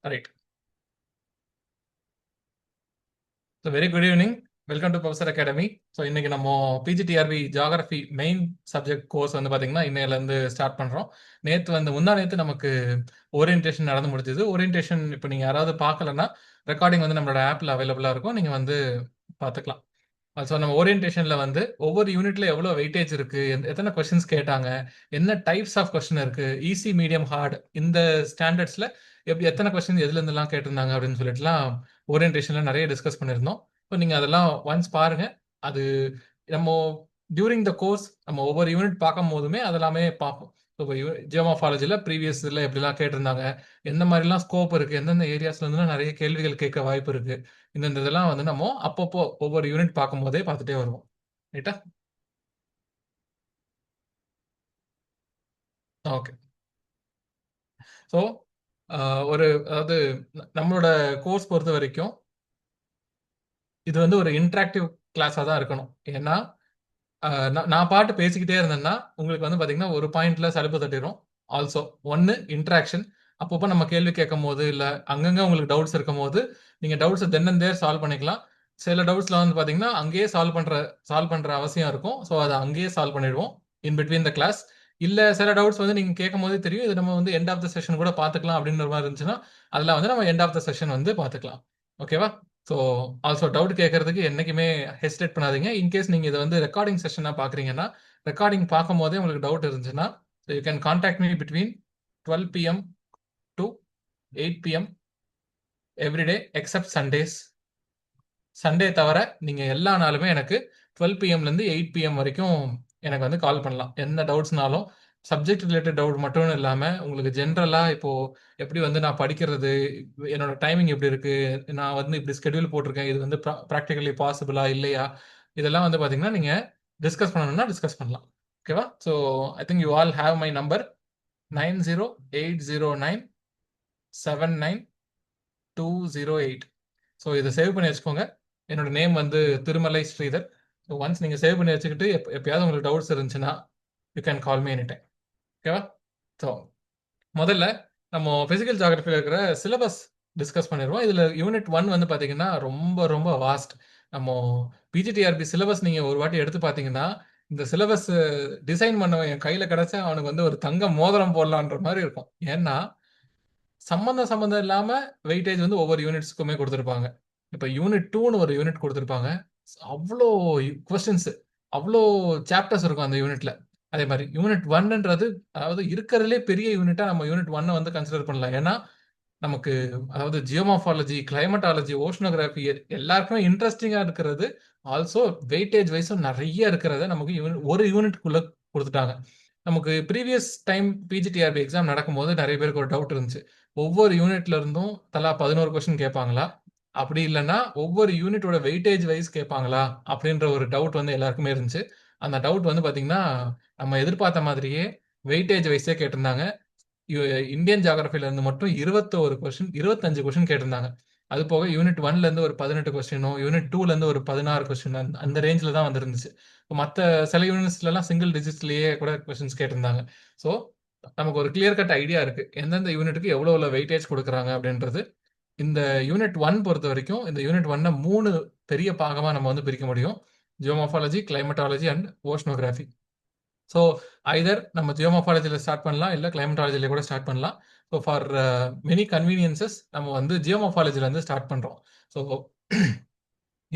Right. So very good evening. Welcome to professor academy. So இன்னைக்கு நம்ம PGTRB geography main subject course வந்து பார்த்தீங்கன்னா இன்னையிலேருந்து ஸ்டார்ட் பண்ணுறோம். நேற்று வந்து முந்தா நேற்று நமக்கு ஓரியன்டேஷன் நடந்து முடிஞ்சது. ஓரியன்டேஷன் இப்போ நீங்கள் யாராவது பார்க்கலன்னா ரெக்கார்டிங் வந்து நம்மளோட ஆப்பில் அவைலபிளாக இருக்கும், நீங்கள் வந்து பார்த்துக்கலாம். ஸோ நம்ம ஓரியன்டேஷன்ல வந்து ஒவ்வொரு யூனிட்ல எவ்வளோ வெயிட்டேஜ் இருக்கு, எத்தனை கொஸ்டின்ஸ் கேட்டாங்க, என்ன டைப்ஸ் ஆஃப் கொஸ்டின் இருக்கு, ஈஸி மீடியம் ஹார்ட் இந்த ஸ்டாண்டர்ட்ஸ்ல எப்படி எத்தனை கொஸ்டின் எதுல இருந்தெல்லாம் கேட்டிருந்தாங்க அப்படின்னு சொல்லிட்டுலாம் ஓரியன்டேஷன்ல நிறைய டிஸ்கஸ் பண்ணியிருந்தோம். ஸோ நீங்க அதெல்லாம் ஒன்ஸ் பாருங்க. அது நம்ம டியூரிங் த கோர்ஸ் நம்ம ஒவ்வொரு யூனிட் பார்க்கும் போதுமே அதெல்லாமே பார்ப்போம். ஸோ ஜியோமாஃபாலஜியில் ப்ரீவியஸ் இதில் எப்படிலாம் கேட்டிருந்தாங்க, எந்த மாதிரிலாம் ஸ்கோப் இருக்கு, எந்தெந்த ஏரியாஸ்ல இருந்துலாம் நிறைய கேள்விகள் கேட்க வாய்ப்பு இருக்கு, இந்த இதெல்லாம் வந்து நம்ம அப்பப்போ ஒவ்வொரு யூனிட் பார்க்கும் போதே பார்த்துட்டே வருவோம். ரைட்டா? ஓகே. ஸோ ஒரு அதாவது நம்மளோட கோர்ஸ் பொறுத்த வரைக்கும் இது வந்து ஒரு இன்டராக்டிவ் கிளாஸாக தான் இருக்கணும். ஏன்னா நான் பாட்டு பேசிக்கிட்டே இருந்தேன்னா உங்களுக்கு வந்து பார்த்தீங்கன்னா ஒரு பாயிண்ட்ல சலுப்பு தட்டிடும். ஆல்சோ ஒன்று இன்ட்ராக்ஷன். அப்பப்போ நம்ம கேள்வி கேட்கும் போது இல்லை அங்கங்கே உங்களுக்கு டவுட்ஸ் இருக்கும் போது நீங்கள் டவுட்ஸை தென் அண்ட் தேர் சால்வ் பண்ணிக்கலாம். சில டவுட்ஸ்ல வந்து பார்த்தீங்கன்னா அங்கேயே சால்வ் பண்ணுற அவசியம் இருக்கும். ஸோ அதை அங்கேயே சால்வ் பண்ணிடுவோம் இன் பிட்வீன் த கிளாஸ். இல்லை சில டவுட்ஸ் வந்து நீங்கள் கேட்கும் போதே தெரியும், இது நம்ம வந்து எண்ட் ஆஃப் த செஷன் கூட பார்த்துக்கலாம் அப்படின்ற மாதிரி இருந்துச்சுன்னா அதெல்லாம் வந்து நம்ம எண்ட் ஆஃப் த செஷன் வந்து பார்த்துக்கலாம். ஓகேவா? ஸோ ஆல்சோ டவுட் கேட்கறதுக்கு என்னைக்குமே ஹெசிடேட் பண்ணாதீங்க. இன்கேஸ் நீங்கள் இதை வந்து ரெக்கார்டிங் செஷனாக பார்க்குறீங்கன்னா ரெக்கார்டிங் பார்க்கும் போதே உங்களுக்கு டவுட் இருந்துச்சுன்னா you can contact me between 12 p.m. To 8 p.m. Everyday accept Sundays. Sunday தவிர நீங்கள் எல்லா நாளுமே எனக்கு 12 p.m.லேருந்து 8 p.m. வரைக்கும் எனக்கு வந்து கால் பண்ணலாம். என்ன டவுட்ஸ்னாலும் சப்ஜெக்ட் ரிலேட்டட் டவுட் மட்டும் இல்லாமல் உங்களுக்கு ஜென்ரலாக இப்போது எப்படி வந்து நான் படிக்கிறது, என்னோட டைமிங் எப்படி இருக்குது, நான் வந்து இப்படி ஸ்கெடியூல் போட்டிருக்கேன், இது வந்து ப்ராக்டிகலி பாசிபிளா இல்லையா, இதெல்லாம் வந்து பார்த்தீங்கன்னா நீங்கள் டிஸ்கஸ் பண்ணணும்னா டிஸ்கஸ் பண்ணலாம். ஓகேவா? So I think you all have my number 9080979208. So இதை சேவ் பண்ணி வச்சுக்கோங்க. என்னோட நேம் வந்து திருமலை ஸ்ரீதர். ஸோ ஒன்ஸ் நீங்கள் சேவ் பண்ணி வச்சுக்கிட்டு எப்பயாவது உங்களுக்கு டவுட்ஸ் இருந்துச்சுன்னா you can call me any time. ஓகேவா? ஸோ முதல்ல நம்ம ஃபிசிக்கல் ஜியாகிரபியில் இருக்கிற சிலபஸ் டிஸ்கஸ் பண்ணிடுவோம். இதில் யூனிட் 1 வந்து பார்த்தீங்கன்னா ரொம்ப ரொம்ப வாஸ்ட். நம்ம பிஜிடிஆர்பி சிலபஸ் நீங்கள் ஒரு வாட்டி எடுத்து பார்த்தீங்கன்னா இந்த சிலபஸ் டிசைன் பண்ணவன் என் கையில் கிடச்சா அவனுக்கு வந்து ஒரு தங்க மோதிரம் போடலான்ற மாதிரி இருக்கும். ஏன்னா சம்மந்தம் இல்லாம வெயிட்டேஜ் வந்து ஒவ்வொரு யூனிட்ஸ்க்குமே கொடுத்துருப்பாங்க. இப்போ யூனிட் 2ன்னு ஒரு யூனிட் கொடுத்துருப்பாங்க. அவ்வளோ கொஸ்டின்ஸ், அவ்வளோ சாப்டர்ஸ் இருக்கும் அந்த யூனிட்ல. அதே மாதிரி யூனிட் 1ன்றது அதாவது இருக்கிறதுலே பெரிய யூனிட்டா நம்ம யூனிட் 1 வந்து கன்சிடர் பண்ணலாம். ஏன்னா நமக்கு அதாவது ஜியோமார்ஃபாலஜி, கிளைமட்டாலஜி, ஓஷனோகிராஃபி எல்லாருக்குமே இன்ட்ரெஸ்டிங்கா இருக்கிறது. ஆல்சோ வெயிட்டேஜ் வைஸும் நிறைய இருக்கிறத நமக்கு ஒரு யூனிட்குள்ள கொடுத்துட்டாங்க. நமக்கு ப்ரீவியஸ் டைம் பிஜிடிஆர்பி எக்ஸாம் நடக்கும்போது நிறைய பேருக்கு ஒரு டவுட் இருந்துச்சு. ஒவ்வொரு யூனிட்ல இருந்தும் தலா 11 கொஸ்டின் கேட்பாங்களா, அப்படி இல்லைன்னா ஒவ்வொரு யூனிட்டோட வெயிட்டேஜ் வைஸ் கேட்பாங்களா அப்படின்ற ஒரு டவுட் வந்து எல்லாருக்குமே இருந்துச்சு. அந்த டவுட் வந்து பாத்தீங்கன்னா நம்ம எதிர்பார்த்த மாதிரியே வெயிட்டேஜ் வைஸே கேட்டிருந்தாங்க. இந்தியன் ஜியாகிரபில இருந்து மட்டும் 25 கொஸ்டின் கேட்டிருந்தாங்க. அது போக யூனிட் 1ல இருந்து ஒரு 18 கொஸ்டினோ, யூனிட் 2ல இருந்து ஒரு 16 கொஸ்டின் அந்த ரேஞ்சில் தான் வந்துருந்துச்சு. மற்ற சில யூனிட்ஸ்ல எல்லாம் சிங்கிள் டிஜிட்ஸ்லயே கூட கொஸ்டின்ஸ் கேட்டிருந்தாங்க. ஸோ நமக்கு ஒரு கிளியர் கட் ஐடியா இருக்கு எந்தெந்த யூனிட்டுக்கு எவ்வளவு வெயிட்டேஜ் கொடுக்குறாங்க அப்படின்றது. இந்த யூனிட் 1 பொறுத்த வரைக்கும் இந்த யூனிட் 1 3 பெரிய பாகமா நம்ம வந்து பிரிக்க முடியும்: geomorphology, climatology and oceanography. So Hyder நம்ம ஜியோமார்ஃபாலஜியில் ஸ்டார்ட் பண்ணலாம், இல்லை கிளைமட்டாலஜியில் கூட ஸ்டார்ட் பண்ணலாம். ஸோ ஃபார் மெனி கன்வீனியன்சஸ் நம்ம வந்து ஜியோமார்ஃபாலஜிலேருந்து ஸ்டார்ட் பண்ணுறோம். ஸோ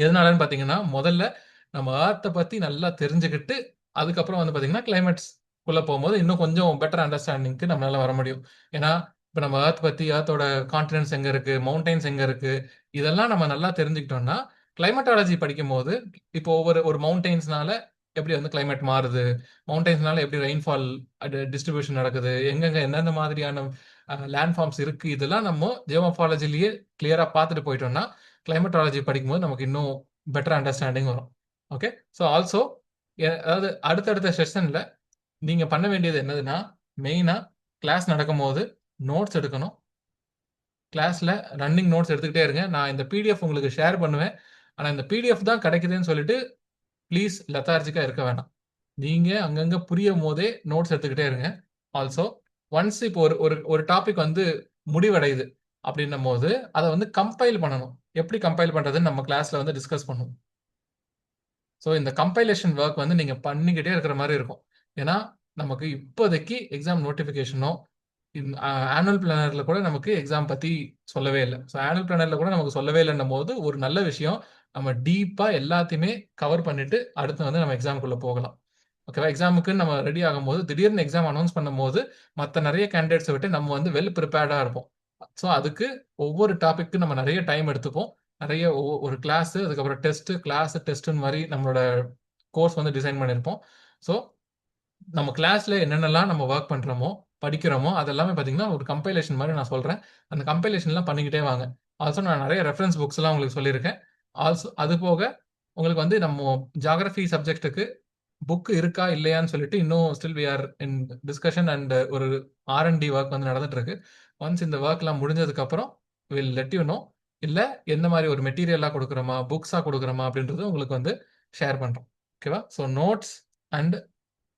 எதனாலன்னு பார்த்தீங்கன்னா முதல்ல நம்ம ஏர்த்தை பற்றி நல்லா தெரிஞ்சுக்கிட்டு அதுக்கப்புறம் வந்து பார்த்தீங்கன்னா கிளைமேட்ஸ்குள்ளே போகும்போது இன்னும் கொஞ்சம் பெட்டர் அண்டர்ஸ்டாண்டிங்க்கு நம்மளால வர முடியும். ஏன்னா இப்போ நம்ம ஏர்த் பற்றி, ஏர்த்தோட கான்டினென்ட்ஸ் எங்கே இருக்குது, மவுண்டைன்ஸ் எங்கே இருக்குது, இதெல்லாம் நம்ம நல்லா தெரிஞ்சுக்கிட்டோம்னா கிளைமட்டாலஜி படிக்கும் போது இப்போ ஒவ்வொரு ஒரு மவுண்டைன்ஸ்னால எப்படி வந்து கிளைமேட் மாறுது, மவுண்டைன்ஸ்னால எப்படி ரெயின்ஃபால் டிஸ்ட்ரிபியூஷன் நடக்குது, எங்கெங்க எந்தெந்த மாதிரியான லேண்ட் ஃபார்ம்ஸ் இருக்கு, இதெல்லாம் நம்ம ஜியோமார்ஃபாலஜிலேயே கிளியரா பார்த்துட்டு போயிட்டோம்னா கிளைமட்டாலஜி படிக்கும்போது நமக்கு இன்னும் பெட்டர் அண்டர்ஸ்டாண்டிங் வரும். ஓகே. ஸோ ஆல்சோ அதாவது அடுத்தடுத்த செஷன்ல நீங்க பண்ண வேண்டியது என்னதுன்னா மெயினா கிளாஸ் நடக்கும்போது நோட்ஸ் எடுக்கணும். கிளாஸ்ல ரன்னிங் நோட்ஸ் எடுத்துக்கிட்டே இருங்க. நான் இந்த பிடிஎஃப் உங்களுக்கு ஷேர் பண்ணுவேன். ஆனா இந்த பிடிஎஃப் தான் கிடைக்குதுன்னு சொல்லிட்டு ப்ளீஸ் லெத்தார்ஜிக்கா இருக்க வேண்டாம். நீங்க அங்கங்க புரியும் போதே நோட்ஸ் எடுத்துக்கிட்டே இருங்க. ஆல்சோ ஒன்ஸ் இப்போ ஒரு ஒரு ஒரு டாபிக் வந்து முடிவடையுது, அப்படின்னும் போது அதை வந்து கம்பைல் பண்ணணும். எப்படி கம்பைல் பண்றதுன்னு நம்ம கிளாஸ்ல வந்து டிஸ்கஸ் பண்ணுவோம். ஸோ இந்த கம்பைலேஷன் ஒர்க் வந்து நீங்க பண்ணிக்கிட்டே இருக்கிற மாதிரி இருக்கும். ஏன்னா நமக்கு இப்போதைக்கு எக்ஸாம் நோட்டிஃபிகேஷனோ ஆனுவல் பிளானர்ல கூட நமக்கு எக்ஸாம் பத்தி சொல்லவே இல்லை. ஸோ ஆனுவல் பிளானர்ல கூட நமக்கு சொல்லவே இல்லைன்னும் போது ஒரு நல்ல விஷயம், நம்ம டீப்பா எல்லாத்தையுமே கவர் பண்ணிட்டு அடுத்து வந்து நம்ம எக்ஸாமுக்குள்ள போகலாம். ஓகேவா? எக்ஸாமுக்கு நம்ம ரெடி ஆகும்போது திடீர்னு எக்ஸாம் அனௌன்ஸ் பண்ணும்போது மற்ற நிறைய கேண்டிடேட்ஸை விட்டு நம்ம வந்து வெல் ப்ரிப்பேர்டா இருப்போம். ஸோ அதுக்கு ஒவ்வொரு டாபிக்கு நம்ம நிறைய டைம் எடுத்துப்போம். நிறைய ஒரு கிளாஸ், அதுக்கப்புறம் டெஸ்ட், கிளாஸ் டெஸ்ட்னு மாதிரி நம்மளோட கோர்ஸ் வந்து டிசைன் பண்ணியிருப்போம். ஸோ நம்ம கிளாஸ்ல என்னென்னலாம் நம்ம ஒர்க் பண்றோமோ, படிக்கிறோமோ, அதெல்லாமே பார்த்தீங்கன்னா, ஒரு கம்பைலேஷன் மாரி நான் சொல்றேன். அந்த கம்பைலேஷன்லாம் பண்ணிக்கிட்டே வாங்க. ஆல்சோ நான் நெறைய ரெஃபரன்ஸ் புக்ஸ்லாம் உங்களுக்கு சொல்லியிருக்கேன். ஆல்சோ அது போக உங்களுக்கு வந்து நம்ம ஜியோகிராஃபி சப்ஜெக்ட்டுக்கு புக் இருக்கா? இல்லையான்னு சொல்லிட்டு இன்னும் still we are in discussion and ஒரு ஆர்&டி ஒர்க் வந்து நடந்துட்டு இருக்கு. ஒன்ஸ் இந்த ஒர்க்லாம் முடிஞ்சதுக்கப்புறம் வில் லெட் யூ நோ. இல்ல எந்த மாரி ஒரு மெட்டீரியலா குடுக்குறோமா, புக்ஸா குடுக்குறோமா அப்படின்றது உங்களுக்கு வந்து ஷேர் பண்றோம். ஓகேவா? ஸோ நோட்ஸ் அண்ட்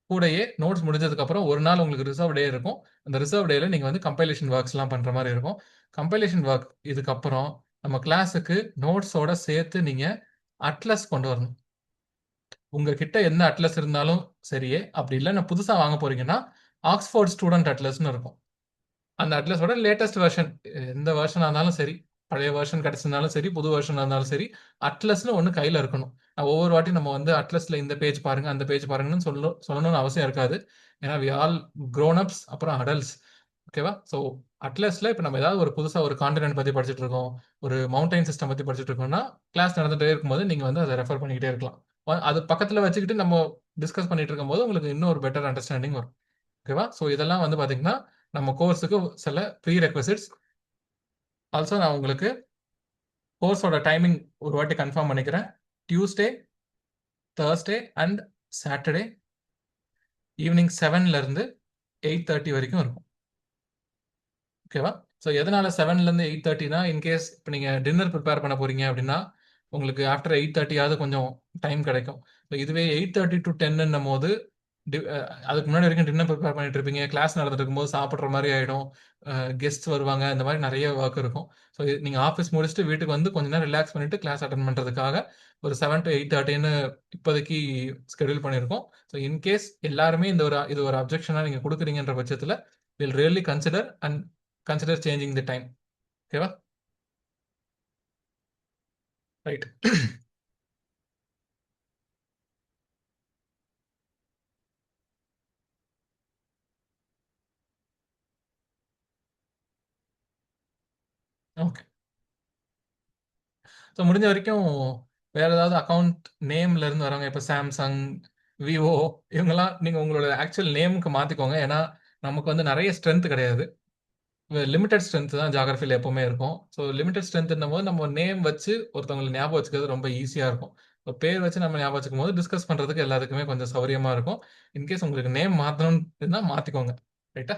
கூடயே நோட்ஸ் முடிஞ்சதுக்கப்புறம் ஒரு நாள் உங்களுக்கு ரிசர்வ் டே இருக்கும். அந்த ரிசர்வ் டேல நீங்க வந்து கம்பைலேஷன் ஒர்க்ஸ்லாம் பண்ற மாரி இருக்கும். கம்பைலேஷன் ஒர்க் இதுக்கப்புறம் நம்ம கிளாஸுக்கு நோட்ஸோட சேர்த்து நீங்க அட்லஸ் கொண்டு வரணும். உங்ககிட்ட என்ன அட்லஸ் இருந்தாலும் சரியே, அப்படி இல்லன்னா புதுசா வாங்க போறீங்கன்னா, ஆக்ஸ்ஃபோர்ட் ஸ்டூடண்ட் அட்லஸ்ன்னு இருக்கும். அந்த அட்லஸோட லேட்டஸ்ட் வெர்ஷன், எந்த வெர்ஷனா இருந்தாலும் சரி, பழைய வெர்ஷன் கிடைச்சிருந்தாலும் சரி, புது வெர்ஷனா இருந்தாலும் சரி, அட்லஸ்ன்னு ஒண்ணு கையில இருக்கணும். ஒவ்வொரு வாட்டியும் நம்ம வந்து அட்லஸ்ல இந்த பேஜ் பாருங்க, அந்த பேஜ் பாருங்கன்னு சொல்லணும்னு அவசியம் இருக்காது. ஏன்னா வி ஆல் க்ரோன் அப்ஸ், அப்புறம் அடல்ட்ஸ். ஓகேவா? ஸோ அட்லஸ்ல இப்ப நம்ம ஏதாவது ஒரு புதுசா ஒரு கான்டினென்ட் பத்தி படிச்சுட்டு இருக்கோம், ஒரு மவுண்டைன் சிஸ்டம் பத்தி படிச்சுட்டு இருக்கோம்னா, கிளாஸ் நடந்துட்டே இருக்கும்போது நீங்க வந்து அத ரெஃபர் பண்ணிக்கிட்டே இருக்கலாம். அது பக்கத்துல வச்சுக்கிட்டு நம்ம டிஸ்கஸ் பண்ணிட்டு இருக்கும்போது உங்களுக்கு இன்னும் ஒரு பெட்டர் அண்டர்ஸ்டாண்டிங் வரும். ஓகேவா? ஸோ இதெல்லாம் வந்து பார்த்தீங்கன்னா, நம்ம கோர்ஸுக்கு சில ப்ரீ ரெக்விசிட்ஸ். ஆல்சோ நான் உங்களுக்கு கோர்ஸோட டைமிங் ஒரு வாட்டி கன்ஃபார்ம் பண்ணிக்கிறேன். Tuesday, Thursday and Saturday evening 7ல இருந்து 8:30 வரைக்கும் இருக்கும். ஓகேவா? ஸோ எதனால 7ல இருந்து 8:30னா, இன்கேஸ் இப்போ நீங்க டின்னர் ப்ரிப்பேர் பண்ண போறீங்க அப்படின்னா, உங்களுக்கு ஆஃப்டர் 8:30 கொஞ்சம் டைம் கிடைக்கும். ஸோ இதுவே 8:30 to 10ன்னும் போது அதுக்கு முன்னாடி வரைக்கும் டின்னர் ப்ரிப்பேர் பண்ணிட்டு இருப்பீங்க. கிளாஸ் நடந்துட்டு இருக்கும்போது சாப்பிடுற மாரி ஆயிடும். கெஸ்ட்ஸ் வருவாங்க. இந்த மாரி நெறைய வொர்க் இருக்கும். ஸோ நீங்க ஆஃபீஸ் முடிச்சுட்டு வீட்டுக்கு வந்து கொஞ்ச நேரம் ரிலாக்ஸ் பண்ணிட்டு கிளாஸ் அட்டெண்ட் பண்றதுக்காக ஒரு 7 to 8:30ன்னு இப்போதைக்கு ஸ்கெட்யூல் பண்ணியிருக்கோம். ஸோ இன்கேஸ் எல்லாருமே இது ஒரு அப்ஜெக்ஷனா நீங்க குடுக்குறீங்கன்ற பட்சத்துல, will really consider changing the time. ஓகேவா? ரைட். ஓகே. ஸோ முடிஞ்ச வரைக்கும் வேற ஏதாவது அக்கவுண்ட் நேம்ல இருந்து வரவங்க, இப்போ சாம்சங், விவோ இவங்கெல்லாம் நீங்க உங்களோட ஆக்சுவல் நேமுக்கு மாத்திக்கோங்க. ஏன்னா நமக்கு வந்து நிறைய ஸ்ட்ரென்த் கிடையாது. லிமிடெட் ஸ்ட்ரென்த் தான் ஜியோகிராஃபில எப்பவுமே இருக்கும். ஸோ லிமிடெட் ஸ்ட்ரென்த்ன்னும் போது நம்ம நேம் வச்சு ஒருத்தவங்களை ஞாபகம் வச்சுக்கிறது ரொம்ப ஈஸியா இருக்கும். இப்போ பேர் வச்சு நம்ம ஞாபகம் வச்சுக்கும் போது டிஸ்கஸ் பண்றதுக்கு எல்லாத்துக்குமே கொஞ்சம் சௌரியமா இருக்கும். இன்கேஸ் உங்களுக்கு நேம் மாத்தணும்னு இருந்தா மாத்திக்கோங்க. ரைட்டா?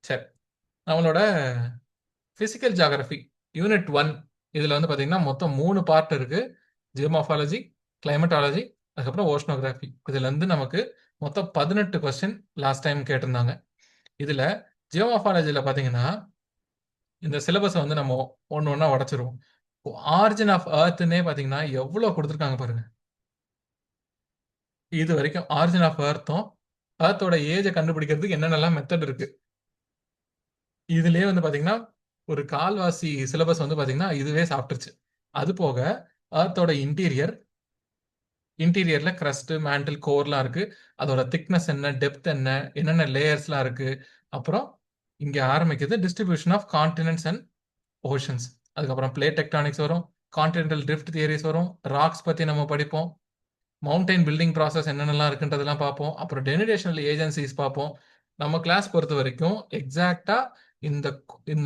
சரி. நம்மளோட பிசிக்கல் ஜியோகிராஃபி யூனிட் 1 இதுல வந்து பாத்தீங்கன்னா மொத்தம் 3 பார்ட் இருக்கு. ஜியோமார்ஃபாலஜி, கிளைமட்டாலஜி, அதுக்கப்புறம் ஓஷனோகிராஃபி. இதுல இருந்து நமக்கு மொத்தம் 18 கொஸ்டின் லாஸ்ட் டைம் கேட்டிருந்தாங்க. இதுல ஜியோமார்ஃபாலஜில பாத்தீங்கன்னா இந்த சிலபஸை வந்து நம்ம ஒன்று ஒன்றா உடைச்சிருவோம். ஆரிஜின் ஆஃப் எர்த்னே பாத்தீங்கன்னா எவ்வளவு கொடுத்துருக்காங்க பாருங்க. இது வரைக்கும் ஆரிஜின் ஆஃப் எர்த்தும் எர்த்தோட ஏஜை கண்டுபிடிக்கிறதுக்கு என்னென்னலாம் மெத்தட் இருக்கு. இதுலயே வந்து பாத்தீங்கன்னா ஒரு கால்வாசி சிலபஸ் வந்து பாத்தீங்கன்னா இதுவே சாப்பிட்டுருச்சு. அது போக எர்த்தோட இன்டீரியர்ல கிரஸ்ட், மேண்டில், கோர்லாம் இருக்கு. அதோட திக்னஸ் என்ன, டெப்த் என்ன, என்னென்ன லேயர்ஸ்லாம் இருக்கு. அப்புறம் இங்க ஆரம்பிக்குது distribution of continents and oceans. அதுக்கப்புறம் பிளேட் டெக்டானிக்ஸ் வரும், கான்டினென்டல் ட்ரிஃப்ட் தியரிஸ் வரும், ராக்ஸ் பத்தி நம்ம படிப்போம், மவுண்டைன் பில்டிங் ப்ராசஸ் என்னென்னலாம் இருக்குன்றதெல்லாம் பார்ப்போம். அப்புறம் டெனிடேஷனல் ஏஜென்சிஸ் பார்ப்போம். நம்ம கிளாஸ் பொறுத்த வரைக்கும் எக்ஸாக்டா இந்த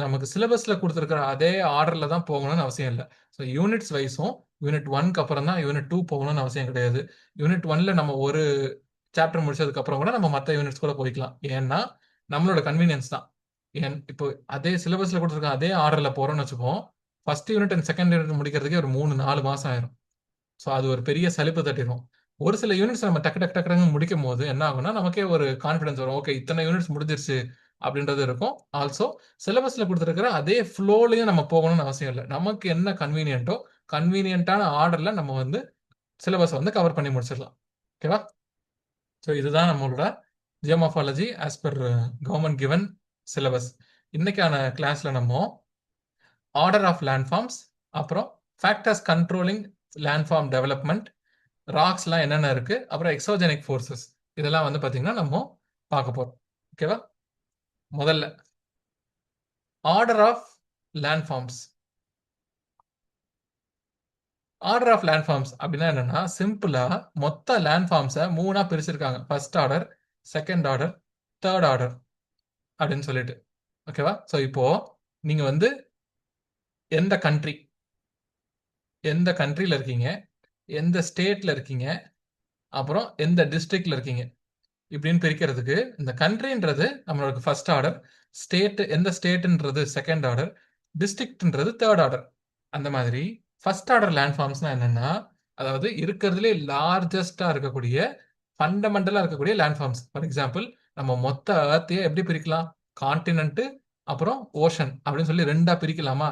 நமக்கு சிலபஸ்ல கொடுத்துருக்கிற அதே ஆர்டர்ல தான் போகணும்னு அவசியம் இல்லை. ஸோ யூனிட்ஸ் வைஸும் யூனிட் 1க்கு அப்புறம் தான் யூனிட் 2 போகணும்னு அவசியம் கிடையாது. யூனிட் 1ல நம்ம ஒரு சாப்டர் முடிச்சதுக்கு அப்புறம் கூட நம்ம மற்ற யூனிட்ஸ் கூட போய்க்கலாம். ஏன்னா நம்மளோட கன்வீனியன்ஸ் தான். இப்போ அதே சிலபஸ்ல கொடுத்துருக்க அதே ஆர்டர்ல போறோம்னு வச்சுப்போம், first unit and second unit முடிக்கிறதுக்கே ஒரு 3-4 மாசம் ஆயிரும். ஸோ அது ஒரு பெரிய சலிப்பு தட்டிடும். ஒரு சில யூனிட்ஸ் நம்ம டக்கு டக்கு டக்குன்னு முடிக்கும் போது என்ன ஆகும்னா நமக்கே ஒரு கான்ஃபிடன்ஸ் வரும். ஓகே, இத்தனை யூனிட்ஸ் முடிஞ்சிருச்சு, அப்படின்றது இருக்கும். ஆல்சோ சிலபஸ்ல குடுத்திருக்கிற அதே ஃப்ளோலயும் நம்ம போகணும்னு அவசியம் இல்ல. நமக்கு என்ன கன்வீனியன்ட்டோ, கன்வீனியன்ட்டான ஆர்டர்ல நம்ம வந்து சிலபஸ வந்து கவர் பண்ணி முடிச்சிடலாம். ஓகேவா? ஸோ இதுதான் நம்மளோட geomorphology as per government given syllabus. இன்னைக்கான கிளாஸ்ல நம்ம ஆர்டர் ஆஃப் லேண்ட்ஃபார்ம்ஸ், அப்புறம் ஃபேக்டர்ஸ் கண்ட்ரோலிங் லேண்ட்ஃபார்ம் டெவலப்மெண்ட், ராக்ஸ்லாம் என்னென்ன இருக்கு, அப்புறம் எக்ஸோஜெனிக் ஃபோர்ஸஸ் இதெல்லாம் வந்து பார்த்தீங்கன்னா நம்ம பார்க்க போறோம். ஓகேவா? முதல்ல order of landforms. Order of landforms அப்படின்னா என்னன்னா, சிம்பிளா மொத்த லேண்ட்ஃபார்ம்ஸை 3ஆ பிரிச்சிருக்காங்க. First order, second order, third order அப்படின்னு சொல்லிட்டு. ஓகேவா? ஸோ இப்போ நீங்க வந்து எந்த கண்ட்ரி, எந்த கண்ட்ரில இருக்கீங்க, எந்த ஸ்டேட்ல இருக்கீங்க, அப்புறம் எந்த டிஸ்ட்ரிக்ட்ல இருக்கீங்க இப்படின்னு பிரிக்கிறதுக்கு இந்த கண்ட்ரின்றது நம்மளோட ஃபர்ஸ்ட் ஆர்டர், ஸ்டேட் எந்த ஸ்டேட்ன்றது செகண்ட் ஆர்டர், டிஸ்ட்ரிக்ட்ன்றது தேர்ட் ஆர்டர். அந்த மாதிரி ஃபர்ஸ்ட் ஆர்டர் லேண்ட்ஃபார்ம்ஸ்னா என்னன்னா, அதாவது இருக்கிறதுலே லார்ஜஸ்டா இருக்கக்கூடிய ஃபண்டமெண்டலா இருக்கக்கூடிய லேண்ட்ஃபார்ம்ஸ். ஃபார் எக்ஸாம்பிள் நம்ம மொத்த ஏர்த்தையே எப்படி பிரிக்கலாம்? கான்டினென்ட் அப்புறம் ஓஷன் அப்படின்னு சொல்லி ரெண்டா பிரிக்கலாமா?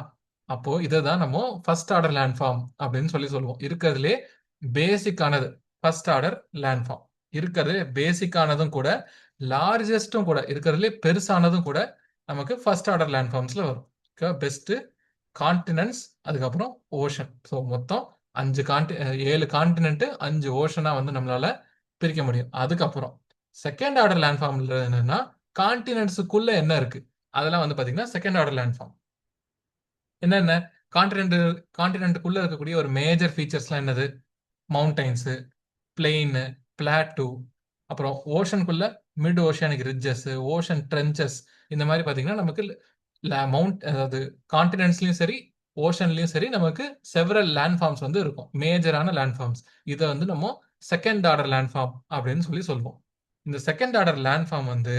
அப்போ இதை தான் நம்ம ஃபர்ஸ்ட் ஆர்டர் லேண்ட்ஃபார்ம் அப்படின்னு சொல்லி சொல்லுவோம். இருக்கிறதுலே பேசிக்கானது ஃபர்ஸ்ட் ஆர்டர் லேண்ட்ஃபார்ம். இருக்கிறதுலே பேசிக்கானதும் கூட, லார்ஜஸ்டும் கூட, இருக்கிறதுலே பெருசானதும் கூட நமக்கு ஃபர்ஸ்ட் ஆர்டர் லேண்ட்ஃபார்ம்ஸ்ல வரும். பெஸ்ட் கான்டினென்ட்ஸ், அதுக்கப்புறம் ஓஷன். ஸோ மொத்தம் 7 கான்டினென்ட் 5 ஓஷனா வந்து நம்மளால பிரிக்க முடியும். அதுக்கப்புறம் செகண்ட் ஆர்டர் லேண்ட்ஃபார்ம்ல என்னன்னா, கான்டினென்ட்ஸுக்குள்ள என்ன இருக்கு அதெல்லாம் வந்து பாத்தீங்கன்னா செகண்ட் ஆர்டர் லேண்ட்ஃபார்ம். என்னென்ன கான்டினென்ட், கான்டினென்ட்டுக்குள்ள இருக்கக்கூடிய ஒரு மேஜர் ஃபீச்சர்ஸ்லாம் என்னது? மவுண்டைன்ஸு, பிளெயின், பிளாட்டூ, அப்புறம் ஓஷனுக்குள்ள mid oceanic ridges, ocean trenches, இந்த மாதிரி பாத்தீங்கன்னா நமக்கு மவுண்ட், அதாவது கான்டினென்ட்ஸ்லயும் சரி ஓஷன்லயும் சரி நமக்கு செவரல் லேண்ட்ஃபார்ம்ஸ் வந்து இருக்கும், மேஜரான லேண்ட்ஃபார்ம்ஸ். இதை வந்து நம்ம செகண்ட் ஆர்டர் லேண்ட்ஃபார்ம் அப்படின்னு சொல்லி சொல்லுவோம். இந்த செகண்ட் ஆர்டர் லேண்ட்ஃபார்ம் வந்து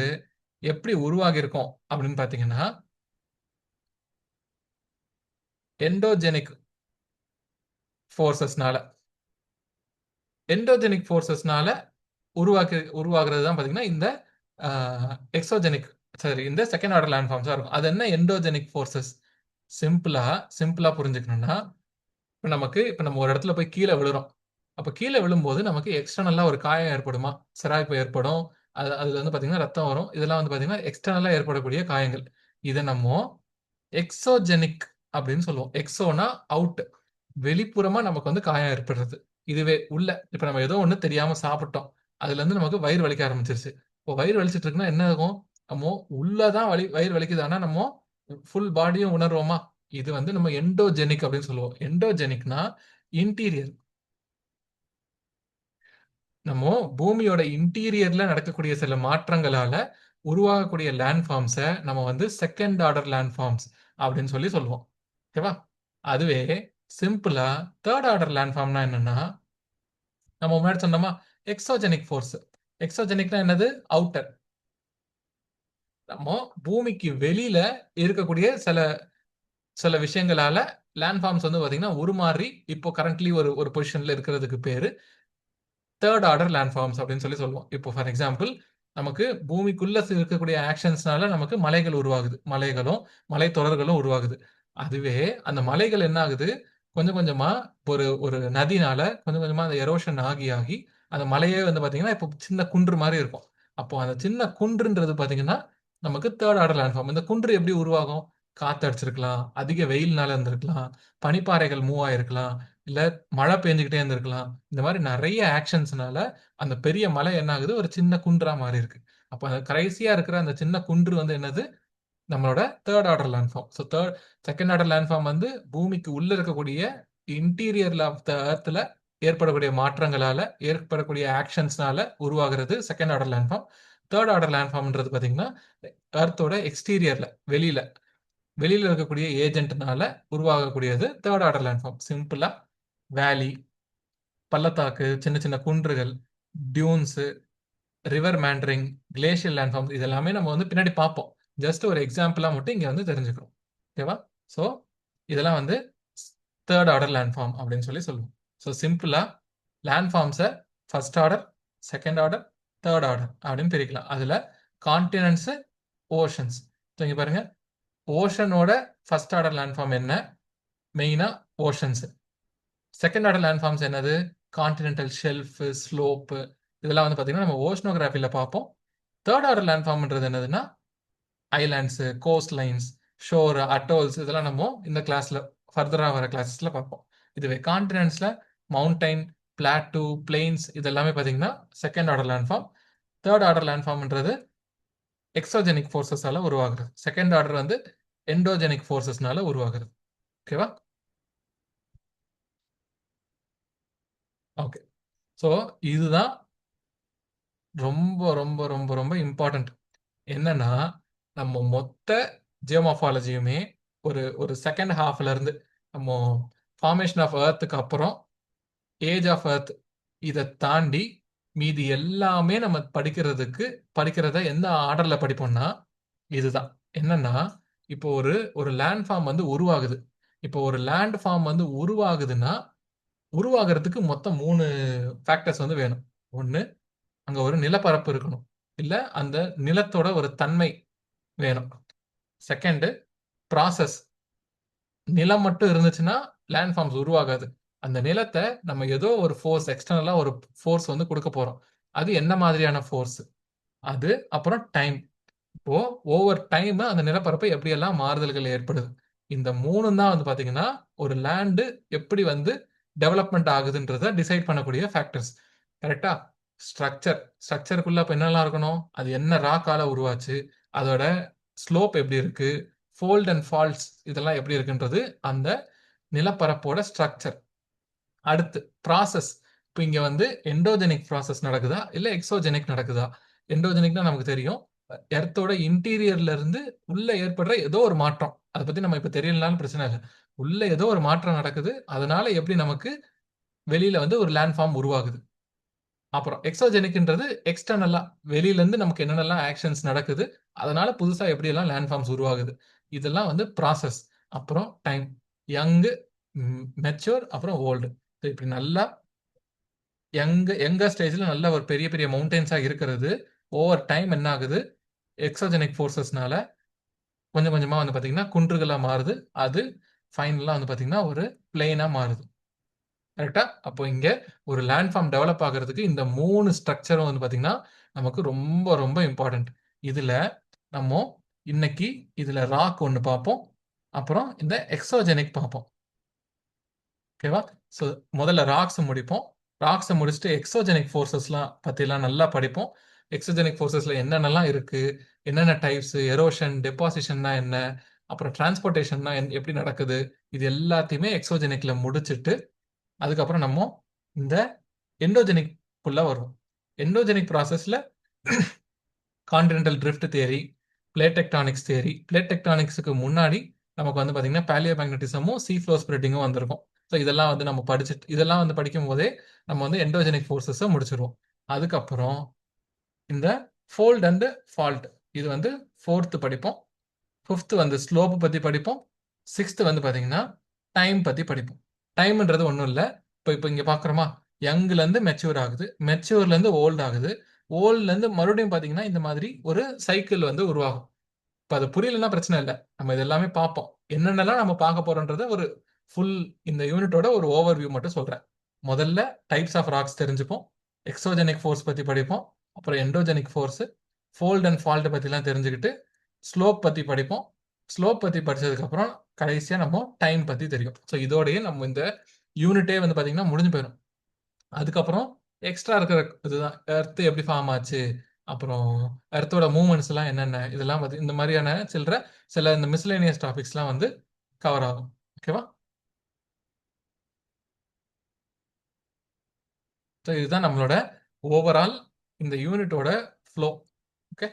எப்படி உருவாகி இருக்கும் அப்படின்னு பாத்தீங்கன்னா, எண்டோஜெனிக் ஃபோர்ஸஸ்னால, எண்டோஜெனிக் ஃபோர்ஸஸ்னால உருவாகிறது தான் பாத்தீங்கன்னா இந்த எக்ஸோஜெனிக், சரி, இந்த செகண்ட் ஆர்டர் லேண்ட்ஃபார்ம்ஸா இருக்கும். அது என்ன எண்டோஜெனிக் ஃபோர்ஸஸ்? சிம்பிளா புரிஞ்சுக்கணும்னா, இப்போ நம்ம ஒரு இடத்துல போய் கீழே விழுறோம். அப்போ கீழே விழும்போது நமக்கு எக்ஸ்டர்னலா ஒரு காயம் ஏற்படுமா? சிராய்ப்பு ஏற்படும். அதுல வந்து பாத்தீங்கன்னா ரத்தம் வரும். இதெல்லாம் வந்து பாத்தீங்கன்னா எக்ஸ்டர்னலா ஏற்படக்கூடிய காயங்கள். இதை நம்ம எக்ஸோஜெனிக் அப்படின்னு சொல்லுவோம். எக்ஸோனா அவுட், வெளிப்புறமா நமக்கு வந்து காயம் ஏற்படுறது. இதுவே உள்ள, இப்ப நம்ம ஏதோ ஒண்ணு தெரியாம சாப்பிட்டோம், அதுல இருந்து நமக்கு வயிறு வலிக்க ஆரம்பிச்சிருச்சு. இப்போ வயிறு வலிச்சிட்டு இருக்குன்னா என்ன ஆகும்? நம்ம உள்ளதான் வயிறு வலிக்குது, ஆனா நம்ம ஃபுல் பாடியும் உணர்வோமா? இது வந்து நம்ம எண்டோஜெனிக் அப்படின்னு சொல்லுவோம். எண்டோஜெனிக்னா இன்டீரியர், நம்ம பூமியோட இன்டீரியர்ல நடக்கக்கூடிய சில மாற்றங்களால உருவாகக்கூடிய லேண்ட்ஃபார்ம்ஸை நம்ம வந்து செகண்ட் ஆர்டர் லேண்ட்ஃபார்ம்ஸ் அப்படின்னு சொல்லி சொல்லுவோம். ஓகேவா? அதுவே சிம்பிளா தேர்ட் ஆர்டர் லேண்ட்ஃபார்ம்னா என்னன்னா, நம்ம முன்னாடி சொன்னோமா எக்ஸோஜெனிக் ஃபோர்ஸ். எக்ஸோஜெனிக்னா என்னது? அவுட்டர். நம்ம பூமிக்கு வெளியில இருக்கக்கூடிய சில சில விஷயங்களால லேண்ட்ஃபார்ம்ஸ் வந்து பாத்தீங்கன்னா உருமாறி இப்போ கரண்ட்லி ஒரு ஒரு பொசிஷன்ல இருக்கிறதுக்கு பேரு தேர்ட் ஆர்டர் லேண்ட்ஃபார்ம்ஸ் அப்படின்னு சொல்லி சொல்லுவோம். இப்போ ஃபார் எக்ஸாம்பிள் நமக்கு பூமிக்குள்ள இருக்கக்கூடிய ஆக்ஷன்ஸ்னால நமக்கு மலைகள் உருவாகுது, மலைகளும் மலைத்தொடர்களும் உருவாகுது. அதுவே அந்த மலைகள் என்ன ஆகுது? கொஞ்சம் கொஞ்சமா ஒரு ஒரு நதினால கொஞ்சம் கொஞ்சமா அந்த எரோஷன் ஆகி ஆகி அந்த மலையே வந்து பாத்தீங்கன்னா இப்போ சின்ன குன்று மாதிரி இருக்கும். அப்போ அந்த சின்ன குன்றுன்றது பாத்தீங்கன்னா நமக்கு தேர்ட் ஆர்டர் லேண்ட்ஃபார்ம். இந்த குன்று எப்படி உருவாகும்? காத்து அடிச்சிருக்கலாம், அதிக வெயில்னால இருந்திருக்கலாம், பனிப்பாறைகள் மூவ் ஆயிருக்கலாம், இல்ல மழை பெஞ்சுக்கிட்டே இருந்திருக்கலாம். இந்த மாதிரி நிறைய ஆக்ஷன்ஸ்னால அந்த பெரிய மலை என்ன ஆகுது? ஒரு சின்ன குன்றா மாறி இருக்கு. அப்ப அந்த கடைசியா இருக்கிற அந்த சின்ன குன்று வந்து என்னது? நம்மளோட third order landform. So second order landform வந்து பூமிக்கு உள்ள இருக்கக்கூடிய இன்டீரியர்ல ஆஃப் த எர்த்ல ஏற்படக்கூடிய மாற்றங்களால ஏற்படக்கூடிய ஆக்ஷன்ஸ்னால உருவாகிறது second order landform. Third order லேண்ட்ஃபார்ம்ன்றது பாத்தீங்கன்னா எர்த்தோட எக்ஸ்டீரியர்ல, வெளியில வெளியில இருக்கக்கூடிய ஏஜென்ட்னால உருவாகக்கூடியது தேர்ட் ஆர்டர் லேண்ட்ஃபார்ம். சிம்பிளா வேலி, பள்ளத்தாக்கு, சின்ன சின்ன குன்றுகள், dunes, river meandering, glacial landforms, இது எல்லாமே நம்ம வந்து பின்னாடி பார்ப்போம். ஜஸ்ட் ஒரு எக்ஸாம்பிளா மட்டும் இங்க வந்து தெரிஞ்சுக்கிறோம். ஓகேவா? ஸோ இதெல்லாம் வந்து தேர்ட் ஆர்டர் லேண்ட்ஃபார்ம் அப்படின்னு சொல்லி சொல்லுவோம். ஸோ சிம்பிளா லேண்ட்ஃபார்ம்ஸை first order, second order, third order அப்படின்னு பிரிக்கலாம். அதுல கான்டினென்ட்ஸ், ஓஷன்ஸ். ஸோ இங்க பாருங்க, ஓஷனோட ஃபர்ஸ்ட் ஆர்டர் லேண்ட் ஃபார்ம் என்ன? மெயினா oceans. Second order land forms என்னது? கான்டினென்டல் ஷெல்ஃப், ஸ்லோப்பு, இதெல்லாம் வந்து பார்த்தீங்கன்னா நம்ம ஓஷனோகிராஃபில பார்ப்போம். தேர்ட் ஆர்டர் லேண்ட் ஃபார்ம்ன்றது என்னதுன்னா islands, cost lines, sure, atolls, இதெல்லாம் நம்ம இந்த கிளாஸ்ல ஃபர்தரா வர கிளாஸஸ்ல பார்ப்போம். இதுவே கான்டினென்ட்ஸ்ல மவுண்டைன், பிளாட்டூ, பிளெயின்ஸ் இதெல்லாமே பார்த்தீங்கன்னா second order land form. Third order land ஃபார்ம்ன்றது எக்ஸோஜெனிக் ஃபோர்ஸஸால உருவாகுறது. செகண்ட் ஆர்டர் வந்து எண்டோஜெனிக் ஃபோர்ஸஸ்னால உருவாகுறது. ஓகேவா? ஓகே. ஸோ இதுதான் ரொம்ப ரொம்ப ரொம்ப ரொம்ப இம்பார்ட்டன்ட். என்னன்னா நம்ம மொத்த ஜியோமார்ஃபாலஜியுமே ஒரு ஒரு செகண்ட் ஹாஃப்ல இருந்து நம்ம ஃபார்மேஷன் ஆஃப் எர்த்துக்கு அப்புறம் ஏஜ் ஆஃப் எர்த் இதை தாண்டி மீதி எல்லாமே நம்ம படிக்கிறத எந்த ஆர்டர்ல படிப்போம்னா இதுதான். என்னன்னா இப்போ ஒரு ஒரு லேண்ட் ஃபார்ம் வந்து உருவாகுது. இப்போ ஒரு லேண்ட் ஃபார்ம் வந்து உருவாகுதுன்னா உருவாகிறதுக்கு மொத்தம் 3 ஃபேக்டர்ஸ் வந்து வேணும். ஒன்று, அங்க ஒரு நிலப்பரப்பு இருக்கணும், இல்ல அந்த நிலத்தோட ஒரு தன்மை வேணும். Second, process. நிலம் மட்டும் இருந்துச்சுன்னா லேண்ட் ஃபார்ம்ஸ் உருவாகாது. அந்த நிலத்தை நம்ம ஏதோ ஒரு ஃபோர்ஸ், எக்ஸ்டர்னலா ஒரு ஃபோர்ஸ் வந்து கொடுக்க போறோம். அது என்ன மாதிரியான ஃபோர்ஸ்? அது அப்புறம் டைம். இப்போ ஓவர் டைம் அந்த நிலப்பரப்பு எப்படியெல்லாம் மாறுதல்கள் ஏற்படுது. இந்த 3 தான் வந்து பாத்தீங்கன்னா ஒரு லேண்டு எப்படி வந்து டெவலப்மெண்ட் ஆகுதுன்றத டிசைட் பண்ணக்கூடிய ஃபேக்டர்ஸ். கரெக்டா? ஸ்ட்ரக்சருக்குள்ள இப்ப என்னெல்லாம் இருக்கணும்? அது என்ன ராக்கால உருவாச்சு, அதோட ஸ்லோப் எப்படி இருக்கு, ஃபோல்ட் அண்ட் ஃபால்ட்ஸ் இதெல்லாம் எப்படி இருக்குன்றது அந்த நிலப்பரப்போட ஸ்ட்ரக்சர். அடுத்து ப்ராசஸ். இப்போ இங்க வந்து எண்டோஜெனிக் ப்ராசஸ் நடக்குதா இல்ல எக்ஸோஜெனிக் நடக்குதா? எண்டோஜெனிக்னா நமக்கு தெரியும், எர்த்தோட இன்டீரியர்ல இருந்து உள்ள ஏற்படுற ஏதோ ஒரு மாற்றம். அதை பத்தி நம்ம இப்ப தெரியலனாலும் பிரச்சனை இல்லை. உள்ள ஏதோ ஒரு மாற்றம் நடக்குது, அதனால எப்படி நமக்கு வெளியில வந்து ஒரு லேண்ட் ஃபார்ம் உருவாகுது. அப்புறம் எக்ஸோஜெனிக்ன்றது எக்ஸ்டர்னலா வெளியில இருந்து நமக்கு என்னென்னலாம் ஆக்ஷன்ஸ் நடக்குது, அதனால புதுசா எப்படி எல்லாம் லேண்ட் ஃபார்ம்ஸ் உருவாகுது. இதெல்லாம் வந்து ப்ராசஸ். அப்புறம் டைம், யங், மெச்சூர், அப்புறம் ஓல்டு. இப்படி நல்லா எங்க ஸ்டேஜ்ல நல்ல ஒரு பெரிய பெரிய மவுண்டன்ஸா இருக்கிறது ஓவர் டைம் என்ன ஆகுது, எக்ஸோஜெனிக் ஃபோர்ஸஸ்னால கொஞ்சம் கொஞ்சமா வந்து பாத்தீங்கன்னா குன்றுகளா மாறுது. அது ஃபைனலா வந்து பாத்தீங்கன்னா ஒரு பிளெயினா மாறுது. கரெக்டா? அப்போ இங்க ஒரு லேண்ட் ஃபார்ம் டெவலப் ஆகிறதுக்கு இந்த 3 ஸ்ட்ரக்சரும் வந்து பாத்தீங்கன்னா நமக்கு ரொம்ப ரொம்ப இம்பார்ட்டன்ட். இதுல நம்ம இன்னைக்கு இதுல ராக் ஒன்று பார்ப்போம், அப்புறம் இந்த எக்ஸோஜெனிக் பார்ப்போம். ஓகேவா? ஸோ முதல்ல ராக்ஸ் முடிப்போம். ராக்ஸை முடிச்சுட்டு எக்ஸோஜெனிக் ஃபோர்ஸஸ்லாம் பற்றிலாம் நல்லா படிப்போம். எக்ஸோஜெனிக் ஃபோர்ஸஸில் என்னென்னலாம் இருக்குது, என்னென்ன டைப்ஸு, எரோஷன், டெபாசிஷன்னா என்ன, அப்புறம் டிரான்ஸ்போர்ட்டேஷன்னா எப்படி நடக்குது, இது எல்லாத்தையுமே எக்ஸோஜெனிக்ல முடிச்சுட்டு அதுக்கப்புறம் நம்ம இந்த எண்டோஜெனிக்குள்ள வரும். எண்டோஜெனிக் ப்ராசஸில் continental drift theory, plate tectonics theory. Plate டெக்டானிக்ஸுக்கு முன்னாடி நமக்கு வந்து பார்த்தீங்கன்னா பேலியோ மேக்னட்டிசமும் சீ ஃப்ளோ ஸ்ப்ரெட்டிங்கும் வந்திருக்கும். ஸோ இதெல்லாம் வந்து நம்ம படிச்சுட்டு இதெல்லாம் வந்து படிக்கும் போதே நம்ம வந்து எண்டோஜெனிக் ஃபோர்ஸஸை முடிச்சிருவோம். அதுக்கப்புறம் இந்த ஃபோல்ட் அண்ட் ஃபால்ட் இது வந்து 4th படிப்போம். 5th வந்து ஸ்லோப் பற்றி படிப்போம். 6th வந்து பார்த்தீங்கன்னா டைம் பற்றி படிப்போம். டைம்ன்றது ஒன்றும் இல்லை, இப்போ இங்கே பார்க்குறோமா, யங்லேருந்து மெச்சூர் ஆகுது, மெச்சூர்லேருந்து ஓல்ட் ஆகுது, ஓல்ட்லேருந்து மறுபடியும் பார்த்தீங்கன்னா இந்த மாதிரி ஒரு சைக்கிள் வந்து உருவாகும். இப்போ அது புரியலன்னா பிரச்சனை இல்லை, நம்ம இது எல்லாமே பார்ப்போம். என்னென்னலாம் நம்ம பார்க்க போறோன்றத ஒரு ஃபுல் இந்த யூனிட்டோட ஒரு ஓவர்வியூ மட்டும் சொல்றேன். முதல்ல டைப்ஸ் ஆஃப் ராக்ஸ் தெரிஞ்சுப்போம், எக்ஸோஜெனிக் ஃபோர்ஸ் பற்றி படிப்போம், அப்புறம் endogenic force, fold and fault பற்றிலாம் தெரிஞ்சுக்கிட்டு ஸ்லோப் பற்றி படிப்போம். ஸ்லோப் பற்றி படிச்சதுக்கப்புறம் கடைசியாக நம்ம டைம் பற்றி தெரியும். ஸோ இதோடயே நம்ம இந்த யூனிட்டே வந்து பார்த்தீங்கன்னா முடிஞ்சு போயிடும். அதுக்கப்புறம் எக்ஸ்ட்ரா இருக்கிற இதுதான் எர்த் எப்படி ஃபார்ம் ஆச்சு, அப்புறம் எர்த்தோட மூவ்மெண்ட்ஸ் எல்லாம் என்னென்ன, இதெல்லாம் வந்து இந்த மாதிரியான சில இந்த மிஸ்லேனியஸ் டாபிக்ஸ்லாம் வந்து கவர் ஆகும். ஓகேவா? ஸோ இதுதான் நம்மளோட ஓவரால் இந்த யூனிட்டோட ஃப்ளோ. Okay,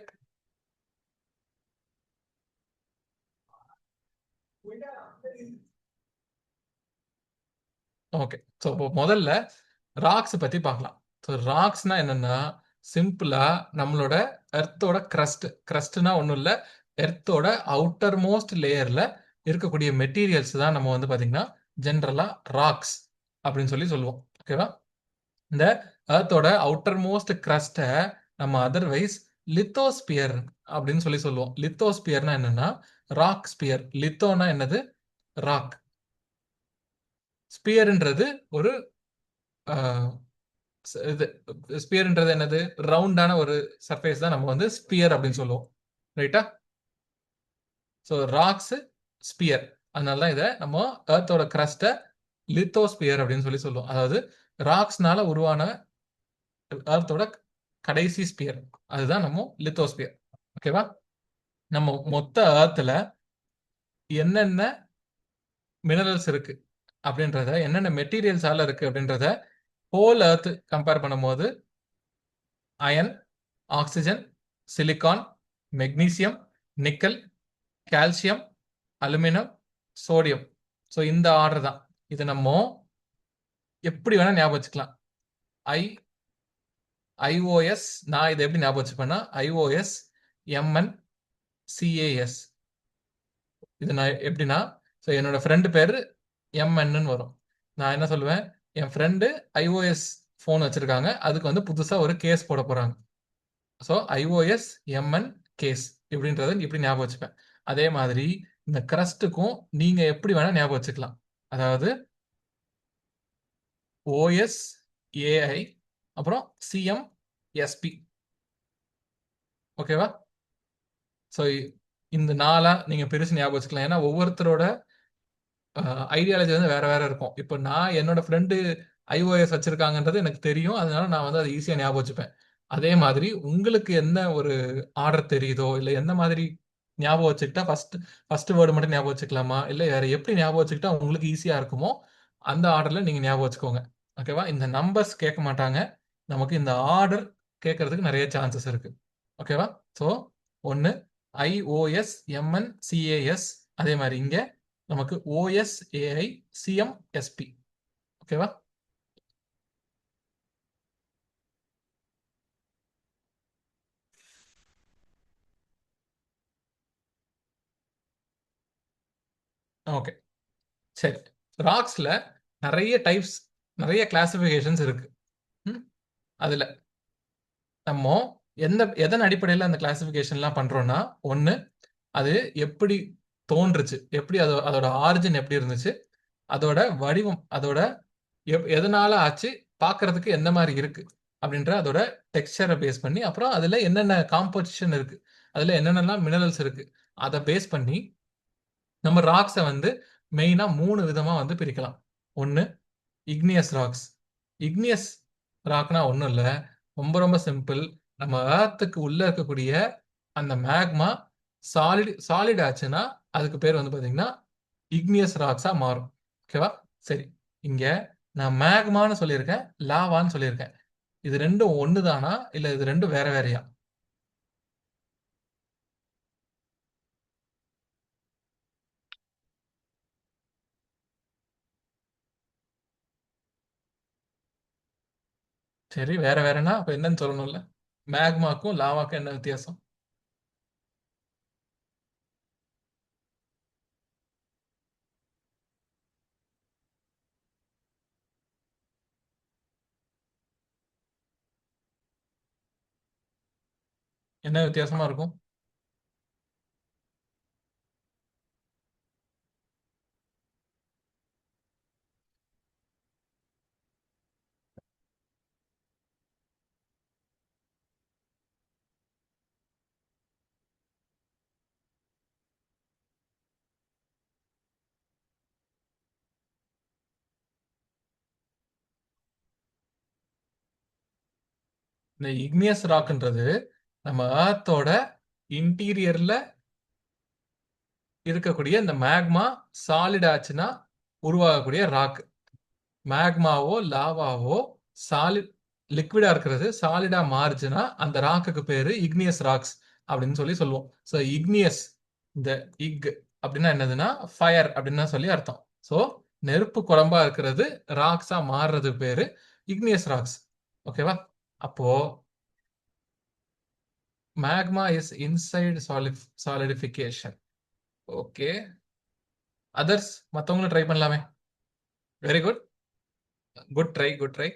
okay. ஸோ இப்போ முதல்ல ராக்ஸ் பத்தி பார்க்கலாம். ஸோ ராக்ஸ்னா என்னன்னா சிம்பிளா நம்மளோட எர்த்தோட கிரஸ்ட்னா ஒன்றும் இல்லை, எர்த்தோட அவுட்டர் மோஸ்ட் லேயர்ல இருக்கக்கூடிய மெட்டீரியல்ஸ் தான் நம்ம வந்து பாத்தீங்கன்னா ஜென்ரலா ராக்ஸ் அப்படின்னு சொல்லுவோம். ஓகேவா? இந்த எர்த்தோட அவுட்டர் மோஸ்ட் கிரஸ்டை நம்ம அதர்வைஸ் லித்தோஸ்பியர் அப்படின்னு சொல்லுவோம். லித்தோஸ்பியர்னா என்னன்னா ராக் ஸ்பியர். லித்தோனா என்னது? ராக். ஸ்பியர்ன்றது ஒரு இது. ஸ்பியர்ன்றது என்னது? ரவுண்டான ஒரு சர்ஃபேஸ் தான் நம்ம வந்து ஸ்பியர் அப்படின்னு சொல்லுவோம். ரைட்டா? So rocks sphere. அதனால தான் இதை நம்ம எர்த்தோட கிரஸ்ட்டை லித்தோஸ்பியர் அப்படின்னு சொல்லுவோம். அதாவது ராக்ஸ்னால உருவான எர்த்தோட கடைசி ஸ்பியர், அதுதான் நம்ம லித்தோஸ்பியர். ஓகேவா? நம்ம மொத்த எர்த்தில் என்னென்ன மினரல்ஸ் இருக்கு அப்படின்றத, என்னென்ன மெட்டீரியல்ஸால இருக்கு அப்படின்றத ஹோல் எர்த் கம்பேர் பண்ணும்போது iron, oxygen, silicon, magnesium, nickel, calcium, aluminium, sodium. So இந்த ஆர்டர் தான். இது நம்ம எப்படி வேணா ஞாபகம் வச்சுக்கலாம். ஐஓஎஸ். நான் இதை எப்படி ஞாபகம் வச்சுப்பேன்னா ஐஓஎஸ் எம்என் சிஏஎஸ். இது நான் எப்படின்னா, ஸோ என்னோட ஃப்ரெண்டு பேர் எம்என்னு வரும். நான் என்ன சொல்லுவேன்? என் ஃப்ரெண்டு ஐஓஎஸ் ஃபோன் வச்சிருக்காங்க, அதுக்கு வந்து புதுசாக ஒரு கேஸ் போட போறாங்க. ஸோ ஐஓஎஸ் எம்என் கேஸ் இப்படின்றத இப்படி ஞாபகம் வச்சுப்பேன். அதே மாதிரி இந்த கிரஸ்ட்டுக்கும் நீங்க எப்படி வேணா ஞாபகம் வச்சுக்கலாம். அதாவது ஓஎஸ் ஏஐ அப்புறம் சிஎம்எஸ்பி. ஓகேவா? ஸோ இந்த நாளா நீங்க பெருசு ஞாபகம் வச்சுக்கலாம். ஏன்னா ஒவ்வொருத்தரோட ஐடியாலஜி வந்து வேற வேற இருக்கும். இப்போ நான் என்னோட ஃப்ரெண்டு ஐஓஎஸ் வச்சிருக்காங்கன்றது எனக்கு தெரியும், அதனால நான் வந்து அதை ஈஸியாக ஞாபகம் வச்சுப்பேன். அதே மாதிரி உங்களுக்கு என்ன ஒரு ஆர்டர் தெரியுதோ, இல்லை எந்த மாதிரி ஞாபகம் வச்சுக்கிட்டா ஃபர்ஸ்ட் வேர்டு மட்டும் ஞாபகம் வச்சுக்கலாமா, இல்லை வேற எப்படி ஞாபகம் வச்சுக்கிட்டா உங்களுக்கு ஈஸியாக இருக்குமோ அந்த ஆர்டர்ல நீங்க ஞாபகம் வச்சுக்கோங்க. ஓகேவா? இந்த நம்பர்ஸ் கேட்க மாட்டாங்க, நமக்கு இந்த ஆர்டர் கேட்கறதுக்கு நிறைய சான்சஸ் இருக்கு. ஓகேவா? ஸோ ஒன்று ஐஓஎஸ் எம்என் சிஏஎஸ். அதே மாதிரி இங்கே நமக்கு ஓஎஸ்ஏஐ சிஎம்எஸ்பி. ஓகேவா? ஓகே, சரி. ராக்ஸ்ல நிறைய டைப்ஸ், நிறைய கிளாசிஃபிகேஷன்ஸ் இருக்கு. அதுல நம்ம எதன் அடிப்படையில் அந்த கிளாசிஃபிகேஷன்லாம் பண்றோம்னா, ஒன்று அது எப்படி தோன்றுச்சு, எப்படி அதோட ஆரிஜின் எப்படி இருந்துச்சு, அதோட வடிவம், அதோட எதனால ஆச்சு, பார்க்கறதுக்கு எந்த மாதிரி இருக்கு அப்படின்ற அதோட டெக்ஸ்சரை பேஸ் பண்ணி, அப்புறம் அதுல என்னென்ன காம்போசிஷன் இருக்கு, அதுல என்னென்னலாம் மினரல்ஸ் இருக்கு, அதை பேஸ் பண்ணி நம்ம ராக்ஸை வந்து மெயினா 3 விதமா வந்து பிரிக்கலாம். ஒன்று இக்னியஸ் ராக்ஸ். இக்னியஸ் ராக்னா ஒன்றும் இல்லை, ரொம்ப ரொம்ப சிம்பிள். நம்ம ஏர்த்துக்கு உள்ள இருக்கக்கூடிய அந்த மேக்மா சாலிட் ஆச்சுன்னா அதுக்கு பேர் வந்து பார்த்தீங்கன்னா இக்னியஸ் ராக்ஸா மாறும். ஓகேவா? சரி, இங்க நான் மேக்மான்னு சொல்லியிருக்கேன், லாவான்னு சொல்லியிருக்கேன். இது ரெண்டும் ஒன்று தானா, இல்லை இது ரெண்டும் வேற வேறையா? சரி, வேற வேறனா அப்ப என்னன்னு சொல்லணும்ல. மேக்மாக்கும் லாவாக்கும் என்ன வித்தியாசம்? என்ன வித்தியாசமா இருக்கும்? இந்த இக்னியஸ் ராக்ன்றது நம்ம ஏர்த்தோட இன்டீரியர்ல இருக்கக்கூடிய இந்த மேக்மா சாலிட் ஆச்சுன்னா உருவாகக்கூடிய ராக். மேக்மாவோ லாவாவோ சாலிட் லிக்விடா இருக்கிறது சாலிடா மாறுச்சுன்னா அந்த ராக்குக்கு பேரு இக்னியஸ் ராக்ஸ் அப்படின்னு சொல்லுவோம். ஸோ இக்னியஸ், இந்த இக் அப்படின்னா என்னதுன்னா ஃபயர் அப்படின்னு சொல்லி அர்த்தம். ஸோ நெருப்பு குழம்பா இருக்கிறது ராக்ஸா மாறுறது பேரு இக்னியஸ் ராக்ஸ். ஓகேவா? அப்போ magma is inside solidification. Okay, others மற்றவங்களும் ட்ரை பண்ணலாமே. Very good, good try, good try.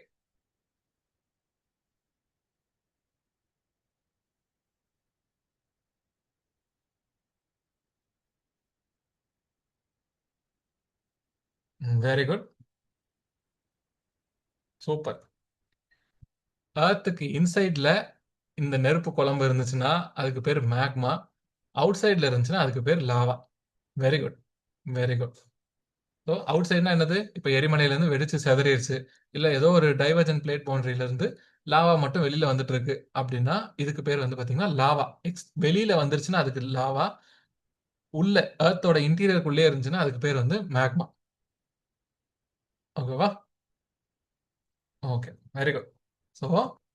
Very good. Super. எர்த்துக்கு இன்சைட்ல இந்த நெருப்பு குழம்பு இருந்துச்சுன்னா அதுக்கு பேர் மேக்மா. அவுட் சைட்ல இருந்துச்சுன்னா அதுக்கு பேர் lava. Very good, very good. So out சைட்னா என்னது? இப்போ எரிமலையிலேருந்து வெடிச்சு செதறிடுச்சு, இல்லை ஏதோ ஒரு டைவர்ஜன் பிளேட் பவுண்டரியிலேருந்து லாவா மட்டும் வெளியில வந்துட்டு இருக்கு அப்படின்னா இதுக்கு பேர் வந்து பார்த்தீங்கன்னா லாவா. வெளியில வந்துருச்சுன்னா அதுக்கு லாவா. உள்ள எர்த்தோட இன்டீரியருக்குள்ளே இருந்துச்சுன்னா அதுக்கு பேர் வந்து மேக்மா. ஓகேவா? Okay, very good. ஸோ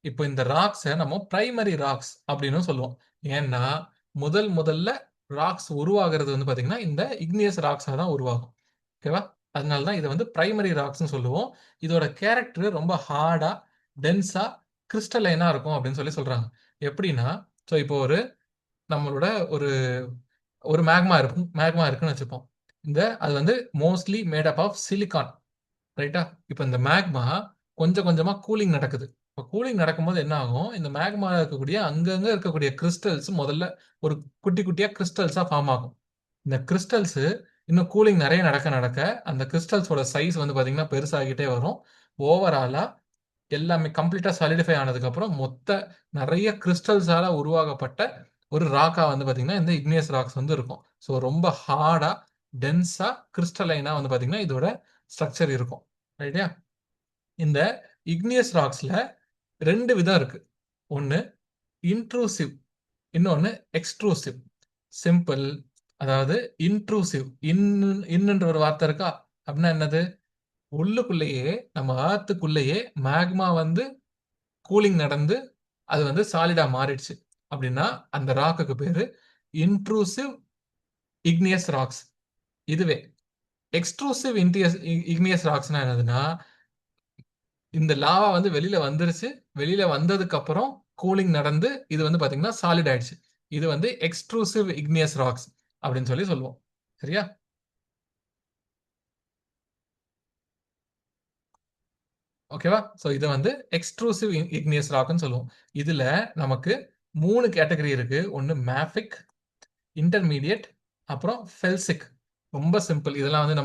இப்போ இந்த ராக்ஸை நம்ம பிரைமரி ராக்ஸ் அப்படின்னு சொல்லுவோம். ஏன்னா முதல்ல ராக்ஸ் உருவாகிறது வந்து பார்த்தீங்கன்னா இந்த இக்னியஸ் ராக்ஸாக தான் உருவாகும். ஓகேவா? அதனால தான் இதை வந்து பிரைமரி ராக்ஸ்னு சொல்லுவோம். இதோட கேரக்டர் ரொம்ப ஹார்டா, டென்ஸா, கிறிஸ்டலைனா இருக்கும் அப்படின்னு சொல்லி சொல்றாங்க. எப்படின்னா, ஸோ இப்போ நம்மளோட ஒரு ஒரு மேக்மா இருக்குன்னு வச்சுப்போம். அது வந்து mostly made up of silicon. ரைட்டா? இப்போ இந்த மேக்மா கொஞ்சம் கொஞ்சமா கூலிங் நடக்குது. இப்போ கூலிங் நடக்கும்போது என்ன ஆகும்? இந்த மேக்மால இருக்கக்கூடிய அங்கங்க இருக்கக்கூடிய கிறிஸ்டல்ஸ் முதல்ல ஒரு குட்டி குட்டியா கிறிஸ்டல்ஸா ஃபார்ம் ஆகும். இந்த கிறிஸ்டல்ஸ் இன்னும் கூலிங் நிறைய நடக்க நடக்க அந்த கிறிஸ்டல்ஸோட சைஸ் வந்து பாத்தீங்கன்னா பெருசாகிட்டே வரும். ஓவராலா எல்லாமே கம்ப்ளீட்டா சாலிடிஃபை ஆனதுக்கு அப்புறம் மொத்த நிறைய கிறிஸ்டல்ஸால உருவாக்கப்பட்ட ஒரு ராக்கா வந்து பாத்தீங்கன்னா இந்த இக்னியஸ் ராக்ஸ் வந்து இருக்கும். ஸோ ரொம்ப ஹார்டா, டென்ஸா, கிறிஸ்டலைனா வந்து பாத்தீங்கன்னா இதோட ஸ்ட்ரக்சர் இருக்கும். ரைட்டா? இந்த இக்னியஸ் ராக்ஸ்ல ரெண்டு விதம் இருக்கு. ஒன்னு இன்ட்ரூசிவ், இன்னொன்னு எக்ஸ்ட்ரூசிவ். சிம்பிள். அதாவது இன்ட்ரூசிவ், இன்னுன்ற ஒரு வார்த்தை இருக்கா? அப்படின்னா என்னது? உள்ளுக்குள்ளேயே நம்ம ஆத்துக்குள்ளேயே மேக்மா வந்து கூலிங் நடந்து அது வந்து சாலிடா மாறிடுச்சு அப்படின்னா அந்த ராக்குக்கு பேரு இன்ட்ரூசிவ் இக்னியஸ் ராக்ஸ். இதுவே எக்ஸ்ட்ரூசிவ் இக்னியஸ் ராக்ஸ்னா என்னதுன்னா, இந்த லாவா வந்து வெளியில வந்துருச்சு, வெளியில வந்ததுக்கு அப்புறம் கூலிங் நடந்து இது வந்து பாத்தீங்கன்னா சாலிட் ஆயிடுச்சு. இது வந்து எக்ஸ்ட்ரூசிவ் இக்னியஸ் ராக்ஸ் அப்படின்னு சொல்லி சொல்லுவோம். சரியா? ஓகேவா? ஸோ இது வந்து எக்ஸ்ட்ரூசிவ் இக்னியஸ் ராக்னு சொல்லுவோம். இதுல நமக்கு 3 கேட்டகரி இருக்கு. ஒன்னு மேஃபிக், இன்டர்மீடியட், அப்புறம் ஃபெல்சிக். ரொம்ப சிம்பிள். இதெல்லாம் வந்து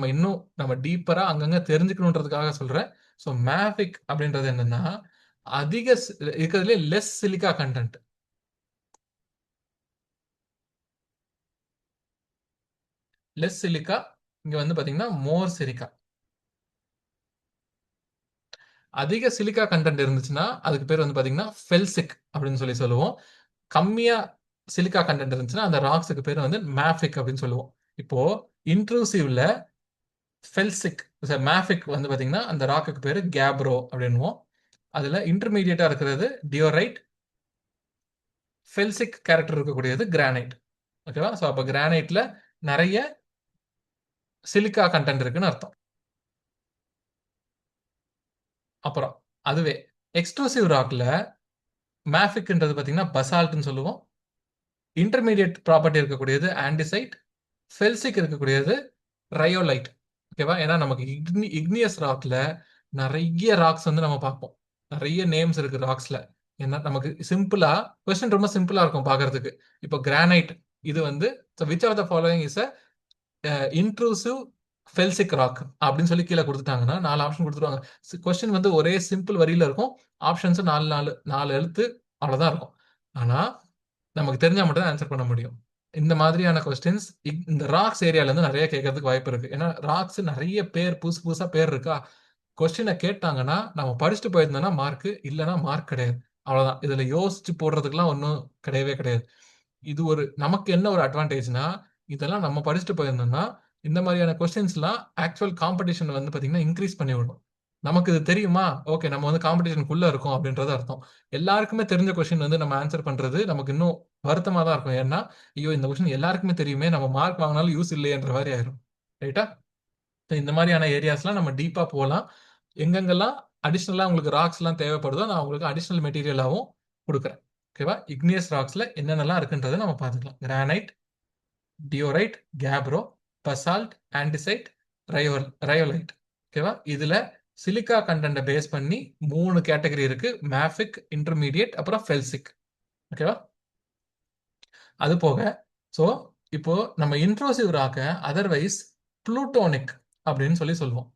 நம்ம டீப்பரா அங்கங்க தெரிஞ்சுக்கணுன்றதுக்காக சொல்றேன். ஸோ மேஃபிக் அப்படின்றது என்னன்னா, அதிக இருக்கிறதுலே less silica content. Less silica, இங்க வந்து பாத்தீங்கன்னா மோர் சிலிக்கா. அதிக சிலிக்கா கண்டென்ட் இருந்துச்சுன்னா அதுக்கு பேர் வந்து பாத்தீங்கன்னா ஃபெல்சிக் அப்படின்னு சொல்லி சொல்லுவோம். கம்மியா சிலிக்கா கண்டென்ட் இருந்துச்சுன்னா அந்த ராக்ஸுக்கு பேர் வந்து மேஃபிக் அப்படின்னு சொல்லுவோம். இப்போ இன்ட்ரூசிவ்ல ஃபெல்சிக், மேஃபிக் வந்து பாத்தீங்கன்னா அந்த ராக்குக்கு பேரு கேப்ரோ அப்படின்னுவோம். அதுல இன்டர்மீடியட்டா இருக்கிறது டியோரைட், ஃபெல்சிக் கேரக்டர் இருக்கக்கூடியது கிரானைட். ஓகேவா? ஸோ அப்போ கிரானைட்ல நிறைய சிலிக்கா கண்டென்ட் இருக்குன்னு அர்த்தம். அப்புறம் அதுவே எக்ஸ்க்ளூசிவ் ராக்ல மேஃபிக்ன்றது பார்த்தீங்கன்னா பசால்ட்னு சொல்லுவோம். இன்டர்மீடியட் ப்ராப்பர்ட்டி இருக்கக்கூடியது ஆண்டிசைட், ஃபெல்சிக் இருக்கக்கூடியது ரயோலைட். ஓகேவா? ஏன்னா நமக்கு இக்னியஸ் ராக்ல நிறைய ராக்ஸ் வந்து நம்ம பார்ப்போம். நிறைய நேம்ஸ் இருக்கு ராக்ஸ்ல. ஏன்னா நமக்கு சிம்பிளா கொஸ்டின் ரொம்ப சிம்பிளா இருக்கும் பார்க்கிறதுக்கு. இப்போ கிரானைட் இது வந்து which of the following is intrusive felsic rock அப்படின்னு சொல்லி கீழே கொடுத்துட்டாங்கன்னா 4 ஆப்ஷன் கொடுத்துருவாங்க. கொஸ்டின் வந்து ஒரே சிம்பிள் வரியில இருக்கும். ஆப்ஷன்ஸ் 4 4 4 எழுத்து அவ்வளவுதான் இருக்கும். ஆனா நமக்கு தெரிஞ்சா மட்டும் தான் ஆன்சர் பண்ண முடியும். இந்த மாதிரியான கொஸ்டின்ஸ் இந்த ராக்ஸ் ஏரியால இருந்து நிறைய கேட்கறதுக்கு வாய்ப்பு இருக்கு. ஏன்னா ராக்ஸ் நிறைய பேர் புதுசு புதுசா பேர் இருக்கா. கொஸ்டினை கேட்டாங்கன்னா நம்ம படிச்சுட்டு போயிருந்தோம்னா மார்க், இல்லைன்னா மார்க் கிடையாது. அவ்வளவுதான். இதுல யோசிச்சு போடுறதுக்குலாம் ஒன்றும் கிடையவே கிடையாது. இது நமக்கு என்ன ஒரு அட்வான்டேஜ்னா, இதெல்லாம் நம்ம படிச்சுட்டு போயிருந்தோம்னா இந்த மாதிரியான கொஸ்டின்ஸ்லாம் ஆக்சுவல் காம்படிஷன் வந்து பாத்தீங்கன்னா இன்க்ரீஸ் பண்ணி விடும். நமக்கு இது தெரியுமா? ஓகே, நம்ம வந்து காம்படிஷனுக்குள்ள இருக்கோம் அப்படின்றது அர்த்தம். எல்லாருக்குமே தெரிஞ்ச கொஸ்டின் வந்து நம்ம ஆன்சர் பண்றது நமக்கு இன்னும் வருத்தமா தான் இருக்கும். ஏன்னா ஐயோ இந்த கொஸ்டின் எல்லாருக்குமே தெரியுமே, நம்ம மார்க் வாங்கினாலும் யூஸ் இல்லையன்ற மாதிரி ஆயிரும். ரைட்டா? இந்த மாதிரியான ஏரியாஸ்லாம் நம்ம டீப்பா போகலாம். எங்கெங்கெல்லாம் அடிஷ்னலா உங்களுக்கு ராக்ஸ் எல்லாம் தேவைப்படுதோ நான் உங்களுக்கு அடிஷ்னல் மெட்டீரியலாகவும் கொடுக்குறேன். ஓகேவா? இக்னியஸ் ராக்ஸ்ல என்னென்னலாம் இருக்குன்றதை நம்ம பார்த்துக்கலாம். Granite, diorite, gabbro, basalt, andesite, rhyolite. Okay? இதுல சிலிக்கா கண்டென்ட்டை பேஸ் பண்ணி 3 கேட்டகரி இருக்கு. மேஃபிக், இன்டர்மீடியட், அப்புறம் ஃபெல்சிக். ஓகேவா? அது போக ஸோ இப்போ நம்ம இன்ட்ரோசிவ் ராக்க அதர்வைஸ் புளூட்டோனிக் அப்படின்னு சொல்லி சொல்லுவோம்.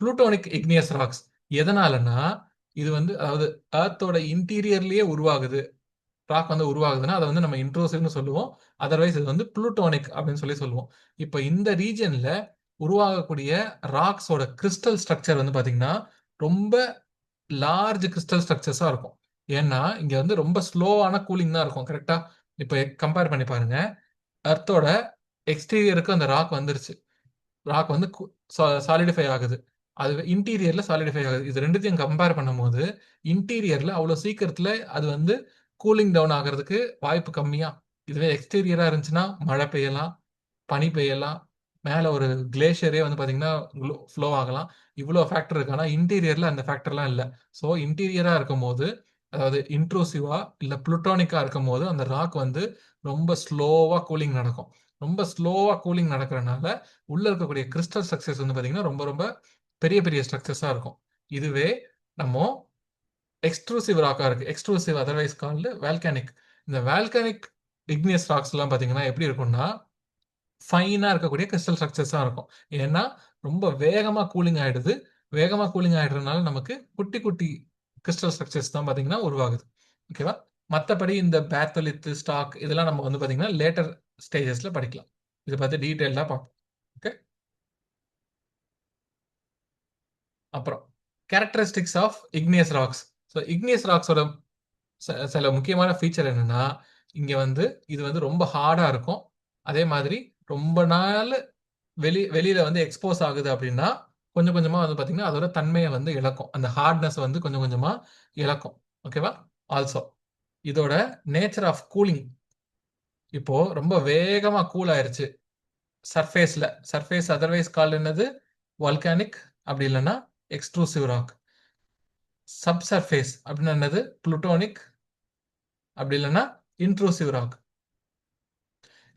புளூட்டோனிக் இக்னியஸ் ராக்ஸ் எதனாலன்னா, இது வந்து அதாவது எர்த்தோட இன்டீரியர்லயே உருவாகுது. ராக் வந்து உருவாகுதுன்னா, அத வந்து நம்ம இன்ட்ரூசிவ்னு சொல்லுவோம். அதர்வைஸ் இது வந்து புளூட்டோனிக் அப்படின்னு சொல்லி சொல்லுவோம். இப்ப இந்த ரீஜியன்ல உருவாகக்கூடிய ராக்ஸோட கிறிஸ்டல் ஸ்ட்ரக்சர் வந்து பாத்தீங்கன்னா, ரொம்ப லார்ஜ் கிறிஸ்டல் ஸ்ட்ரக்சர்ஸா இருக்கும். ஏன்னா, இங்க வந்து ரொம்ப ஸ்லோவான கூலிங் தான் இருக்கும். கரெக்ட்டா? இப்ப கம்பேர் பண்ணி பாருங்க. எர்த்தோட எக்ஸ்டீரியருக்கு அந்த ராக் வந்துருச்சு. ராக் வந்து சாலிடிஃபை ஆகுது. அது இன்டீரியர்ல சாலிடிஃபை ஆகுது. இது 2த்தையும் கம்பேர் பண்ணும்போது, இன்டீரியர்ல அவ்வளோ சீக்கிரத்துல அது வந்து கூலிங் டவுன் ஆகுறதுக்கு வாய்ப்பு கம்மியா. இதுவே எக்ஸ்டீரியரா இருந்துச்சுன்னா, மழை பெய்யலாம், பனி பெய்யலாம், மேல ஒரு கிளேஷியரே வந்து பார்த்தீங்கன்னா, ஃப்ளோ ஆகலாம். இவ்ளோ ஃபேக்டர் இருக்கு. ஆனா இன்டீரியர்ல அந்த ஃபேக்டர்லாம் இல்ல. ஸோ இன்டீரியரா இருக்கும்போது, அதாவது இன்ட்ரூசிவா இல்ல புளூட்டோனிக்கா இருக்கும்போது, அந்த ராக் வந்து ரொம்ப ஸ்லோவா கூலிங் நடக்கும். ரொம்ப ஸ்லோவா கூலிங் நடக்கிறனால, உள்ள இருக்கக்கூடிய கிறிஸ்டல் ஸ்ட்ரக்சர்ஸ் வந்து பார்த்தீங்கன்னா, ரொம்ப ரொம்ப பெரிய பெரிய ஸ்ட்ரக்சர்ஸா இருக்கும். இதுவே நம்மோ எக்ஸ்ட்ரூசிவ் ராக்கா இருக்கு. Extrusive otherwise called volcanic. இந்த வால்கானிக் இக்னியஸ் ராக்ஸ்லாம் பார்த்தீங்கன்னா, எப்படி இருக்கும்னா, ஃபைனா இருக்கக்கூடிய கிறிஸ்டல் ஸ்ட்ரக்சர்ஸா இருக்கும். ஏன்னா, ரொம்ப வேகமா கூலிங் ஆயிடுது. வேகமா கூலிங் ஆயிடுறதுனால நமக்கு குட்டி குட்டி கிறிஸ்டல் ஸ்ட்ரக்சர்ஸ் தான் பார்த்தீங்கன்னா உருவாகுது. ஓகேவா? மத்தபடி இந்த பேத்தோலித், ஸ்டாக் இதெல்லாம் நம்ம வந்து பார்த்தீங்கன்னா, லேட்டர் ஸ்டேஜஸ்ல படிக்கலாம். இத பத்தி டீட்டெயில்டா பார்ப்போம். ஓகே. அப்புறம் characteristics of igneous rocks. So igneous ராக்ஸோட சில முக்கியமான ஃபீச்சர் என்னன்னா, இங்க வந்து இது வந்து ரொம்ப ஹார்டா இருக்கும். அதே மாதிரி ரொம்ப நாள் வெளியில வந்து எக்ஸ்போஸ் ஆகுது அப்படின்னா, கொஞ்சம் கொஞ்சமா வந்து பார்த்தீங்கன்னா, அதோட தன்மைய வந்து இழக்கும். அந்த ஹார்ட்னஸ் வந்து கொஞ்சம் கொஞ்சமா இழக்கும். ஓகேவா? ஆல்சோ இதோட நேச்சர் ஆஃப் கூலிங் இப்போ ரொம்ப வேகமா கூல் ஆயிருச்சு. சர்ஃபேஸ்ல. சர்ஃபேஸ் அதர்வைஸ் கால்ட் என்னது? வால்கானிக் அப்படி இல்லன்னா எக்ஸ்ட்ரூசிவ் ராக். சப்சர்ஃபேஸ் அப்படின்னா என்னது? புளூட்டோனிக் அப்படி இல்லன்னா இன்ட்ரூசிவ் ராக்.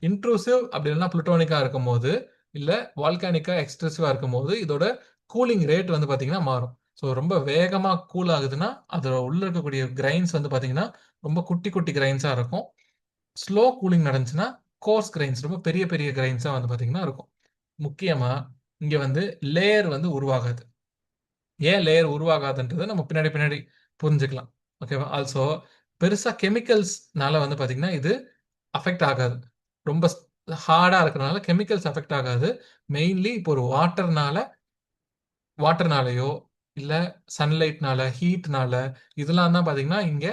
இன்ட்ரூசிவ் அப்படி இல்லன்னா புளூட்டோனிக்கா இருக்கும்போது, இல்ல வால்கானிக்கா எக்ஸ்ட்ரூசிவா இருக்கும்போது, இதோட கூலிங் ரேட் வந்து பார்த்தீங்கன்னா மாறும். ஸோ ரொம்ப வேகமா கூல் ஆகுதுன்னா, அதோட உள்ள இருக்கக்கூடிய கிரைன்ஸ் வந்து பார்த்தீங்கன்னா, ரொம்ப குட்டி குட்டி கிரைன்ஸா இருக்கும். ஸ்லோ கூலிங் நடந்துச்சுன்னா, கோர்ஸ் கிரைன்ஸ் ரொம்ப பெரிய பெரிய கிரைன்ஸா வந்து பார்த்தீங்கன்னா இருக்கும். முக்கியமா இங்க வந்து லேயர் வந்து உருவாகாது. ஏன் லேயர் உருவாகாதுன்றத நம்ம பின்னாடி பின்னாடி புரிஞ்சுக்கலாம். ஓகேவா? ஆல்சோ பெருசா கெமிக்கல்ஸ்னால வந்து பார்த்தீங்கன்னா, இது அஃபெக்ட் ஆகாது. ரொம்ப ஹார்டா இருக்கறனால கெமிக்கல்ஸ் அஃபெக்ட் ஆகாது. மெயின்லி இப்போ ஒரு வாட்டர்னாலயோ, இல்ல சன்லைட்னால, ஹீட்னால இதெல்லாம் தான் பார்த்தீங்கன்னா, இங்க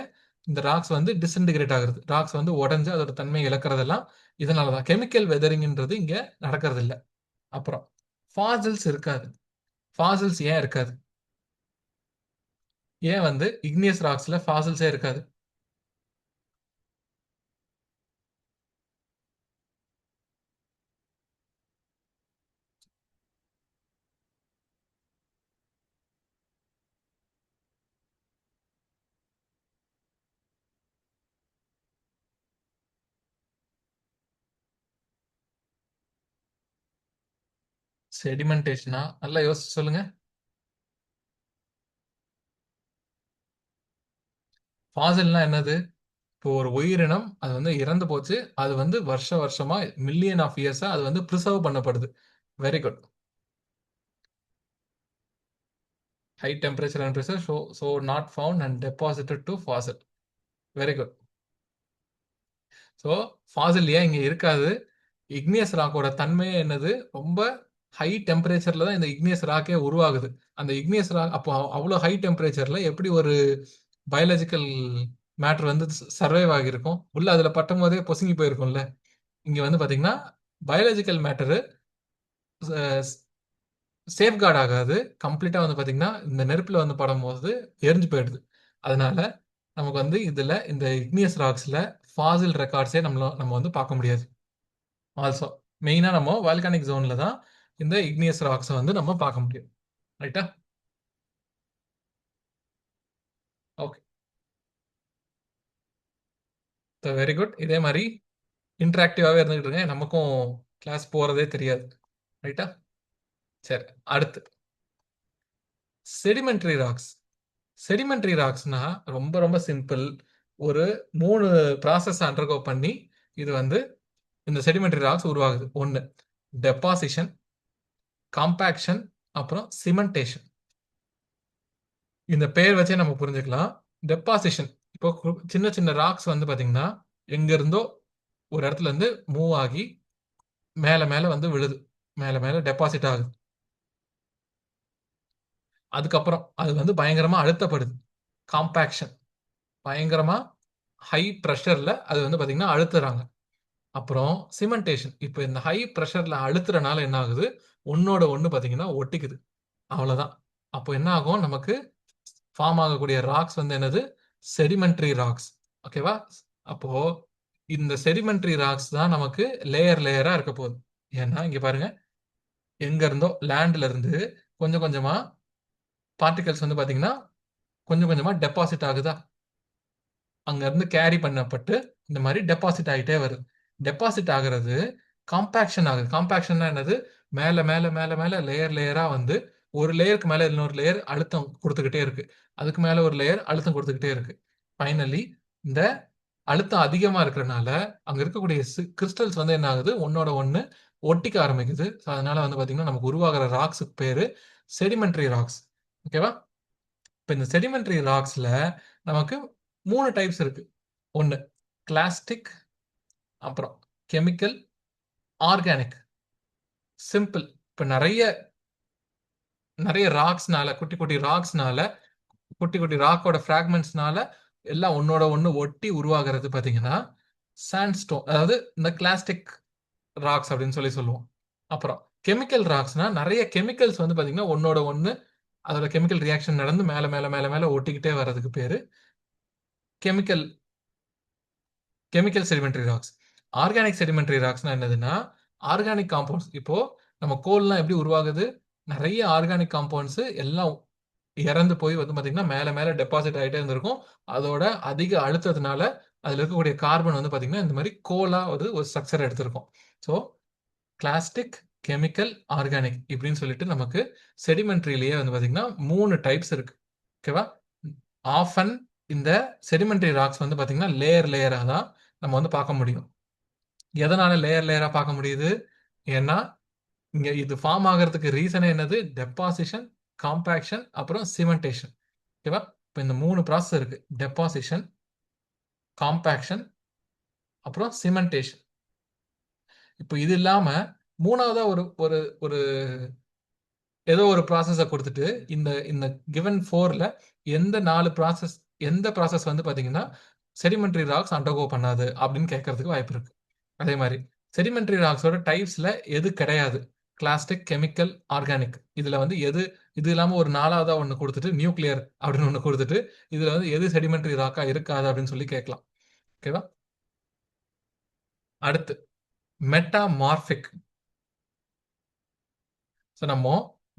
இந்த ராக்ஸ் வந்து டிஸின்டிகிரேட் ஆகுறது. ராக்ஸ் வந்து உடைஞ்சு அதோட தன்மைய இழக்கிறதெல்லாம் இதனால தான். கெமிக்கல் வெதரிங்ன்றது இங்க நடக்கறதில்ல. அப்புறம் ஃபாசில்ஸ் இருக்காது. ஃபாசில்ஸ் ஏன் இருக்காது? ஏன் வந்து இக்னியஸ் ராக்ஸ்ல ஃபாசில்ஸே இருக்காது? செடிமெண்டேஷனா? நல்லா யோசிச்சு சொல்லுங்க. ஃபாசில்னா என்னது? இப்போ ஒரு உயிரினம் அது வந்து இறந்து போச்சு. அது வந்து வருஷமா மில்லியன் ஆஃப் இயர்ஸா அது வந்து பிரிசர்வ் பண்ணப்படுது. Very good. High temperature and pressure not found and deposited to fossil. Very good. So fossil ஏன் இங்க இருக்காது? இக்னியஸ் ராக்கோட தன்மையே என்னது? ரொம்ப ஹை டெம்பரேச்சர்ல தான் இந்த இக்னியஸ் ராக்கே உருவாகுது. அந்த இக்னியஸ் ராக் அப்போ அவ்வளோ ஹை டெம்பரேச்சர்ல எப்படி ஒரு பயாலஜிக்கல் மேட்டர் வந்து சர்வைவ் ஆகியிருக்கும்? உள்ள அதுல பட்டும்போதே பொசுங்கி போயிருக்கும்ல. இங்க வந்து பாத்தீங்கன்னா பயாலஜிக்கல் மேட்டரு சேஃப்கார்ட் ஆகாது. கம்ப்ளீட்டா வந்து பாத்தீங்கன்னா, இந்த நெருப்புல வந்து படும்போது எரிஞ்சு போயிடுது. அதனால நமக்கு வந்து இதுல இந்த இக்னியஸ் ராக்ஸ்ல ஃபாசில் ரெக்கார்ட்ஸே நம்ம வந்து பார்க்க முடியாது. ஆல்சோ மெயினா நம்ம வால்கானிக் ஜோன்ல தான் இந்த இக்னியஸ் ராக்ஸ வந்து நம்ம பார்க்க முடியும். ரைட்டா? ஓகே. Very good. இதே மாரி இன்டராக்டிவாவே இருந்துகிட்டு இருங்க. நமக்கும் கிளாஸ் போறதே தெரியாது. ரைட்டா? சரி. அடுத்து செடிமெண்டரி ராக்ஸ். செடிமெண்டரி ராக்ஸ்னா ரொம்ப ரொம்ப சிம்பிள். ஒரு 3 ப்ராசஸ் அண்டர்கோ பண்ணி இது வந்து இந்த செடிமெண்டரி ராக்ஸ் உருவாகுது. ஒன்று டெபாசிஷன், காம்பாக்ஷன், அப்புறம் சிமெண்டேஷன். இந்த பேர் வச்சே நம்ம புரிஞ்சுக்கலாம். டெபாசிஷன், இப்போ சின்ன சின்ன ராக்ஸ் வந்து பார்த்தீங்கன்னா எங்க இருந்தோ ஒரு இடத்துல இருந்து மூவ் ஆகி மேல மேல வந்து விழுது, மேல மேல டெபாசிட் ஆகுது. அதுக்கப்புறம் அது வந்து பயங்கரமா அழுத்தப்படுது. காம்பாக்ஷன், பயங்கரமா ஹை ப்ரெஷர்ல அது வந்து பார்த்தீங்கன்னா அழுத்துறாங்க. அப்புறம் சிமெண்டேஷன், இப்போ இந்த ஹை ப்ரெஷர்ல அழுத்துறனால என்ன ஆகுது, ஒன்னோட ஒன்று பார்த்தீங்கன்னா ஒட்டிக்குது. அவ்வளோதான். அப்போ என்ன ஆகும், நமக்கு ஃபார்ம் ஆகக்கூடிய ராக்ஸ் வந்து என்னது, செடிமெண்ட்ரி ராக்ஸ். ஓகேவா? அப்போ இந்த செடிமெண்ட்ரி ராக்ஸ் தான் நமக்கு லேயர் லேயரா இருக்க போகுது. ஏன்னா இங்க பாருங்க, எங்க இருந்தோ லேண்ட்ல இருந்து கொஞ்சம் கொஞ்சமா பார்ட்டிகல்ஸ் வந்து பாத்தீங்கன்னா கொஞ்சம் கொஞ்சமா டெபாசிட் ஆகுதா, அங்க இருந்து கேரி பண்ணப்பட்டு இந்த மாதிரி டெபாசிட் ஆகிட்டே வருது. டெபாசிட் ஆகுறது காம்பாக்ஷன் ஆகுது. காம்பாக்ஷன்னா என்னது, மேல மேல மேல மேல லேயர் லேயரா வந்து ஒரு லேயருக்கு மேல இன்னொரு லேயர் அழுத்தம் கொடுத்துக்கிட்டே இருக்கு, அதுக்கு மேல ஒரு லேயர் அழுத்தம் கொடுத்துக்கிட்டே இருக்கு. ஃபைனலி இந்த அழுத்தம் அதிகமா இருக்கிறனால அங்க இருக்கக்கூடிய கிறிஸ்டல்ஸ் வந்து என்ன ஆகுது, ஒன்னோட ஒண்ணு ஒட்டிக்க ஆரம்பிக்குது. ஸோ அதனால வந்து பாத்தீங்கன்னா நமக்கு உருவாகிற ராக்ஸுக்கு பேரு செடிமெண்ட்ரி ராக்ஸ். ஓகேவா? இப்போ இந்த செடிமெண்ட்ரி ராக்ஸ்ல நமக்கு 3 டைப்ஸ் இருக்கு. ஒன்று கிளாஸ்டிக், அப்புறம் கெமிக்கல், ஆர்கானிக். சிம்பிள். இப்போ நிறைய நிறைய ராக்ஸ்னால, குட்டி குட்டி ராக்ஸ்னால, குட்டி குட்டி ராக்கோட ஃப்ராக்மெண்ட்ஸ்னால எல்லாம் ஒன்னோட ஒன்று ஒட்டி உருவாகிறது பார்த்தீங்கன்னா சாண்ட்ஸ்டோன், அதாவது இந்த கிளாஸ்டிக் ராக்ஸ் அப்படின்னு சொல்லி சொல்லுவோம். அப்புறம் கெமிக்கல் ராக்ஸ்னா நிறைய கெமிக்கல்ஸ் வந்து பார்த்தீங்கன்னா ஒன்னோட ஒன்று அதோட கெமிக்கல் ரியாக்ஷன் நடந்து மேல மேல மேல மேல ஒட்டிக்கிட்டே வர்றதுக்கு பேரு chemical chemical sedimentary rocks. Organic sedimentary ராக்ஸ்னா என்னதுன்னா, ஆர்கானிக் காம்பவுண்ட்ஸ். இப்போ நம்ம கோல்லாம் எப்படி உருவாகுது, நிறைய ஆர்கானிக் காம்பவுண்ட்ஸ் எல்லாம் இறந்து போய் வந்து பார்த்தீங்கன்னா மேல மேல டெபாசிட் ஆகிட்டே இருந்திருக்கும். அதோட அதிக அழுத்தத்தினால அதில் இருக்கக்கூடிய கார்பன் வந்து பார்த்தீங்கன்னா இந்த மாதிரி கோலா ஒரு ஸ்ட்ரக்சர் எடுத்திருக்கும். ஸோ கிளாஸ்டிக், கெமிக்கல், ஆர்கானிக் இப்படின்னு சொல்லிட்டு நமக்கு செடிமெண்ட்ரியிலேயே வந்து பார்த்தீங்கன்னா 3 டைப்ஸ் இருக்கு. ஓகேவா? ஆஃபன் இந்த செடிமெண்ட்ரி ராக்ஸ் வந்து பார்த்தீங்கன்னா லேயர் லேயராக தான் நம்ம வந்து பார்க்க முடியும். எதனால லேயர் லேயரா பார்க்க முடியுது, ஏன்னா இங்க இது ஃபார்ம் ஆகிறதுக்கு ரீசனே என்னது, டெபாசிஷன், காம்பாக்ஷன், அப்புறம் சிமெண்டேஷன். ஓகேவா? இப்போ இந்த 3 ப்ராசஸ் இருக்கு. டெபாசிஷன், காம்பாக்ஷன், அப்புறம் சிமெண்டேஷன். இப்போ இது இல்லாம மூணாவதா ஒரு ஒரு ஒரு ஏதோ ஒரு ப்ராசஸை கொடுத்துட்டு இந்த இந்த கிவன் 4ல எந்த ப்ராசஸ் வந்து பார்த்தீங்கன்னா செடிமெண்ட்ரி ராக்ஸ் அண்டர்கோ பண்ணாது அப்படின்னு கேட்கறதுக்கு வாய்ப்பு இருக்கு. அதே மாதிரி செடிமெண்ட்ரி ராக்ஸோட டைப்ஸ்ல எது கிடையாது, கிளாஸ்டிக், கெமிக்கல், ஆர்கானிக், இதுல வந்து எது, இது இல்லாம ஒரு நாலாவதா ஒன்று கொடுத்துட்டு நியூக்ளியர் அப்படின்னு ஒன்று கொடுத்துட்டு இதுல வந்து எது செடிமெண்ட்ரி ராக்கா இருக்காது அப்படின்னு சொல்லி கேட்கலாம். ஓகேவா? அடுத்து மெட்டாமார்பிக். ஸோ நம்ம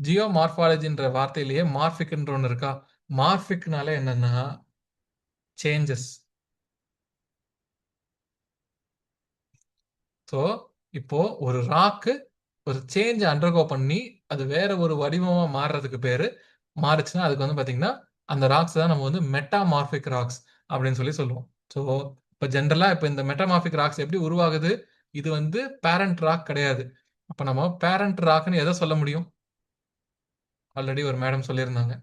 ஜியோ மார்பாலஜின்ற வார்த்தையிலேயே மார்பிக்ன்ற ஒன்று இருக்கா. மார்பிக்னால என்னன்னா சேஞ்சஸ். ஸோ இப்போ ஒரு ராக்கு ஒரு சேஞ்ச் அண்டர்கோ பண்ணி அது வேற ஒரு வடிவமா மாறுறதுக்கு பேரு, மாறுச்சுன்னா அதுக்கு வந்து பாத்தீங்கன்னா அந்த ராக்ஸ் தான் நம்ம வந்து மெட்டாமார்பிக் ராக்ஸ் அப்படின்னு சொல்லி சொல்லுவோம். ஸோ இப்போ ஜென்ரலா இப்போ இந்த மெட்டாமார்பிக் ராக்ஸ் எப்படி உருவாகுது, இது வந்து பேரண்ட் ராக் கிடையாது. அப்போ நம்ம பேரண்ட் ராக்னு எதை சொல்ல முடியும், ஆல்ரெடி ஒரு மேடம் சொல்லியிருந்தாங்க,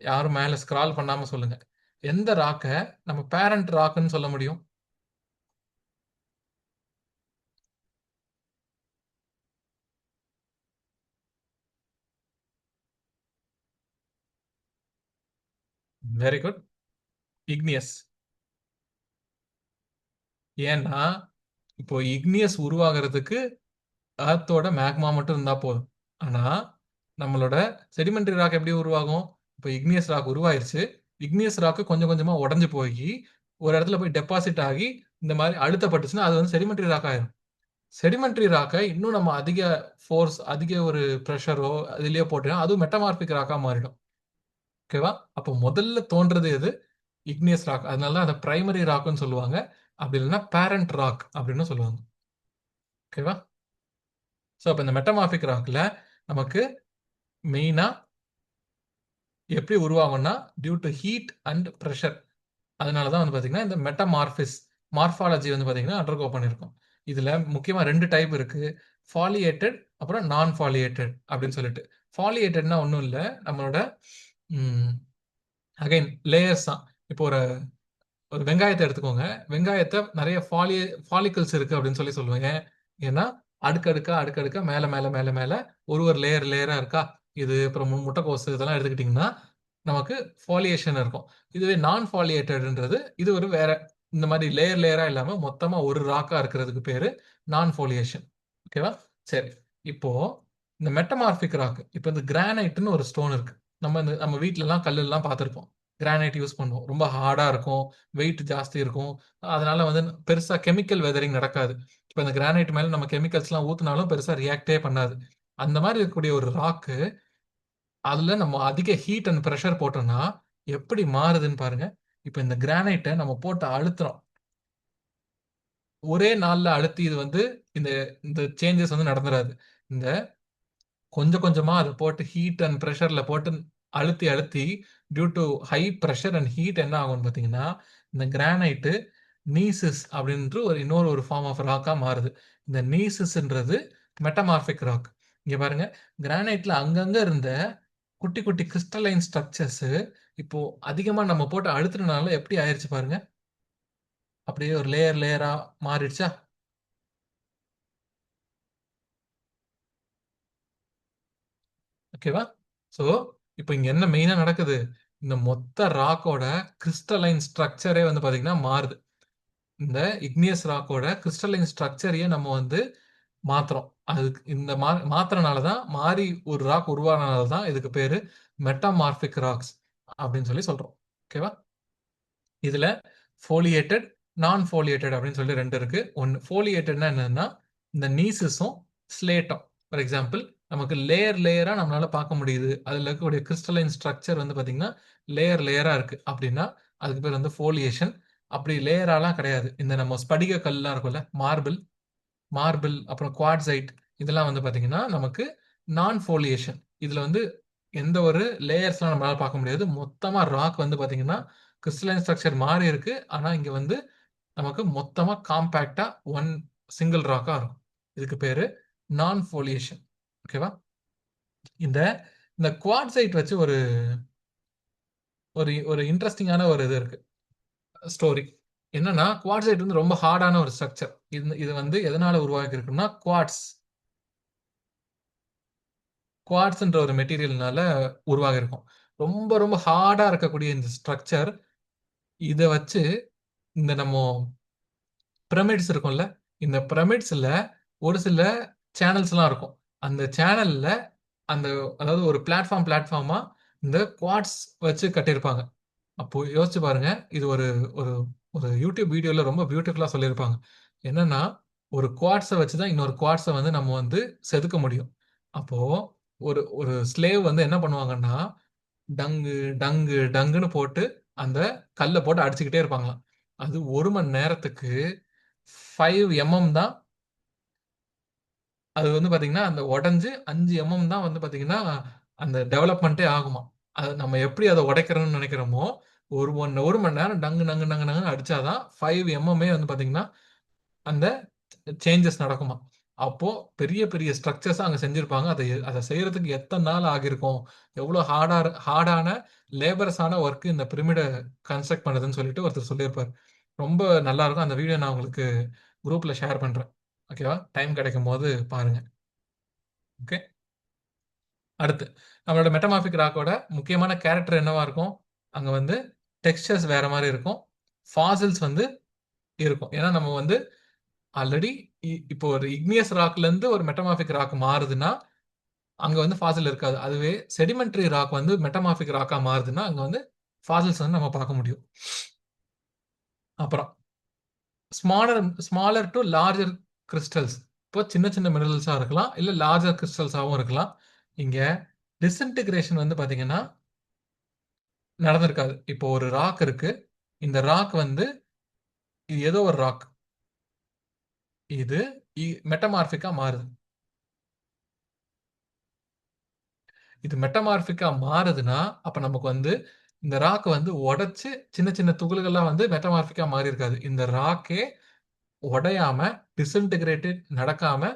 யாரும் மேல ஸ்க்ரால் பண்ணாம சொல்லுங்க. எந்த ராக்க நம்ம பேரண்ட் ராக்னு சொல்ல முடியும்? Very good, igneous. ஏன்னா இப்போ இக்னியஸ் உருவாகிறதுக்கு எர்த்தோட மேக்மா மட்டும் இருந்தா போதும். ஆனா நம்மளோட செடிமெண்டரி ராக் எப்படி உருவாகும், இப்போ இக்னியஸ் ராக் உருவாயிருச்சு, இக்னியஸ் ராக்கு கொஞ்சம் கொஞ்சமா உடஞ்சு போய் ஒரு இடத்துல போய் டெபாசிட் ஆகி இந்த மாதிரி அழுத்தப்பட்டுச்சுன்னா அது வந்து செடிமெண்டரி ராக் ஆயிரும். செடிமெண்டரி ராக்கை இன்னும் நம்ம அதிக ஃபோர்ஸ், அதிக ஒரு ப்ரெஷரோ அதுலயோ போட்டோம்னா அதுவும் மெட்டமார்பிக் ராக்கா மாறிடும். ஓகேவா? அப்போ முதல்ல தோன்றது எது, இக்னியஸ் ராக். அதனால தான் அதை பிரைமரி ராக்னு சொல்லுவாங்க, அப்படி இல்லைன்னா பேரண்ட் ராக் அப்படின்னு சொல்லுவாங்க. ஓகேவா? ஸோ அப்போ இந்த மெட்டமார்பிக் ராக்ல நமக்கு மெயினா எப்படி உருவாகும்னா due to heat and pressure. அதனால தான் வந்து பார்த்தீங்கன்னா இந்த மெட்டமார்பிஸ் மார்பாலஜி வந்து பார்த்தீங்கன்னா அண்டர்கோ பண்ணியிருக்கோம். இதுல முக்கியமா 2 டைப் இருக்கு. ஃபாலியேட்டட் அப்புறம் நான் ஃபாலியேட்டட் அப்படின்னு சொல்லிட்டு. ஃபாலியேட்டட்னா ஒண்ணும் இல்ல. நம்மளோட ம் அகைன் லேயர்ஸ் தான். இப்போ ஒரு ஒரு வெங்காயத்த எடுத்துக்கோங்க. வெங்காயத்த நெறைய ஃபாலிகல்ஸ் இருக்கு அப்படின்னு சொல்லுவேன். ஏன்னா, அடுக்கடுக்கா, அடுக்கடுக்கா மேல, மேல, மேல, மேல ஒரு லேயரா இருக்கா? இது அப்புறம் முட்டைக்கோசு இதெல்லாம் எடுத்துக்கிட்டீங்கன்னா, நமக்கு ஃபாலியேஷன் இருக்கும். இதுவே நான் ஃபாலியேட்டட்ன்றது இது ஒரு வேற இந்த மாரி லேயரா இல்லாம மொத்தமா ஒரு ராக்கா இருக்கிறதுக்கு பேரு நான் ஃபாலியேஷன். ஓகேவா? சரி. இப்போ இந்த மெட்டமார்பிக் ராக் இப்ப இந்த கிரானைட்ன்னு ஒரு ஸ்டோன் இருக்கு. நம்ம வீட்லலாம் கல்லுலாம் பார்த்திருப்போம். கிரானைட் யூஸ் பண்ணுவோம். ரொம்ப ஹார்டா இருக்கும். வெயிட் ஜாஸ்தி இருக்கும். அதனால வந்து பெருசா கெமிக்கல் வெதரிங் நடக்காது. இப்ப இந்த கிரானைட் மேல நம்ம கெமிக்கல்ஸ்லாம் ஊத்துனாலும் பெருசா ரியாக்ட்டே பண்ணாது. அந்த மாரி இருக்கக்கூடிய ஒரு ராக்கு, அதுல நம்ம அதிக ஹீட் அண்ட் பிரஷர் போட்டோம்னா, எப்படி மாறுதுன்னு பாருங்க. இப்ப இந்த கிரானைட்ட நம்ம போட்டு அழுத்துறோம். ஒரே நாள்ல அழுத்தி இது வந்து இந்த இந்த சேஞ்சஸ் வந்து நடந்துராது. இந்த கொஞ்சம் கொஞ்சமா அத போட்டு ஹீட் அண்ட் பிரஷர்ல போட்டு அழுத்தி அழுத்தி due to high pressure and heat என்ன ஆகும்னு பார்த்தீங்கன்னா, இந்த கிரானைட்டு நீசிஸ் அப்படின்ற இன்னொரு ஒரு ஃபார்ம் ஆஃப் ராக்கா மாறுது. இந்த நீசிஸ்ன்றது மெட்டமார்பிக் ராக். இங்க பாருங்க, கிரானைட்ல அங்கங்க இருந்த குட்டி குட்டி கிறிஸ்டலைன் ஸ்ட்ரக்சர்ஸ் இப்போ அதிகமா நம்ம போட்டு அழுத்துறனால எப்படி ஆயிருச்சு பாருங்க. அப்படியே ஒரு லேயரா மாறிடுச்சா? ஓகேவா? ஸோ, இப்போ இங்க என்ன மெயினா நடக்குது? இந்த மொத்த ராக்கோட கிறிஸ்டலைன் ஸ்ட்ரக்சரே வந்து பார்த்தீங்கன்னா மாறுது. இந்த இக்னியஸ் ராக்கோட கிறிஸ்டலைன் ஸ்ட்ரக்சரையே நம்ம வந்து மாத்துறோம். அதுக்கு இந்த மாத்துறனால தான் மாறி ஒரு ராக் உருவானனால தான் இதுக்கு பேரு மெட்டாமார்பிக் ராக்ஸ் அப்படின்னு சொல்றோம். ஓகேவா? இதுல ஃபோலியேட்டட், நான் ஃபோலியேட்டட் அப்படின்னு சொல்லி 2 இருக்கு. ஒண்ணு ஃபோலியேட்டட்னா என்னன்னா, இந்த நீசிஸும் ஸ்லேட்டும். ஃபார் எக்ஸாம்பிள் நமக்கு லேயரா நம்மளால பார்க்க முடியுது. அதுல இருக்கக்கூடிய கிறிஸ்டலைன் ஸ்ட்ரக்சர் வந்து பார்த்தீங்கன்னா, லேயரா இருக்கு. அப்படின்னா, அதுக்கு பேர் வந்து ஃபோலியேஷன். அப்படி லேயராலாம் கிடையாது. இந்த நம்ம ஸ்படிக கல்லாம் இருக்கும்ல, மார்பிள் மார்பிள் அப்புறம் குவார்ட்சைட் இதெல்லாம் வந்து பார்த்தீங்கன்னா, நமக்கு நான் ஃபோலியேஷன். இதுல வந்து எந்த ஒரு லேயர்ஸ்லாம் நம்மளால பார்க்க முடியாது. மொத்தமா ராக் வந்து பார்த்தீங்கன்னா, கிறிஸ்டலைன் ஸ்ட்ரக்சர் மாறி இருக்கு. ஆனா, இங்க வந்து நமக்கு மொத்தமா காம்பேக்ட்டா ஒன் சிங்கிள் ராக்கா இருக்கும். இதுக்கு பேரு நான் ஃபோலியேஷன். ஓகேவா? இந்த இந்த குவார்ட்சைட் வச்சு ஒரு ஒரு ஒரு இன்ட்ரஸ்டிங்கான ஒரு இது இருக்கு. ஸ்டோரி. என்னன்னா, குவார்ட்சைட் வந்து ரொம்ப ஹார்டான ஒரு ஸ்ட்ரக்சர். இது இது வந்து எதனால உருவாகி இருக்குன்னா, குவார்ட்ஸ்ன்ற ஒரு மெட்டீரியல்னால உருவாகியிருக்கும். ரொம்ப ரொம்ப ஹார்டா இருக்கக்கூடிய இந்த ஸ்ட்ரக்சர், இத வச்சு இந்த நம்ம பிரமிட்ஸ் இருக்கும்ல, இந்த பிரமிட்ஸ்ல ஒரு சில சேனல்ஸ்லாம் இருக்கும். அந்த சேனல்ல அந்த அதாவது ஒரு பிளாட்ஃபார்மா இந்த குவார்ட்ஸ் வச்சு கட்டியிருப்பாங்க. அப்போ யோசிச்சு பாருங்க. இது ஒரு ஒரு ஒரு யூடியூப் வீடியோல ரொம்ப பியூட்டிஃபுல்லா சொல்லியிருப்பாங்க. என்னன்னா, ஒரு குவார்ட்ஸ வச்சு தான் இன்னொரு குவார்ட்ஸ வந்து நம்ம வந்து செதுக்க முடியும். அப்போ ஒரு ஒரு ஸ்லேவ் வந்து என்ன பண்ணுவாங்கன்னா, டங்கு, டங்குன்னு போட்டு அந்த கல்ல போட்டு அடிச்சுக்கிட்டே இருப்பாங்களாம். அது 1 மணி நேரத்துக்கு 5 தான். அது வந்து பார்த்தீங்கன்னா, அந்த உடைஞ்சு 5 தான் வந்து பார்த்தீங்கன்னா, அந்த டெவலப்மெண்ட்டே ஆகுமாம். அது நம்ம எப்படி அத உடைக்கிறோம்னு நெனைக்கிறோமோ, 1 மணி நேரம் டங்கு, டங்கு, டங்கு, டங்குன்னு அடிச்சா தான் 5 வந்து பார்த்தீங்கன்னா, அந்த சேஞ்சஸ் நடக்குமாம். அப்போ பெரிய பெரிய ஸ்ட்ரக்சர்ஸா அங்க செஞ்சிருப்பாங்க. அத செய்றதுக்கு எத்தன நாள் ஆகியிருக்கும்? எவ்வளோ ஹார்டான லேபரஸான ஒர்க் இந்த பிரமிட கன்ஸ்ட்ரக்ட் பண்ணுதுன்னு சொல்லிட்டு ஒருத்தர் சொல்லியிருப்பாரு. ரொம்ப நல்லாருக்கும். அந்த வீடியோ நான் உங்களுக்கு குரூப்ல ஷேர் பண்றேன். ஓகேவா? டைம் கிடைக்கும்போது பாருங்க. ஓகே. அடுத்து நம்மளோட மெட்டமார்பிக் ராக்கோட முக்கியமான கேரக்டர் என்னவா இருக்கும்? அங்க வந்து டெக்ஸ்சர்ஸ் வேற மாரி இருக்கும். ஃபாசில்ஸ் வந்து இருக்கும். ஏன்னா நம்ம வந்து ஆல்ரெடி இப்போ ஒரு இக்னியஸ் ராக்ல இருந்து ஒரு மெட்டமார்பிக் ராக் மாறுதுன்னா, அங்க வந்து ஃபாசில் இருக்காது. அதுவே செடிமெண்டரி ராக் வந்து மெட்டமார்பிக் ராக்கா மாறுதுன்னா, அங்க வந்து ஃபாசில்ஸ் வந்து நம்ம பார்க்க முடியும். அப்புறம் smaller smaller to larger crystals. இப்போ சின்ன சின்ன மினரல்ஸா இருக்கலாம். இல்ல லார்ஜர் கிறிஸ்டல்ஸாவும் இருக்கலாம். இங்க டிஸ்இன்டிகிரேஷன் வந்து பார்த்தீங்கன்னா நடந்திருக்காது. இப்போ ஒரு ராக் இருக்கு. இந்த ராக் வந்து இது ஏதோ ஒரு ராக். இது மெட்டமார்பிக்கா மாறுது. இது மெட்டமார்பிக்கா மாறுதுன்னா, அப்ப நமக்கு வந்து இந்த ராக் வந்து உடைச்சு சின்ன சின்ன துகள்களா வந்து மெட்டமார்பிக்கா மாறி இருக்காது. இந்த ராக்கே உடையாம டிஸ்இன்டகிரேட்டட் நடக்காம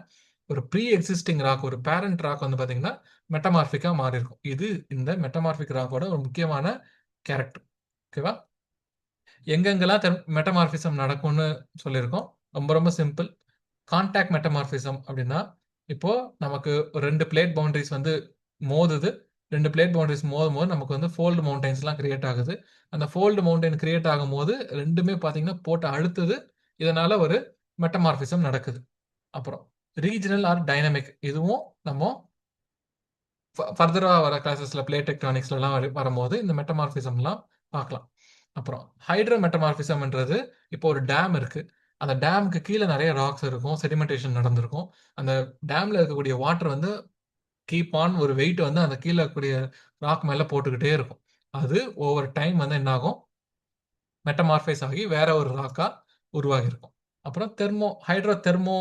ஒரு ப்ரீ எக்ஸிஸ்டிங் ராக், ஒரு பேரண்ட் ராக் வந்து பார்த்தீங்கன்னா மெட்டமார்பிக்கா மாறி இருக்கும். இது இந்த மெட்டமார்பிக் ராக்கோட ஒரு முக்கியமான கேரக்டர். ஓகேவா? எங்கெங்கெல்லாம் மெட்டமார்பிசம் நடக்கும்னு சொல்லியிருக்கோம். ரொம்ப ரொம்ப சிம்பிள். கான்டாக்ட் மெட்டமார்பிசம் அப்படின்னா, இப்போ நமக்கு ரெண்டு பிளேட் பவுண்டரிஸ் வந்து மோதுது. ரெண்டு பிளேட் பவுண்டரிஸ் மோதும்போது நமக்கு வந்து ஃபோல்டு மவுண்டைன்ஸ்லாம் கிரியேட் ஆகுது. அந்த ஃபோல்டு மவுண்டைன் கிரியேட் ஆகும்போது ரெண்டுமே பார்த்தீங்கன்னா போட்டு அழுத்துது. இதனால ஒரு மெட்டமார்பிசம் நடக்குது. அப்புறம் ரீஜனல் ஆர் டைனமிக், இதுவும் நம்ம ஃபர்தரா வர கிளாஸஸ்ல பிளேட் டெக்டானிக்ஸ்லாம் வரும்போது இந்த மெட்டமார்பிசம்லாம் பார்க்கலாம். அப்புறம் ஹைட்ரோ மெட்டமார்பிசம்ன்றது, இப்போ ஒரு டேம் இருக்கு. அந்த டேமுக்கு கீழ நெறைய ராக்ஸ் இருக்கும். செடிமெண்டேஷன் நடந்திருக்கும். அந்த டேம்ல இருக்கக்கூடிய வாட்டர் வந்து கீப் ஆன் ஒரு வெயிட் வந்து அந்த கீழ இருக்கக்கூடிய ராக் மேல போட்டுக்கிட்டே இருக்கும். அது ஓவர் டைம் வந்து என்ன ஆகும்? மெட்டமார்பைஸ் ஆகி வேற ஒரு ராக்கா உருவாகியிருக்கும். அப்புறம் ஹைட்ரோ தெர்மோ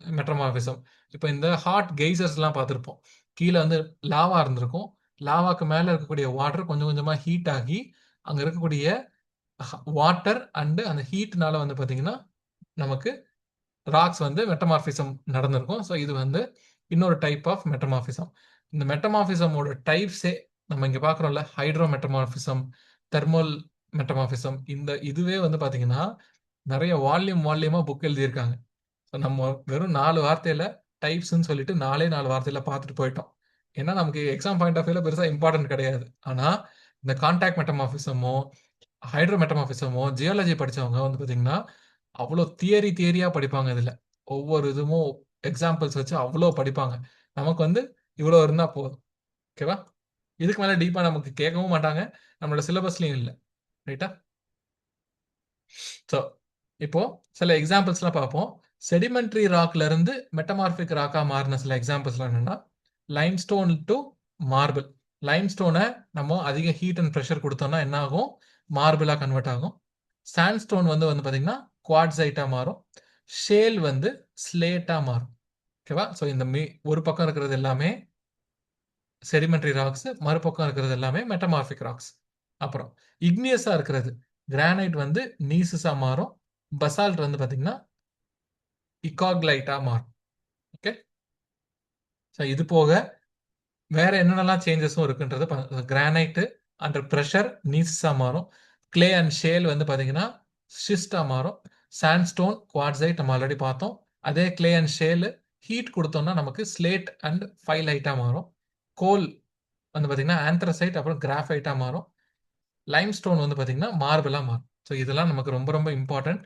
மெட்டமார்பிசம். இப்ப இந்த ஹாட் கெய்சர்ஸ்லாம் பார்த்திருப்போம். கீழ வந்து லாவா இருந்திருக்கும். லாவாக்கு மேல இருக்கக்கூடிய வாட்டர் கொஞ்சம் கொஞ்சமா ஹீட் ஆகி, அங்க இருக்கக்கூடிய வாட்டர் அண்ட் அந்த ஹீட்னால வந்து பார்த்தீங்கன்னா, நமக்கு ராக்ஸ் வந்து மெட்டமார்பிசம் நடந்திருக்கும். ஸோ இது வந்து இன்னொரு டைப் ஆஃப் மெட்டமார்பிசம். இந்த மெட்டமார்பிசமோட டைப்ஸே நம்ம இங்க பார்க்குறோம்ல, ஹைட்ரோ மெட்டமார்பிசம், தெர்மல் மெட்டமார்பிசம், இந்த இதுவே வந்து பார்த்தீங்கன்னா, நெறைய வால்யூமா புக் எழுதியிருக்காங்க. ஸோ நம்ம வெறும் 4 வார்த்தையில டைப்ஸ்ன்னு சொல்லிட்டு 4 வார்த்தையில பார்த்துட்டு போயிட்டோம். ஏன்னா நமக்கு எக்ஸாம் பாயிண்ட் ஆஃப் வியூல பெருசா இம்பார்ட்டன்ட் கிடையாது. ஆனா இந்த கான்டாக்ட் மெட்டமார்பிசமோ, ஹைட்ரோ மெட்டமார்பிசமோ ஜியாலஜி படிச்சவங்க வந்து பார்த்தீங்கன்னா, அவ்வளோ தியரியா படிப்பாங்க இதுல. ஒவ்வொரு இதுவும் எக்ஸாம்பிள்ஸ் வச்சு அவ்வளோ படிப்பாங்க. நமக்கு வந்து இவ்வளோ இருந்தா போதும். ஓகேவா? இதுக்கு மேல டீப்பா நமக்கு கேட்கவும் மாட்டாங்க. நம்மளோட சிலபஸ்லயும் இல்ல. ரைட்டா? ஸோ, இப்போ சில எக்ஸாம்பிள்ஸ்லாம் பார்ப்போம். செடிமெண்டரி ராக்ல இருந்து மெட்டமார்பிக் ராக்கா மாறின சில எக்ஸாம்பிள்ஸ்லாம் என்னன்னா, லைம்ஸ்டோன் டூ மார்பிள். லைம்ஸ்டோனை நம்ம அதிக ஹீட் அண்ட் ப்ரெஷர் கொடுத்தோம்னா என்ன ஆகும்? மார்பிளா கன்வெர்ட் ஆகும். சாண்ட்ஸ்டோன் வந்து வந்து பார்த்தீங்கன்னா குவாட்ஸைட்டா மாறும். ஷேல் வந்து ஸ்லேட்டா மாறும். ஓகேவா? ஸோ இந்த ஒரு பக்கம் இருக்கிறது எல்லாமே செடிமெண்டரி ராக்ஸ், மறுபக்கம் இருக்கிறது எல்லாமே மெட்டமார்பிக் ராக்ஸ். அப்புறம் இக்னியஸா இருக்கிறது கிரானைட் வந்து நீசஸா மாறும். பசால்ட் வந்து பாத்தீங்கன்னா இகாக்லைட்டா மாறும். ஓகே. ஸோ இது போக வேற என்னென்னலாம் சேஞ்சஸும் இருக்குன்றது கிரானைட் அண்டர் ப்ரெஷர் நீசஸா மாறும். கிளே அண்ட் ஷேல் வந்து பாத்தீங்கன்னா ஷிஸ்டா மாறும். சாண்ட்ஸ்டோன் குவாட்ஸைட் நம்ம ஆல்ரெடி பார்த்தோம். அதே கிளே அண்ட் ஷேல் ஹீட் கொடுத்தோம்னா நமக்கு ஸ்லேட் அண்ட் ஃபைலைட்டா மாறும். கோல் வந்து பாத்தீங்கன்னா ஆந்த்ரசைட் அப்புறம் கிராஃபைட்டா மாறும். லைம்ஸ்டோன் வந்து பாத்தீங்கன்னா மார்பிளா மாறும். ஸோ இதெல்லாம் நமக்கு ரொம்ப ரொம்ப இம்பார்ட்டன்ட்.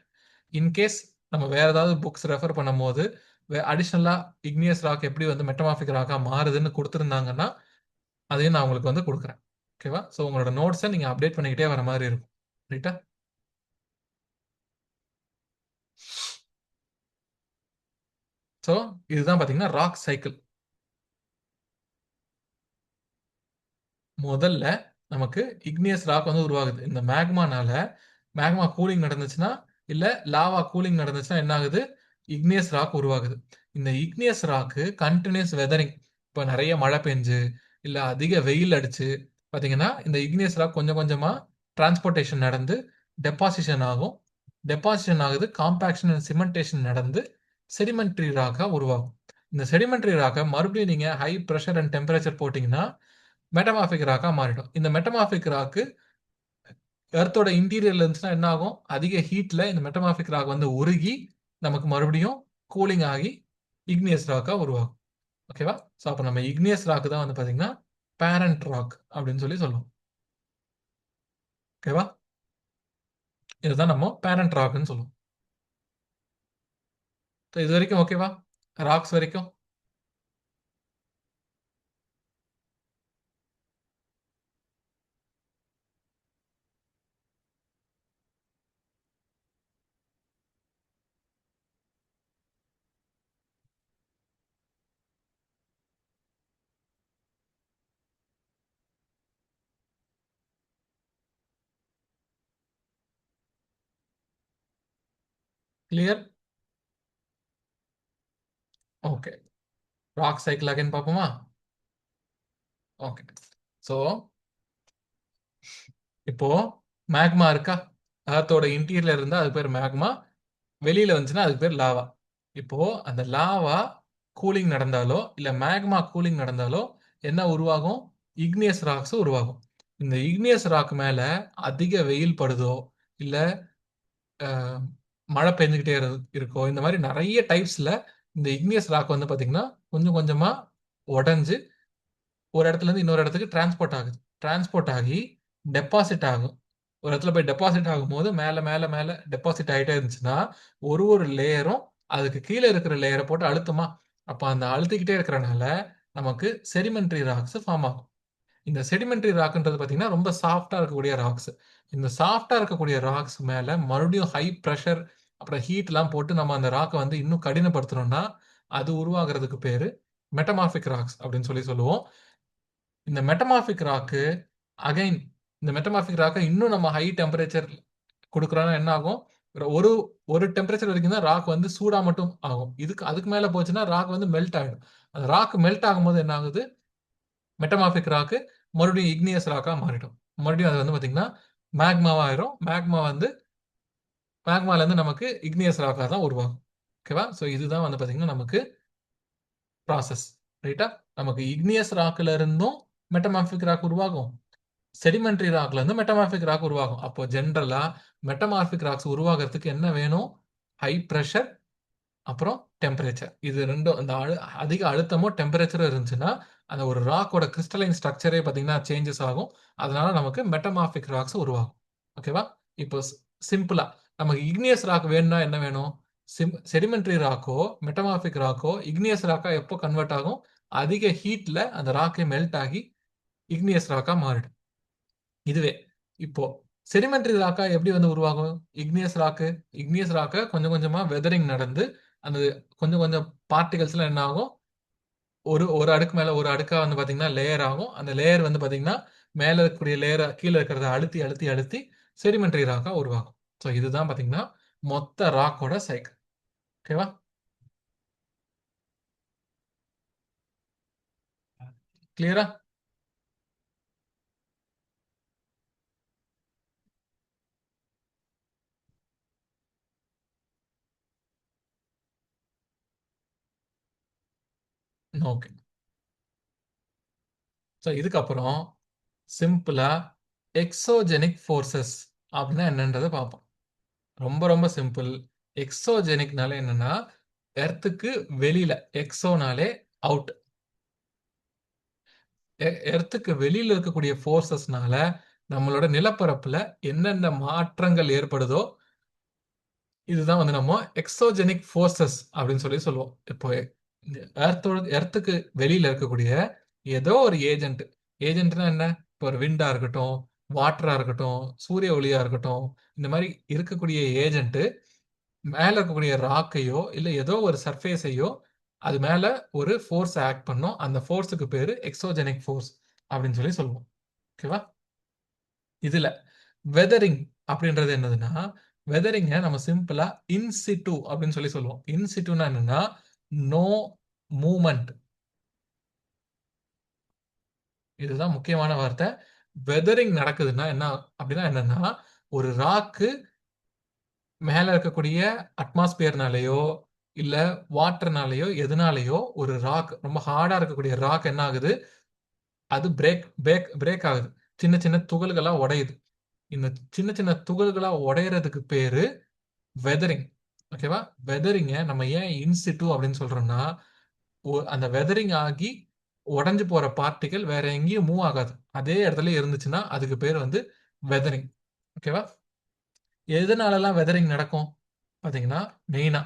இன்கேஸ் நம்ம வேற ஏதாவது புக்ஸ் ரெஃபர் பண்ணும்போது அடிஷ்னலா இக்னியஸ் ராக் எப்படி வந்து மெட்டமார்பிக் ராக்கா மாறுதுன்னு கொடுத்துருந்தாங்கன்னா அதையும் நான் உங்களுக்கு வந்து கொடுக்குறேன். ஓகேவா? ஸோ உங்களோட நோட்ஸை நீங்க அப்டேட் பண்ணிக்கிட்டே வர மாதிரி இருக்கும். ரைட்டா? ஸோ இதுதான் பாத்தீங்கன்னா ராக் சைக்கிள். முதல்ல நமக்கு இக்னியஸ் ராக் வந்து உருவாகுது. இந்த மேக்மா கூலிங் நடந்துச்சுன்னா, இல்ல லாவா கூலிங் நடந்துச்சுன்னா என்ன ஆகுது? இக்னியஸ் ராக் உருவாகுது. இந்த இக்னியஸ் ராக்கு கன்டினியூஸ் வெதரிங், இப்போ நெறைய மழை பெஞ்சு, இல்ல அதிக வெயில் அடிச்சு பார்த்தீங்கன்னா, இந்த இக்னியஸ் ராக் கொஞ்சம் கொஞ்சமா டிரான்ஸ்போர்ட்டேஷன் நடந்து டெபாசிஷன் ஆகும். டெபாசிஷன் ஆகுது, காம்பாக்ஷன் அண்ட் சிமெண்டேஷன் நடந்து செடிமெண்டரி ராக்கா உருவாகும். இந்த செடிமெண்டரி ராக்க மறுபடியும் நீங்க ஹை பிரஷர் அண்ட் டெம்பரேச்சர் போட்டீங்கன்னா மெட்டமார்பிக் ராக்கா மாறிடும். இந்த மெட்டமார்பிக் ராக்கு எர்த்தோட இன்டீரியர்ல இருந்துச்சுன்னா என்ன ஆகும்? அதிக ஹீட்ல இந்த மெட்டமார்பிக் ராக் வந்து உருகி நமக்கு மறுபடியும் கூலிங் ஆகி இக்னியஸ் ராக்கா உருவாகும். ஓகேவா? ஸோ அப்போ நம்ம இக்னியஸ் ராக் தான் வந்து பார்த்தீங்கன்னா பேரண்ட் ராக் அப்படின்னு சொல்லி சொல்லுவோம். ஓகேவா? இதுதான் நம்ம பேரண்ட் ராக்னு சொல்லுவோம். ஸோ இது வரைக்கும் ஓகேவா? ராக்ஸ் வரைக்கும் clear? Okay. Rock cycle again பார்ப்போமா? ஓகே. ஸோ இப்போ மேக்மா இருக்கா? எர்த்தோட இன்டீரியர்ல இருந்தா அது பேர் மேக்மா. வெளியில வந்துச்சுன்னா அதுக்கு பேர் லாவா. இப்போ அந்த லாவா கூலிங் நடந்தாலோ இல்ல மேக்மா கூலிங் நடந்தாலோ என்ன உருவாகும்? இக்னியஸ் ராக்ஸ் உருவாகும். இந்த இக்னியஸ் ராக் மேல அதிக வெயில் படுதோ இல்ல அஹ், மழை பெஞ்சுக்கிட்டே இருக்கோ, இந்த மாதிரி நிறைய டைப்ஸ்ல இந்த இக்னியஸ் ராக் வந்து பாத்தீங்கன்னா கொஞ்சம் கொஞ்சமா உடைஞ்சு ஒரு இடத்துல இருந்து இன்னொரு இடத்துக்கு டிரான்ஸ்போர்ட் ஆகுது. டிரான்ஸ்போர்ட் ஆகி டெபாசிட் ஆகும். ஒரு இடத்துல போய் டெபாசிட் ஆகும்போது மேல மேல மேல டெபாசிட் ஆகிட்டே இருந்துச்சுன்னா ஒரு ஒரு லேயரும் அதுக்கு கீழே இருக்கிற லேயரை போட்டு அழுத்துமா. அப்ப அந்த அழுத்திக்கிட்டே இருக்கிறனால நமக்கு செடிமெண்ட்ரி ராக்ஸ் ஃபார்ம் ஆகும். இந்த செடிமெண்ட்ரி ராக்ன்றது பார்த்தீங்கன்னா ரொம்ப சாஃப்டா இருக்கக்கூடிய ராக்ஸ். இந்த சாஃப்டா இருக்கக்கூடிய ராக்ஸ் மேல மறுபடியும் ஹை ப்ரெஷர் அப்புறம் ஹீட்லாம் போட்டு நம்ம அந்த ராக்கை வந்து இன்னும் கடினப்படுத்தணும்னா அது உருவாகிறதுக்கு பேரு மெட்டமார்பிக் ராக்ஸ் அப்படின்னு சொல்லி சொல்லுவோம். இந்த மெட்டமார்பிக் ராக்கு அகைன் இந்த மெட்டமார்பிக் ராக்கை இன்னும் நம்ம ஹை டெம்பரேச்சர் கொடுக்குறோம்னா என்ன ஆகும்? ஒரு ஒரு டெம்பரேச்சர் வரைக்கும் தான் ராக் வந்து சூடா மட்டும் ஆகும். அதுக்கு மேல போச்சுன்னா ராக் வந்து மெல்ட் ஆகிடும். அந்த ராக் மெல்ட் ஆகும்போது என்ன ஆகுது? மெட்டமார்பிக் ராக்கு மறுபடியும் இக்னியஸ் ராக்கா மாறிடும். மறுபடியும் அது வந்து பாத்தீங்கன்னா மேக்மாவா ஆயிரும். மேக்மால இருந்து நமக்கு இக்னியஸ் ராக்கா தான் உருவாகும். ஓகேவா? ஸோ இதுதான் வந்து பாத்தீங்கன்னா நமக்கு ப்ராசஸ். ரைட்டா? நமக்கு இக்னியஸ் ராக்ல இருந்தும் மெட்டமார்பிக் ராக் உருவாகும். செடிமெண்ட்ரி ராக்ல இருந்து மெட்டமார்பிக் ராக் உருவாகும். அப்போ ஜென்ரலா மெட்டமார்பிக் ராக்ஸ் உருவாகிறதுக்கு என்ன வேணும்? ஹை ப்ரெஷர் அப்புறம் டெம்பரேச்சர். இது ரெண்டும் இந்த அதிக அழுத்தமோ டெம்பரேச்சரோ இருந்துச்சுன்னா அந்த ஒரு ராக்கோட கிறிஸ்டலைன் ஸ்ட்ரக்சரே பார்த்தீங்கன்னா சேஞ்சஸ் ஆகும். அதனால நமக்கு மெட்டமார்பிக் ராக்ஸ் உருவாகும். ஓகேவா? இப்போ சிம்பிளா நமக்கு இக்னியஸ் ராக் வேணும்னா என்ன வேணும்? செடிமெண்ட்ரி ராக்கோ மெட்டமார்பிக் ராக்கோ இக்னியஸ் ராக்கா எப்போ கன்வெர்ட் ஆகும்? அதிக ஹீட்ல அந்த ராக்கை மெல்ட் ஆகி இக்னியஸ் ராக்கா மாறிடும். இதுவே இப்போ செடிமெண்ட்ரி ராக்கா எப்படி வந்து உருவாகும்? இக்னியஸ் ராக்கை கொஞ்சம் கொஞ்சமா வெதரிங் நடந்து அந்த கொஞ்சம் கொஞ்சம் பார்ட்டிகல்ஸ்லாம் என்ன ஆகும்? ஒரு ஒரு அடுக்கு மேல ஒரு அடுக்கா வந்து பாத்தீங்கன்னா லேயர் ஆகும். அந்த லேயர் வந்து பாத்தீங்கன்னா மேல இருக்கக்கூடிய லேயரை கீழே இருக்கிறத அழுத்தி அழுத்தி அழுத்தி செடிமெண்ட்ரி ராக்கா உருவாகும். ஸோ இதுதான் பாத்தீங்கன்னா மொத்த ராக்கோட சைக்கிள். ஓகேவா? கிளியரா? ஓகே. ஸோ இதுக்கப்புறம் சிம்பிளா எக்ஸோஜெனிக் ஃபோர்ஸஸ் அப்படின்னா என்னன்றதை பார்ப்போம். ரொம்ப ரொம்ப சிம்பிள். எக்ஸோஜெனிக்னால என்னன்னா எர்த்துக்கு வெளியில, எக்ஸோனாலே அவுட். எர்த்துக்கு வெளியில இருக்கக்கூடிய ஃபோர்ஸஸ்னால நம்மளோட நிலப்பரப்புல என்னென்ன மாற்றங்கள் ஏற்படுதோ இதுதான் வந்து நம்ம எக்ஸோஜெனிக் ஃபோர்ஸஸ் அப்படின்னு சொல்லி சொல்லுவோம். இப்போ எர்த்துக்கு வெளியில இருக்கக்கூடிய ஏதோ ஒரு ஏஜென்ட். ஏஜென்ட்னா என்ன? இப்போ ஒரு விண்டா இருக்கட்டும், வாட்டரா இருக்கட்டும், சூரிய ஒளியா இருக்கட்டும், இந்த மாதிரி இருக்கக்கூடிய ஏஜென்ட் மேல இருக்கக்கூடிய ராக்கையோ இல்ல ஏதோ ஒரு சர்ஃபேஸையோ அது மேல ஒரு ஃபோர்ஸ் ஆக்ட் பண்ணும். அந்த ஃபோர்ஸுக்கு பேரு எக்ஸோஜெனிக் ஃபோர்ஸ் அப்படின்னு சொல்லி சொல்லுவோம். ஓகேவா? இதுல வெதரிங் அப்படின்றது என்னதுன்னா, வெதரிங்க நம்ம சிம்பிளா இன்சிட்டு அப்படின்னு சொல்லி சொல்லுவோம். இன்சிட்டுனா என்னன்னா நோ மூமெண்ட். இதுதான் முக்கியமான வார்த்தை. வெதரிங் நடக்குதுன்னா என்ன அப்படின்னா என்னன்னா ஒரு ராக்கு மேல இருக்கக்கூடிய அட்மாஸ்பியர்னாலேயோ இல்ல வாட்டர்னாலேயோ எதுனாலேயோ ஒரு ராக் ரொம்ப ஹார்டா இருக்கக்கூடிய ராக் என்ன ஆகுது? அது பிரேக் பிரேக் பிரேக் ஆகுது. சின்ன சின்ன துகள்களா உடையுது. இந்த சின்ன சின்ன துகள்களா உடையறதுக்கு பேரு வெதரிங். ஓகேவா? வெதரிங்க நம்ம ஏன் இன்சிட்டு அப்படின்னு சொல்றோம்னா அந்த வெதரிங் ஆகி உடைஞ்சு போற பார்ட்டிகள் வேற எங்கேயும் மூவ் ஆகாது. அதே இடத்துல இருந்துச்சுன்னா அதுக்கு பேர் வந்து வெதரிங். ஓகேவா? எதனாலலாம் வெதரிங் நடக்கும் பாத்தீங்கன்னா மெயினா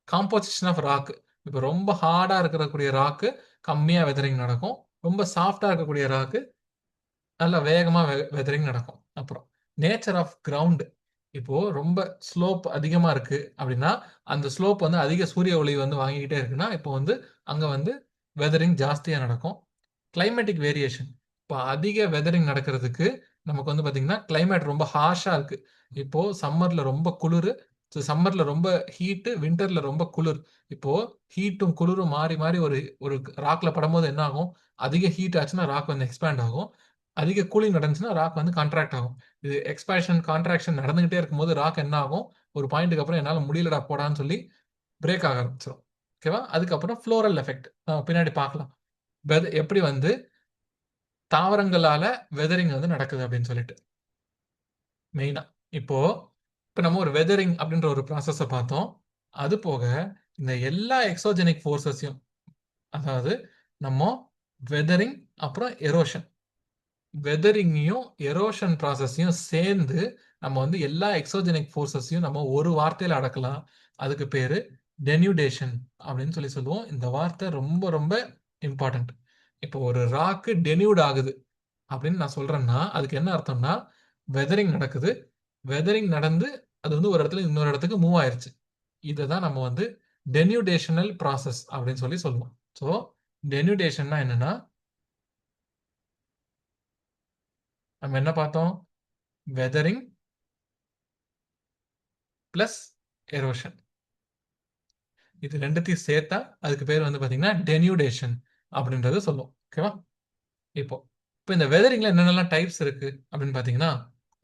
காம்போசிஷன் ஆஃப் ராக். இப்போ ரொம்ப ஹார்டா இருக்கக்கூடிய ராக்கு கம்மியா வெதரிங் நடக்கும். ரொம்ப சாஃப்டா இருக்கக்கூடிய ராக்கு நல்ல வேகமா வெதரிங் நடக்கும். அப்புறம் நேச்சர் ஆஃப் கிரவுண்ட். இப்போ ரொம்ப ஸ்லோப் அதிகமா இருக்கு அப்படின்னா அந்த ஸ்லோப் வந்து அதிக சூரிய ஒளி வந்து வாங்கிக்கிட்டே இருக்குன்னா இப்போ வந்து அங்க வந்து வெதரிங் ஜாஸ்தியா நடக்கும். Climatic variation. இப்போ அதிக வெதரிங் நடக்கிறதுக்கு நமக்கு வந்து பாத்தீங்கன்னா கிளைமேட் ரொம்ப ஹார்ஷா இருக்கு. இப்போ சம்மர்ல ரொம்ப குளிர், சம்மர்ல ரொம்ப ஹீட்டு, விண்டர்ல ரொம்ப குளிர். இப்போ ஹீட்டும் குளிரும் மாறி மாறி ஒரு ஒரு ராக்ல படும்போது என்ன ஆகும்? அதிக ஹீட் ஆச்சுன்னா ராக் வந்து எக்ஸ்பேண்ட் ஆகும். அதிக கூலிங் நடந்துச்சுன்னா ராக் வந்து கான்ட்ராக்ட் ஆகும். இது எக்ஸ்பான்ஷன் கான்ட்ராக்ஷன் நடந்துகிட்டே இருக்கும்போது ராக் என்ன ஆகும்? ஒரு பாயிண்ட்டுக்கு அப்புறம் என்னால முடியலடா போடான்னு சொல்லி பிரேக் ஆக ஆரம்பிச்சிடும். ஓகேவா? அதுக்கப்புறம் ஃப்ளோரல் எஃபெக்ட் பின்னாடி பார்க்கலாம். எப்படி வந்து தாவரங்களால வெதரிங் வந்து நடக்குது அப்படின்னு சொல்லிட்டு மெயினா. இப்போ இப்போ நம்ம ஒரு வெதரிங் அப்படின்ற ஒரு ப்ராசஸை பார்த்தோம். அது போக இந்த எல்லா எக்ஸோஜெனிக் ஃபோர்ஸஸையும், அதாவது நம்ம வெதரிங் அப்புறம் எரோஷன், வெதரிங்கையும் எரோஷன் ப்ராசஸையும் சேர்ந்து நம்ம வந்து எல்லா எக்ஸோஜெனிக் ஃபோர்ஸஸையும் நம்ம ஒரு வார்த்தையில அடக்கலாம். அதுக்கு பேரு டெனியூடேஷன் அப்படின்னு சொல்லி சொல்லுவோம். இந்த வார்த்தை ரொம்ப ரொம்ப இம்பார்ட்டன்ட். இப்போ ஒரு ராக்கு டெனியூட் ஆகுது அப்படின்னு நான் சொல்றேன்னா அதுக்கு என்ன அர்த்தம்னா வெதரிங் நடக்குது. வெதரிங் நடந்து அது வந்து ஒரு இடத்துல இன்னொரு இடத்துக்கு மூவ் ஆயிருச்சு. இதை தான் நம்ம வந்து டெனியூடேஷனல் ப்ராசஸ் அப்படின்னு சொல்லி சொல்லுவோம். ஸோ டெனியூடேஷன்னா என்னன்னா நம்ம என்ன பார்த்தோம்? வெதரிங் பிளஸ் எரோஷன், இது ரெண்டுத்தையும் சேர்த்தா அதுக்கு பேர் வந்து பாத்தீங்கன்னா டெனியூடேஷன் அப்படின்றது சொல்லுவோம். ஓகேவா? இப்போ இப்போ இந்த வெதரிங்ல என்னென்னலாம் டைப்ஸ் இருக்கு அப்படின்னு பாத்தீங்கன்னா,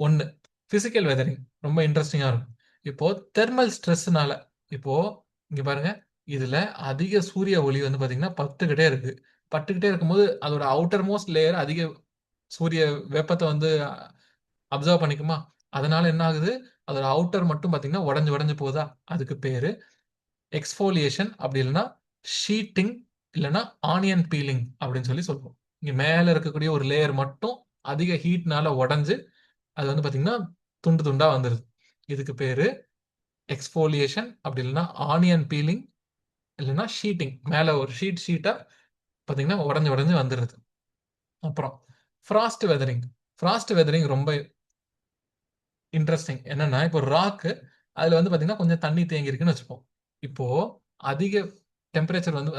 ஒன்று பிசிக்கல் வெதரிங், ரொம்ப இன்ட்ரெஸ்டிங்கா இருக்கும். இப்போ தெர்மல் ஸ்ட்ரெஸ்னால, இப்போ இங்க பாருங்க, இதுல அதிக சூரிய ஒளி வந்து பாத்தீங்கன்னா பட்டுக்கிட்டே இருக்கு. பட்டுக்கிட்டே இருக்கும்போது அதோட அவுட்டர் மோஸ்ட் லேயர் அதிக சூரிய வெப்பத்தை வந்து அப்சர்வ் பண்ணிக்குமா? அதனால என்ன ஆகுது? அதோட அவுட்டர் மட்டும் பாத்தீங்கன்னா உடஞ்சு உடஞ்சு போகுதா? அதுக்கு பேரு எக்ஸ்ஃபோலியேஷன், அப்படி இல்லைன்னா ஷீட்டிங், இல்லைன்னா ஆனியன் பீலிங் அப்படின்னு சொல்லி சொல்லுவோம். இங்க மேல இருக்கக்கூடிய ஒரு லேயர் மட்டும் அதிக ஹீட்னால உடைஞ்சு அது வந்து பாத்தீங்கன்னா துண்டு துண்டா வந்துருது. இதுக்கு பேரு எக்ஸ்ஃபோலியேஷன், அப்படி இல்லைன்னா ஆனியன் பீலிங், இல்லைன்னா ஷீட்டிங். மேல ஒரு ஷீட்டா பாத்தீங்கன்னா உடஞ்சு உடஞ்சு வந்துருது. அப்புறம் ஃப்ராஸ்ட் வெதரிங். ஃப்ராஸ்ட் வெதரிங் ரொம்ப இன்ட்ரெஸ்டிங். என்னன்னா இப்போ ராக்கு அதுல வந்து பாத்தீங்கன்னா கொஞ்சம் தண்ணி தேங்கி இருக்குன்னு வச்சுப்போம். இப்போ அதிக டெம்பரேச்சர் வந்து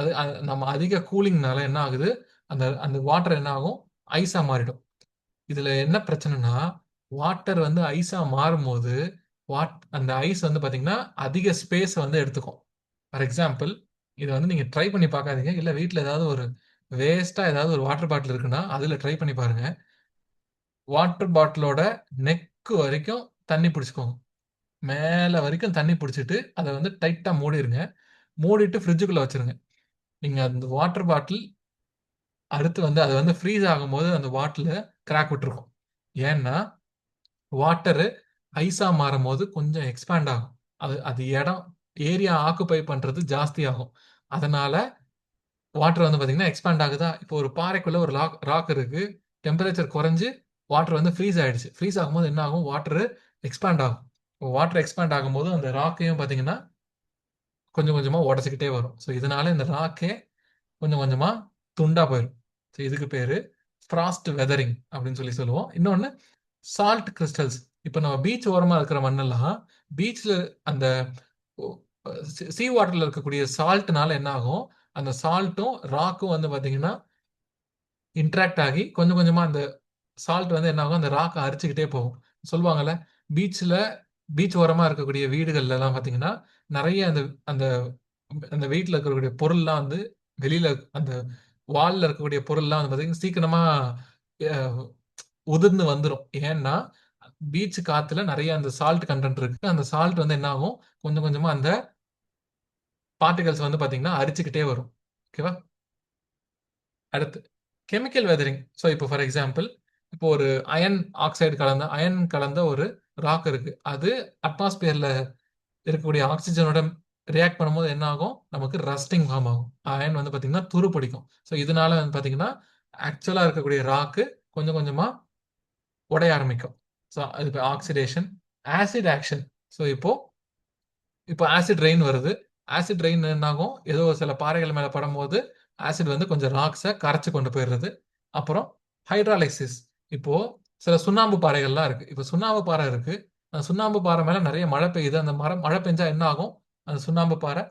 நம்ம அதிக கூலிங்னால என்ன ஆகுது? அந்த அந்த வாட்டர் என்ன ஆகும்? ஐஸா மாறிடும். இதுல என்ன பிரச்சனைனா வாட்டர் வந்து ஐஸா மாறும்போது அந்த ஐஸ் வந்து பாத்தீங்கன்னா அதிக ஸ்பேஸ் வந்து எடுத்துக்கும். ஃபார் எக்ஸாம்பிள், இதை வந்து நீங்க ட்ரை பண்ணி பார்க்காதீங்க. இல்ல வீட்ல ஏதாவது ஒரு வேஸ்டா ஏதாவது ஒரு வாட்டர் பாட்டில் இருக்குன்னா அதுல ட்ரை பண்ணி பாருங்க. வாட்டர் பாட்டிலோட நெக் வரைக்கும் தண்ணி பிடிச்சுக்கோங்க. மேல வரைக்கும் தண்ணி பிடிச்சிட்டு அதை வந்து டைட்டா மூடிருங்க. மூடிட்டு ஃப்ரிட்ஜுக்குள்ள வச்சிருங்க. நீங்க அந்த வாட்டர் பாட்டில் அடுத்து வந்து அது வந்து ஃப்ரீஸ் ஆகும்போது அந்த பாட்டில் கிராக் விட்டுருக்கும். ஏன்னா வாட்டரு ஐஸா மாறும் போது கொஞ்சம் எக்ஸ்பேண்ட் ஆகும். அது அது இடம் ஏரியா ஆக்குபை பண்றது ஜாஸ்தி ஆகும். அதனால வாட்டர் வந்து பாத்தீங்கன்னா எக்ஸ்பேண்ட் ஆகுதா? இப்போ ஒரு பாறைக்குள்ள ஒரு ராக் இருக்கு. டெம்பரேச்சர் குறைஞ்சு வாட்டர் வந்து ஃப்ரீஸ் ஆயிடுச்சு. ஃப்ரீஸ் ஆகும்போது என்ன ஆகும்? வாட்டர் எக்ஸ்பேண்ட் ஆகும். வாட்டர் எக்ஸ்பேண்ட் ஆகும்போது அந்த ராக்கையும் பாத்தீங்கன்னா கொஞ்சம் கொஞ்சமா உடச்சிக்கிட்டே வரும். ஸோ இதனால இந்த ராக்கே கொஞ்சம் கொஞ்சமா துண்டா போயிடும். ஸோ இதுக்கு பேரு ஃப்ராஸ்ட் வெதரிங் அப்படின்னு சொல்லி சொல்லுவோம். இன்னொன்னு சால்ட் கிறிஸ்டல்ஸ். இப்போ நம்ம பீச் ஓரமா இருக்கிற மண்ணெல்லாம் பீச்ல அந்த சீ வாட்டர்ல இருக்கக்கூடிய சால்ட்னால என்ன ஆகும்? அந்த சால்ட்டும் ராக்கும் வந்து பாத்தீங்கன்னா இன்ட்ராக்ட் ஆகி கொஞ்சம் கொஞ்சமா அந்த சால்ட் வந்து என்ன ஆகும்? அந்த ராக்கை அரிச்சுக்கிட்டே போகும். சொல்லுவாங்கல்ல, பீச்ல பீச் ஓரமா இருக்கக்கூடிய வீடுகள்ல எல்லாம் பாத்தீங்கன்னா நிறைய அந்த அந்த அந்த வீட்டில் இருக்கக்கூடிய பொருள்லாம் வந்து வெளியில அந்த வால்ல இருக்கக்கூடிய பொருள்லாம் வந்து பாத்தீங்கன்னா சீக்கிரமா அஹ், உதிர்ந்து வந்துடும். ஏன்னா பீச் காத்துல நிறைய அந்த சால்ட் கண்டென்ட் இருக்கு. அந்த சால்ட் வந்து என்ன ஆகும்? கொஞ்சம் கொஞ்சமா அந்த பார்ட்டிகல்ஸ் வந்து பாத்தீங்கன்னா அரிச்சுக்கிட்டே வரும். ஓகேவா? அடுத்து கெமிக்கல் வெதரிங். ஸோ இப்போ ஃபார் எக்ஸாம்பிள், இப்போ ஒரு அயன் கலந்த ஒரு ராக் இருக்கு. அது அட்மாஸ்பியர்ல இருக்கக்கூடிய ஆக்சிஜனோட ரியாக்ட் பண்ணும்போது என்ன ஆகும்? நமக்கு ரஸ்டிங் ஃபார்ம் ஆகும். அயன் வந்து பாத்தீங்கன்னா துரு பிடிக்கும். ஸோ இதனால வந்து பாத்தீங்கன்னா ஆக்சுவலா இருக்கக்கூடிய ராக்கு கொஞ்சம் கொஞ்சமா உடைய ஆரம்பிக்கும். ஸோ அது ஆக்சிடேஷன். Acid action. ஸோ இப்போ இப்போ ஆசிட் ரெயின் வருது. ஆசிட் ரெயின் என்ன ஆகும்? ஏதோ சில பாறைகள் மேல படும்போது ஆசிட் வந்து கொஞ்சம் ராக்ஸை கரைச்சு கொண்டு போயிடுறது. அப்புறம் ஹைட்ராலிசிஸ். இப்போ சில சுண்ணாம்பு பாறைகள்லாம் இருக்கு. இப்போ சுண்ணாம்பு பாறை இருக்கு. அந்த சுண்ணாம்பு பாறை மேல நிறைய மழை பெய்யுது. அந்த மழை பெஞ்சா என்ன ஆகும்? அந்த சுண்ணாம்பு பாறை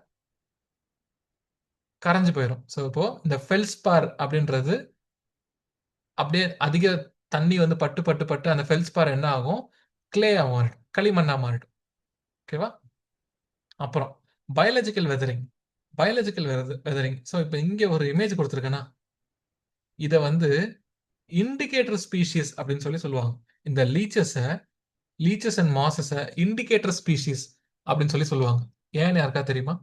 கரைஞ்சு போயிடும். ஸோ இப்போ இந்த ஃபெல்ஸ்பார் அப்படின்றது அப்படியே அதிக தண்ணி வந்து பட்டு பட்டு பட்டு அந்த ஃபெல்ஸ்பார் என்ன ஆகும்? கிளேயா மாறிடும், களிமண்ணா மாறிடும். ஓகேவா? அப்புறம் biological weathering. Biological weathering. So இப்போ இங்கே ஒரு இமேஜ் கொடுத்துருக்கேன்னா இதை வந்து இண்டிகேட்டர் ஸ்பீஷீஸ் அப்படின்னு சொல்லி சொல்லுவாங்க. இந்த லீச்சஸ் அண்ட் மாசஸை இண்டிகேட்டர் ஸ்பீஷீஸ் அப்படின்னு சொல்லி சொல்லுவாங்க. ஏன்னு யாருக்கா தெரியுமா?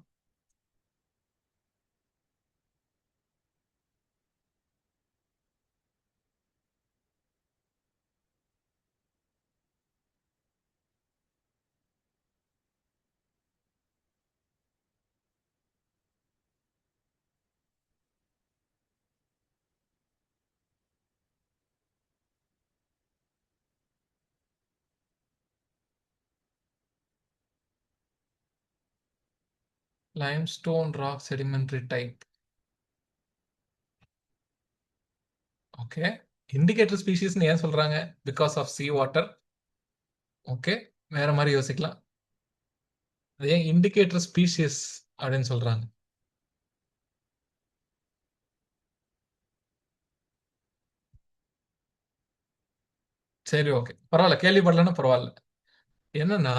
Limestone rock sedimentary type. Okay. Indicator ஸ்பீஷீஸ்னு ஏன் சொல்றாங்க? Because of sea water. Okay. வேற மாதிரி யோசிக்கலாம். அது ஏன் இண்டிகேட்டர் ஸ்பீஷீஸ் அப்படின்னு சொல்றாங்க? சரி, ஓகே, பரவாயில்ல, கேள்விப்படலன்னா பரவாயில்ல. என்னன்னா,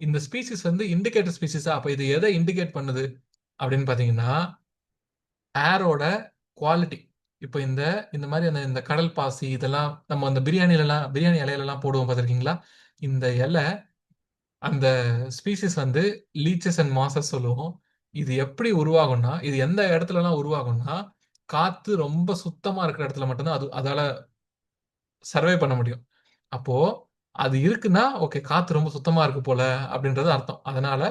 இந்த ஸ்பீசிஸ் வந்து இண்டிகேட்டர் ஸ்பீசிஸா? அப்ப இது எதை இண்டிகேட் பண்ணுது அப்படின்னு பாத்தீங்கன்னா, ஏரோட குவாலிட்டி. இப்போ இந்த இந்த மாதிரி இந்த கடல் பாசி இதெல்லாம் நம்ம அந்த பிரியாணி இலையில எல்லாம் போடுவோம் பார்த்திருக்கீங்களா? இந்த இலை, அந்த ஸ்பீசிஸ் வந்து லீச்சஸ் அண்ட் மாசஸ் சொல்லுவோம். இது எப்படி உருவாகும்னா, இது எந்த இடத்துலலாம் உருவாகும்னா, காத்து ரொம்ப சுத்தமா இருக்கிற இடத்துல மட்டும்தான் அதால சர்வே பண்ண முடியும். அப்போ அது இருக்குன்னா, ஓகே, காத்து ரொம்ப சுத்தமா இருக்கு போல அப்படின்றது அர்த்தம். அதனால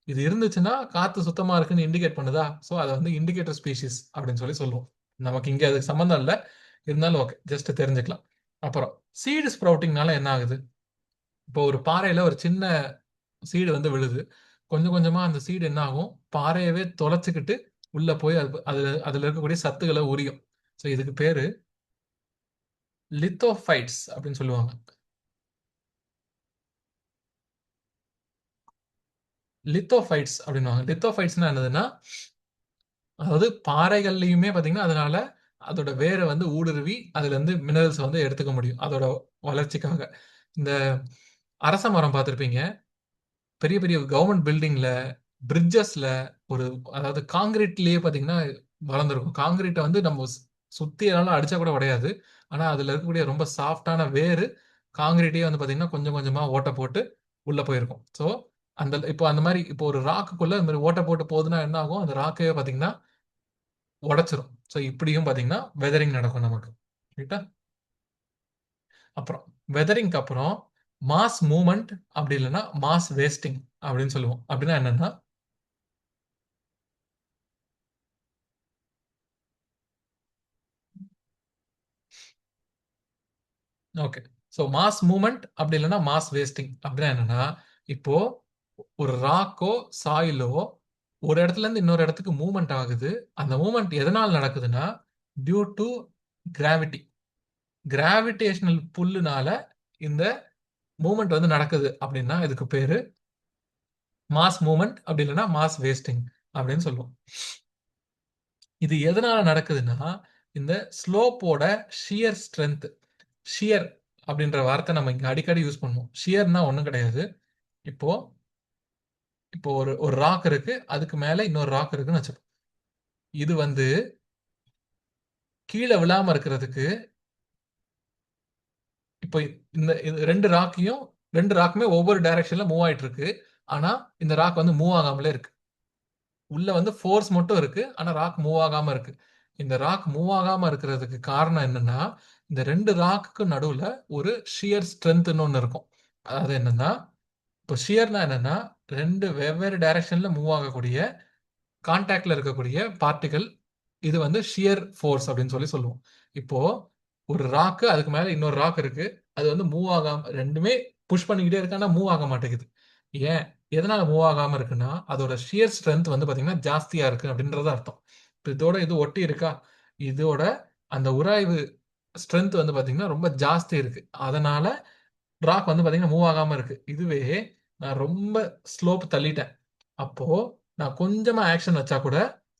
இது இருந்துச்சுன்னா காத்து சுத்தமா இருக்குன்னு இண்டிகேட் பண்ணுதா? ஸோ அதை வந்து இண்டிகேட்டர் ஸ்பீஷிஸ் அப்படின்னு சொல்லி சொல்லுவோம். நமக்கு இங்க அதுக்கு சம்மந்தம் இல்லை, இருந்தாலும் ஓகே, ஜஸ்ட் தெரிஞ்சுக்கலாம். அப்புறம் சீடு ஸ்ப்ரவுட்டிங்னால என்ன ஆகுது? இப்போ ஒரு பாறையில ஒரு சின்ன சீடு வந்து விழுது. கொஞ்சம் கொஞ்சமா அந்த சீடு என்ன ஆகும்? பாறையவே தொலைச்சுக்கிட்டு உள்ள போய் அதுல இருக்கக்கூடிய சத்துக்களை உரியும். ஸோ இதுக்கு பேரு லித்தோஃபைட்ஸ் அப்படின்னு சொல்லுவாங்க. லித்தோஃபைட்ஸ் அப்படின்னுவாங்க. லித்தோஃபைட்ஸ்னா என்னதுன்னா, அதாவது பாறைகள்லையுமே பாத்தீங்கன்னா அதனால அதோட வேரை வந்து ஊடுருவி அதுல இருந்து மினரல்ஸ் வந்து எடுத்துக்க முடியும் அதோட வளர்ச்சிக்காக. இந்த அரச மரம் பார்த்திருப்பீங்க. பெரிய பெரிய கவர்மெண்ட் பில்டிங்ல, பிரிட்ஜஸ்ல, ஒரு அதாவது காங்கிரீட்லயே பாத்தீங்கன்னா வளர்ந்துருக்கும். காங்கிரீட்டை வந்து நம்ம சுத்தி எல்லாம் அடிச்சா கூட உடையாது. ஆனா அதுல இருக்கக்கூடிய ரொம்ப சாஃப்டான வேறு காங்கிரீட்டையே வந்து பாத்தீங்கன்னா கொஞ்சம் கொஞ்சமா ஓட்டை போட்டு உள்ள போயிருக்கும். ஸோ அந்த இப்போ அந்த மாதிரி இப்போ ஒரு ராக்குக்குள்ள இந்த மாதிரி ஓட்டை போட்டு போகுதுன்னா என்ன ஆகும்? அந்த ராக்கையே பாத்தீங்கன்னா உடைச்சிரும். ஸோ இப்படியும் பாத்தீங்கன்னா வெதரிங் நடக்கும் நமக்கு. ரைட்டா? அப்புறம் வெதரிங்க்கு அப்புறம் மாஸ் மூவ்மெண்ட், அப்படி இல்லைன்னா மாஸ் வேஸ்டிங் அப்படின்னு சொல்லுவோம். அப்படின்னா என்னன்னா, ஓகே, ஸோ மாஸ் மூவ்மெண்ட் அப்படி இல்லைன்னா மாஸ் வேஸ்டிங் அப்படின்னா என்னன்னா, இப்போ ஒரு ராக்கோ சாயிலோ ஒரு இடத்துல இருந்து இன்னொரு இடத்துக்கு மூவ்மெண்ட் ஆகுது. அந்த மூவ்மெண்ட் எதனால் நடக்குதுன்னா, டியூ டு கிராவிட்டி. கிராவிடேஷனல் புல்லுனால இந்த மூவ்மெண்ட் வந்து நடக்குது அப்படின்னா இதுக்கு பேரு மாஸ் மூவ்மெண்ட் அப்படி இல்லைன்னா மாஸ் வேஸ்டிங் அப்படின்னு சொல்லுவோம். இது எதனால நடக்குதுன்னா, இந்த ஸ்லோப்போட ஷியர் ஸ்ட்ரென்த். ஷியர் அப்படின்ற வார்த்தை நம்ம இங்க அடிக்கடி யூஸ் பண்ணுவோம். ஷியர்னா ஒண்ணும் கிடையாது. இப்போ இப்போ ஒரு ஒரு ராக் இருக்கு, அதுக்கு மேல இன்னொரு ராக் இருக்குன்னு வச்சுப்போம். இது வந்து கீழே விழாம இருக்கிறதுக்கு, இப்போ இந்த ரெண்டு ராக்குமே ஒவ்வொரு டைரக்ஷன்ல மூவ் ஆயிட்டு இருக்கு. ஆனா இந்த ராக் வந்து மூவ் ஆகாமலே இருக்கு. உள்ள வந்து ஃபோர்ஸ் மட்டும் இருக்கு, ஆனா ராக் மூவ் ஆகாம இருக்கு. இந்த ராக் மூவ் ஆகாம இருக்கிறதுக்கு காரணம் என்னன்னா, இந்த ரெண்டு ராக்குக்கு நடுவுல ஒரு ஷியர் ஸ்ட்ரென்த்னு ஒன்று இருக்கும். அதாவது என்னன்னா, இப்போ ஷியர்னா என்னன்னா, ரெண்டு வெவ்வேறு டைரக்ஷன்ல மூவ் ஆகக்கூடிய கான்டாக்ட்ல இருக்கக்கூடிய பார்ட்டிகள். இது வந்து ஷியர் ஃபோர்ஸ் அப்படின்னு சொல்லி சொல்லுவோம். இப்போ ஒரு ராக்கு, அதுக்கு மேல இன்னொரு ராக் இருக்கு. அது வந்து மூவ் ஆகாம ரெண்டுமே புஷ் பண்ணிக்கிட்டே இருக்கு, ஆனா மூவ் ஆக மாட்டேங்குது. ஏன்? எதனால மூவ் ஆகாம இருக்குன்னா, அதோட ஷியர் ஸ்ட்ரென்த் வந்து பாத்தீங்கன்னா ஜாஸ்தியா இருக்கு அப்படின்றது அர்த்தம். இப்ப இதோட இது ஒட்டி இருக்கா? இதோட அந்த உராய்வு ஸ்ட்ரென்த் வந்து பாத்தீங்கன்னா ரொம்ப ஜாஸ்தி இருக்கு. அதனால ராக் வந்து பாத்தீங்கன்னா மூவ் ஆகாம இருக்கு. இதுவே நான் ரொம்ப ஸ்லோப் தள்ளிட்டேன். அப்போ நான் கொஞ்சமா ஆக்ஷன் வச்சா கூட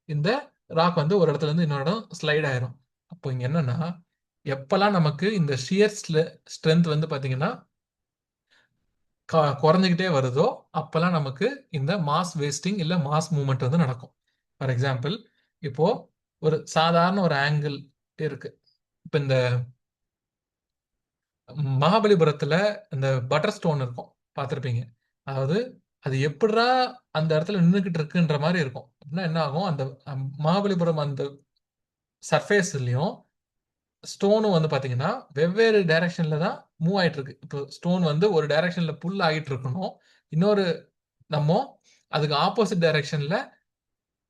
இந்த ராக் வந்து ஒரு இடத்துல இருந்து இன்னொரு இடம் ஸ்லைட் ஆயிரும். அப்போ இங்க என்னன்னா, எப்பெல்லாம் நமக்கு இந்த ஷியர் ஸ்ட்ரென்த் வந்து பாத்தீங்கன்னா குறைஞ்சிக்கிட்டே வருதோ, அப்பெல்லாம் நமக்கு இந்த மாஸ் வேஸ்டிங் இல்ல மாஸ் மூவ்மெண்ட் வந்து நடக்கும். ஃபார் எக்ஸாம்பிள், இப்போ ஒரு சாதாரண ஒரு ஆங்கிள் இருக்கு. இப்ப இந்த மகாபலிபுரத்துல இந்த பட்டர் ஸ்டோன் இருக்கும், பார்த்திருப்பீங்க. அதாவது அது எப்படிடா அந்த இடத்துல நின்னுகிட்டு இருக்குன்ற மாதிரி இருக்கும். அப்படின்னா என்ன ஆகும், அந்த மகாபலிபுரம் அந்த சர்ஃபேஸ்லயும் ஸ்டோனும் வந்து பாத்தீங்கன்னா வெவ்வேறு டைரக்ஷன்ல தான் மூவ் ஆயிட்டு இருக்கு. இப்போ ஸ்டோன் வந்து ஒரு டைரக்ஷன்ல புல் ஆகிட்டு இருக்கணும், இன்னொரு நம்ம அதுக்கு ஆப்போசிட் டைரக்ஷன்ல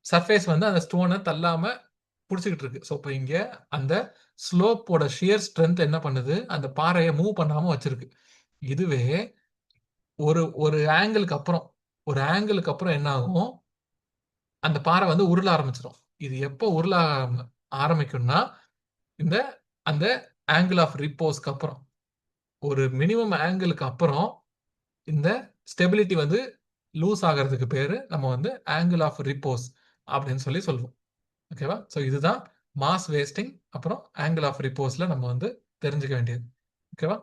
சர்ஃபேஸ் வந்து அந்த ஸ்டோனை தள்ளாம புடிச்சுக்கிட்டு இருக்கு. ஸோ இப்போ இங்க அந்த ஸ்லோப்போட ஷியர் ஸ்ட்ரென்த் என்ன பண்ணுது, அந்த பாறையை மூவ் பண்ணாம வச்சிருக்கு. இதுவே ஒரு ஒரு ஆங்கிளுக்கு அப்புறம் ஒரு ஆங்கிளுக்கு அப்புறம் என்ன ஆகும், அந்த பாறை வந்து உருள ஆரம்பிச்சிடும். இது எப்போ உருள ஆரம்பிக்கும்னா, இந்த அந்த ஆங்கிள் ஆஃப் ரிப்போஸ்க்கு அப்புறம் ஒரு மினிமம் ஆங்கிளுக்கு அப்புறம் இந்த ஸ்டெபிலிட்டி வந்து லூஸ் ஆகிறதுக்கு பேரு நம்ம வந்து ஆங்கிள் ஆஃப் ரிப்போஸ் அப்படின்னு சொல்லி சொல்லுவோம். ஓகேவா? ஸோ இதுதான் மாஸ் வேஸ்டிங் அப்புறம் ஆங்கிள் ஆஃப் ரிப்போஸ்ல நம்ம வந்து தெரிஞ்சுக்க வேண்டியது. ஓகேவா?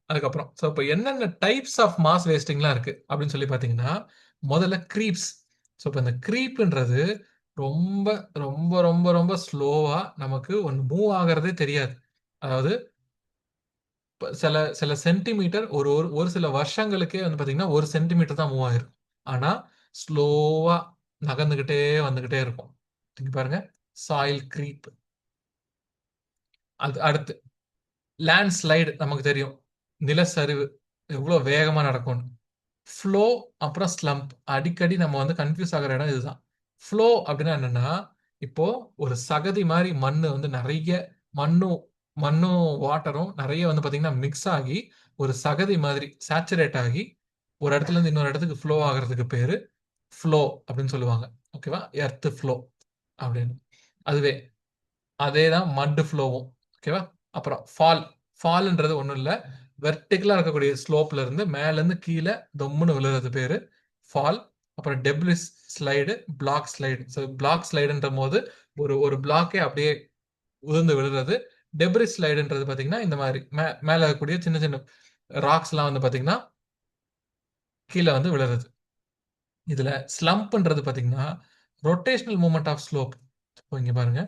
அதுக்கப்புறம் ஸோ இப்போ என்னென்ன டைப்ஸ் ஆஃப் மாஸ் வேஸ்டிங்லாம் இருக்கு அப்படின்னு சொல்லி பார்த்தீங்கன்னா, முதல்ல க்ரீப்ஸ். ஸோ இப்போ இந்த க்ரீப்ன்றது ரொம்ப ரொம்ப ரொம்ப ரொம்ப ஸ்லோவா நமக்கு ஒன்று மூவ் ஆகிறதே தெரியாது. அதாவது சில சில சென்டிமீட்டர் ஒரு ஒரு ஒரு சில வருஷங்களுக்கே வந்து பார்த்தீங்கன்னா ஒரு சென்டிமீட்டர் தான் மூவ் ஆகிருக்கும். ஆனால் ஸ்லோவா நகர்ந்துகிட்டே வந்துகிட்டே இருக்கும். இங்க பாருங்க, சாயில் க்ரீப். அது அடுத்து லேண்ட் ஸ்லைடு. நமக்கு தெரியும் நிலச்சரிவு எவ்வளோ வேகமா நடக்கும்னு. ஃப்ளோ அப்புறம் ஸ்லம்ப். அடிக்கடி நம்ம வந்து கன்ஃபியூஸ் ஆகுற இடம் இதுதான். ஃப்ளோ அப்படின்னா என்னன்னா, இப்போ ஒரு சகதி மாதிரி மண்ணு வந்து நிறைய மண்ணும் மண்ணும் வாட்டரும் நிறைய வந்து பாத்தீங்கன்னா மிக்ஸ் ஆகி ஒரு சகதி மாதிரி சேச்சுரேட் ஆகி ஒரு இடத்துல இருந்து இன்னொரு இடத்துக்கு ஃப்ளோ ஆகுறதுக்கு பேரு ஃப்ளோ அப்படின்னு சொல்லுவாங்க. ஓகேவா? எர்த் ஃப்ளோ அப்படின்னு. அதுவே அதே தான் மட் ஃப்ளோவும். ஓகேவா? அப்புறம் ஃபால்ன்றது ஒன்றும் இல்லை, வெர்டிகலா இருக்கக்கூடிய ஸ்லோப்ல இருந்து மேல இருந்து கீழே தொம்முன்னு விழுறது பேரு ஃபால். அப்புறம் debris slide, block slide. So block ஸ்லைடுன்ற போது ஒரு ஒரு பிளாக்கே அப்படியே உதிர்ந்து விழுறது. டெப்ரிஸ் ஸ்லைடுன்றது பாத்தீங்கன்னா இந்த மாதிரி மேல இருக்கக்கூடிய சின்ன சின்ன ராக்ஸ்லாம் வந்து பாத்தீங்கன்னா கீழே வந்து விழுறது. இதுல ஸ்லம்ப்ன்றது பாத்தீங்கன்னா ரொட்டேஷனல் மூவ்மெண்ட் ஆஃப் ஸ்லோப். இங்க பாருங்க,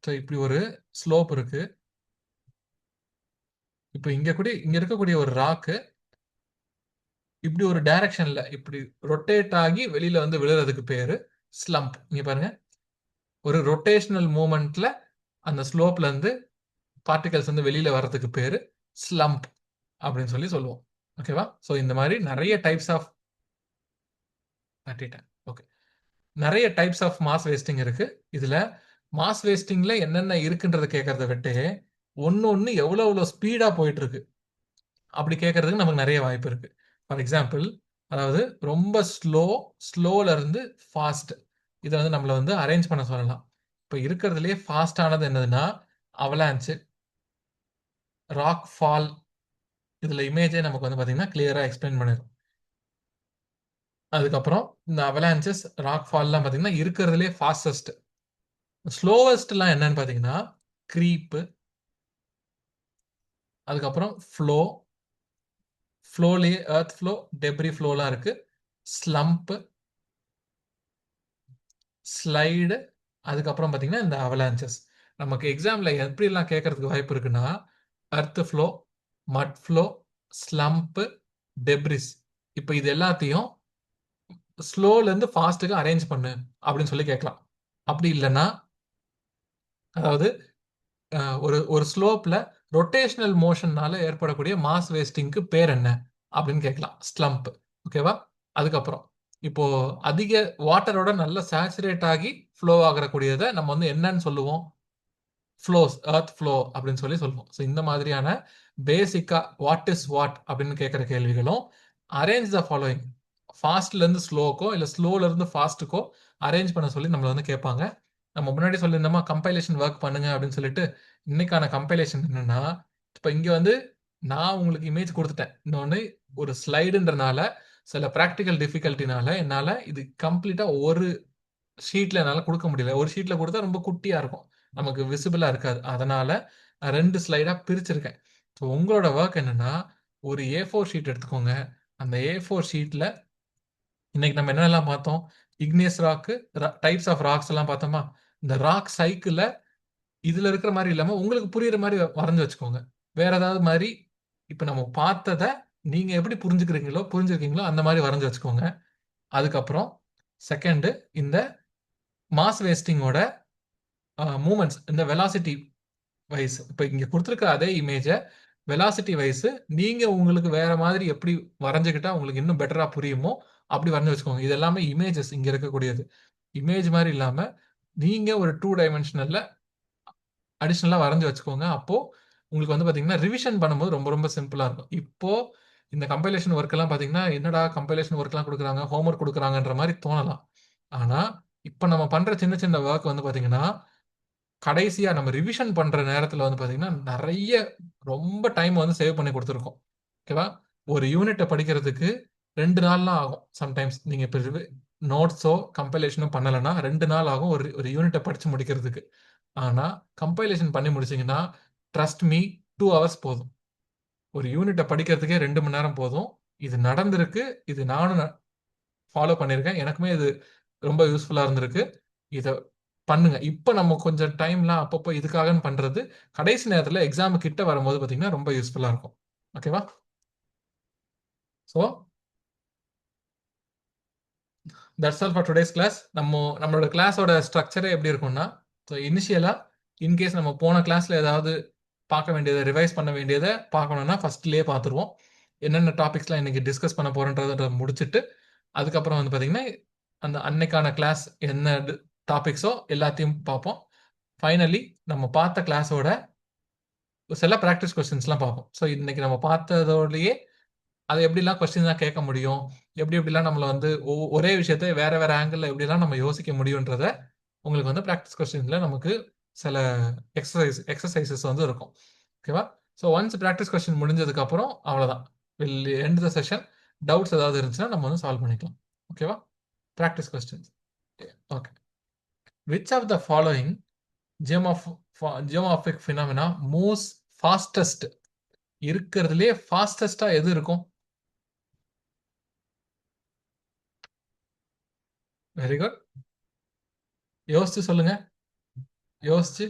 ஸோ இப்படி ஒரு ஸ்லோப் இருக்கு. இப்போ இங்க இருக்கக்கூடிய ஒரு ராக்கு இப்படி ஒரு டைரக்ஷன்ல இப்படி ரொட்டேட் ஆகி வெளியில வந்து விழுறதுக்கு பேரு ஸ்லம்ப். இங்க பாருங்க, ஒரு ரொட்டேஷனல் மூமெண்ட்ல அந்த ஸ்லோப்ல இருந்து பார்ட்டிகல்ஸ் வந்து வெளியில வர்றதுக்கு பேரு ஸ்லம்ப் அப்படின்னு சொல்லி சொல்லுவோம். ஓகேவா? ஸோ இந்த மாதிரி நிறைய டைப்ஸ் ஆஃப் ஓகே நிறைய டைப்ஸ் ஆஃப் மாஸ் வேஸ்டிங் இருக்கு. இதுல மாஸ் வேஸ்டிங்ல என்னென்ன இருக்குன்றத கேட்கறத விட்டு ஒன்னு ஒன்னு எவ்வளவு எவ்வளவு ஸ்பீடா போயிட்டு இருக்கு அப்படி கேட்கறதுக்கு நமக்கு நிறைய வாய்ப்பு இருக்கு. ஃபார் எக்ஸாம்பிள், அதாவது ரொம்ப ஸ்லோல இருந்து ஃபாஸ்ட், இதை வந்து நம்மள வந்து அரேஞ்ச் பண்ண சொல்லலாம். இப்போ இருக்கிறதுலயே ஃபாஸ்ட் ஆனது என்னதுன்னா அவலான்ச், ராக் ஃபால். இதுல இமேஜே நமக்கு வந்து பாத்தீங்கன்னா கிளியரா எக்ஸ்பிளைன் பண்ணிடும். அதுக்கப்புறம் இந்த அவலான்சஸ், ராக் ஃபால்லாம் பாத்தீங்கன்னா இருக்கிறதுலே ஃபாஸ்டஸ்ட். ஸ்லோவஸ்ட்லாம் என்னன்னு பாத்தீங்கன்னா க்ரீப், அதுக்கப்புறம் ஃப்ளோலயே எர்த் ஃப்ளோ, டெப்ரி ஃப்ளோலாம் இருக்கு. ஸ்லம்ப், ஸ்லைடு, அதுக்கப்புறம் பாத்தீங்கன்னா இந்த அவலான்சஸ். நமக்கு எக்ஸாம்ல எப்படிலாம் கேட்கறதுக்கு வாய்ப்பு இருக்குன்னா எர்த் ஃப்ளோ, மட் ஃப்ளோ, ஸ்லம்ப், டெப்ரிஸ். இப்போ இது எல்லாத்தையும் ஸ்லோல இருந்து ஃபாஸ்ட்டுக்கு அரேஞ்ச் பண்ணு அப்படின்னு சொல்லி கேட்கலாம். அப்படி இல்லைன்னா, அதாவது ஒரு ஒரு ஸ்லோப்ல ரொட்டேஷனல் மோஷன்னால ஏற்படக்கூடிய மாஸ் வேஸ்டிங்க்கு பேர் என்ன அப்படின்னு கேட்கலாம். ஸ்லம்ப். ஓகேவா? அதுக்கப்புறம் இப்போ அதிக வாட்டரோட நல்லா சேச்சுரேட் ஆகி ஃப்ளோ ஆகக்கூடியதை நம்ம வந்து என்னன்னு சொல்லுவோம்? ஃப்ளோஸ், எர்த் ஃப்ளோ அப்படின்னு சொல்லி சொல்லுவோம். ஸோ இந்த மாதிரியான பேசிக்கா வாட் இஸ் வாட் அப்படின்னு கேட்குற கேள்விகளும், அரேஞ்ச் த ஃபாலோயிங், ஃபாஸ்ட்ல இருந்து ஸ்லோக்கோ இல்லை ஸ்லோல இருந்து ஃபாஸ்ட்டுக்கோ அரேஞ்ச் பண்ண சொல்லி நம்மள வந்து கேட்பாங்க. நம்ம முன்னாடி சொல்லியிருந்தோமா கம்பைலேஷன் ஒர்க் பண்ணுங்க அப்படின்னு சொல்லிட்டு, இன்னைக்கான கம்பைலேஷன் என்னன்னா, இப்போ இங்க வந்து நான் உங்களுக்கு இமேஜ் கொடுத்துட்டேன். இன்னொன்று ஒரு ஸ்லைடுன்றனால சில ப்ராக்டிக்கல் டிஃபிகல்ட்டினால என்னால் இது கம்ப்ளீட்டா ஒரு ஷீட்ல என்னால் கொடுக்க முடியல. ஒரு ஷீட்ல கொடுத்தா ரொம்ப குட்டியா இருக்கும், நமக்கு விசிபிளா இருக்காது. அதனால நான் 2 ஸ்லைடா பிரிச்சிருக்கேன். ஸோ உங்களோட ஒர்க் என்னன்னா, ஒரு A4 ஷீட் எடுத்துக்கோங்க. அந்த A4 ஷீட்ல இன்னைக்கு நம்ம என்னெல்லாம் பார்த்தோம்? Igneous rock, types of rocks எல்லாம் பார்த்தோமா? இந்த ராக் சைக்கிள இதுல இருக்கிற மாதிரி இல்லாம உங்களுக்கு புரியுற மாதிரி வரைஞ்சு வச்சுக்கோங்க. வேற ஏதாவது மாதிரி இப்ப நம்ம பார்த்தத நீங்க எப்படி புரிஞ்சிருக்கீங்களோ அந்த மாதிரி வரைஞ்சு வச்சுக்கோங்க. அதுக்கப்புறம் செகண்ட், இந்த மாஸ் வேஸ்டிங்கோட மூமெண்ட்ஸ், இந்த வெலாசிட்டி வைஸ், இப்போ இங்க கொடுத்துருக்க அதே இமேஜ வெலாசிட்டி வைஸ் நீங்க உங்களுக்கு வேற மாதிரி எப்படி வரைஞ்சுக்கிட்டா உங்களுக்கு இன்னும் பெட்டரா புரியுமோ அப்படி வரைஞ்சு வச்சுக்கோங்க. இது எல்லாமே இமேஜஸ் இங்க இருக்கக்கூடியது. இமேஜ் மாதிரி இல்லாம நீங்க ஒரு 2 டைமென்ஷனல்ல அடிஷனலா வரைஞ்சு வச்சுக்கோங்க. அப்போ உங்களுக்கு வந்து பார்த்தீங்கன்னா, ரிவிஷன் பண்ணும்போது ரொம்ப ரொம்ப சிம்பிளா இருக்கும். இப்போ இந்த கம்பைலேஷன் ஒர்க் எல்லாம் பார்த்தீங்கன்னா, என்னடா கம்பைலேஷன் ஒர்க்லாம் குடுக்குறாங்க, ஹோம் ஒர்க் குடுக்குறாங்கன்ற மாரி தோணலாம். ஆனா, இப்ப நம்ம பண்ற சின்ன சின்ன வொர்க் வந்து பார்த்தீங்கன்னா, கடைசியா நம்ம ரிவிஷன் பண்ற நேரத்துல வந்து பார்த்தீங்கன்னா, நெறைய ரொம்ப டைம் வந்து சேவ் பண்ணி குடுத்துருக்கோம். ஓகேவா? ஒரு யூனிட்ட படிக்கிறதுக்கு 2 நாள்லாம் ஆகும். சம்டைம்ஸ் நீங்க இப்ப நோட்ஸோ, கம்பைலேஷனோ பண்ணலன்னா 2 நாள் ஆகும் ஒரு ஒரு யூனிட்ட படிச்சு முடிக்கிறதுக்கு. ஆனா, கம்பைலேஷன் பண்ணி முடிச்சீங்கன்னா, ட்ரஸ்ட் மீ 2 ஹவர்ஸ் போதும். ஒரு யூனிட்ட படிக்கிறதுக்கே 2 மணி நேரம் போதும். இது நடந்திருக்கு. இது நானும் ஃபாலோ பண்ணியிருக்கேன். எனக்குமே இது ரொம்ப யூஸ்ஃபுல்லா இருந்திருக்கு. இத பண்ணுங்க. இப்ப நம்ம கொஞ்சம் டைம்லாம் அப்பப்போ இதுக்காகன்னு பண்றது, கடைசி நேரத்துல எக்ஸாம் கிட்ட வரும்போது பார்த்தீங்கன்னா, ரொம்ப யூஸ்ஃபுல்லா இருக்கும். ஓகேவா? So that's all for today's class. நம்மளோட கிளாஸோட ஸ்ட்ரக்சரே எப்படி இருக்கும்னா, ஸோ இனிஷியலா இன்கேஸ் நம்ம போன கிளாஸ்ல ஏதாவது பார்க்க வேண்டியதை, ரிவைஸ் பண்ண வேண்டியதை பார்க்கணும்னா ஃபர்ஸ்ட்லயே பார்த்துருவோம். என்னென்ன டாபிக்ஸ்லாம் இன்னைக்கு டிஸ்கஸ் பண்ண போறோன்றத முடிச்சுட்டு, அதுக்கப்புறம் வந்து பார்த்தீங்கன்னா, அந்த அன்னைக்கான கிளாஸ் என்ன டாபிக்ஸோ எல்லாத்தையும் பார்ப்போம். ஃபைனலி நம்ம பார்த்த கிளாஸோட சில பிராக்டிஸ் கொஸ்டின்ஸ்லாம் பார்ப்போம். ஸோ இன்னைக்கு நம்ம பார்த்ததோடயே அது எப்படிலாம் கொஸ்டின்லாம் கேட்க முடியும், எப்படி எப்படிலாம் நம்மள வந்து ஒரே விஷயத்த வேற வேற ஆங்கிள் எப்படிலாம் நம்ம யோசிக்க முடியுன்றத உங்களுக்கு வந்து பிராக்டிஸ் கொஸ்டின்ல நமக்கு சில எக்ஸசைசஸ் வந்து இருக்கும். ஓகேவா? ஸோ ஒன்ஸ் பிராக்டிஸ் கொஸ்டின் முடிஞ்சதுக்கு அப்புறம் அவ்வளோதான். Will end the session. Doubts ஏதாவது இருந்துச்சுன்னா நம்ம வந்து சால்வ் பண்ணிக்கலாம். ஓகேவா? Practice questions. Okay. Which of the following geomorph geomorphic phenomena moves fastest? இருக்கிறதுலே ஃபாஸ்டஸ்டா எது இருக்கும்? Very good. யோசிச்சு சொல்லுங்க. யோசிச்சு.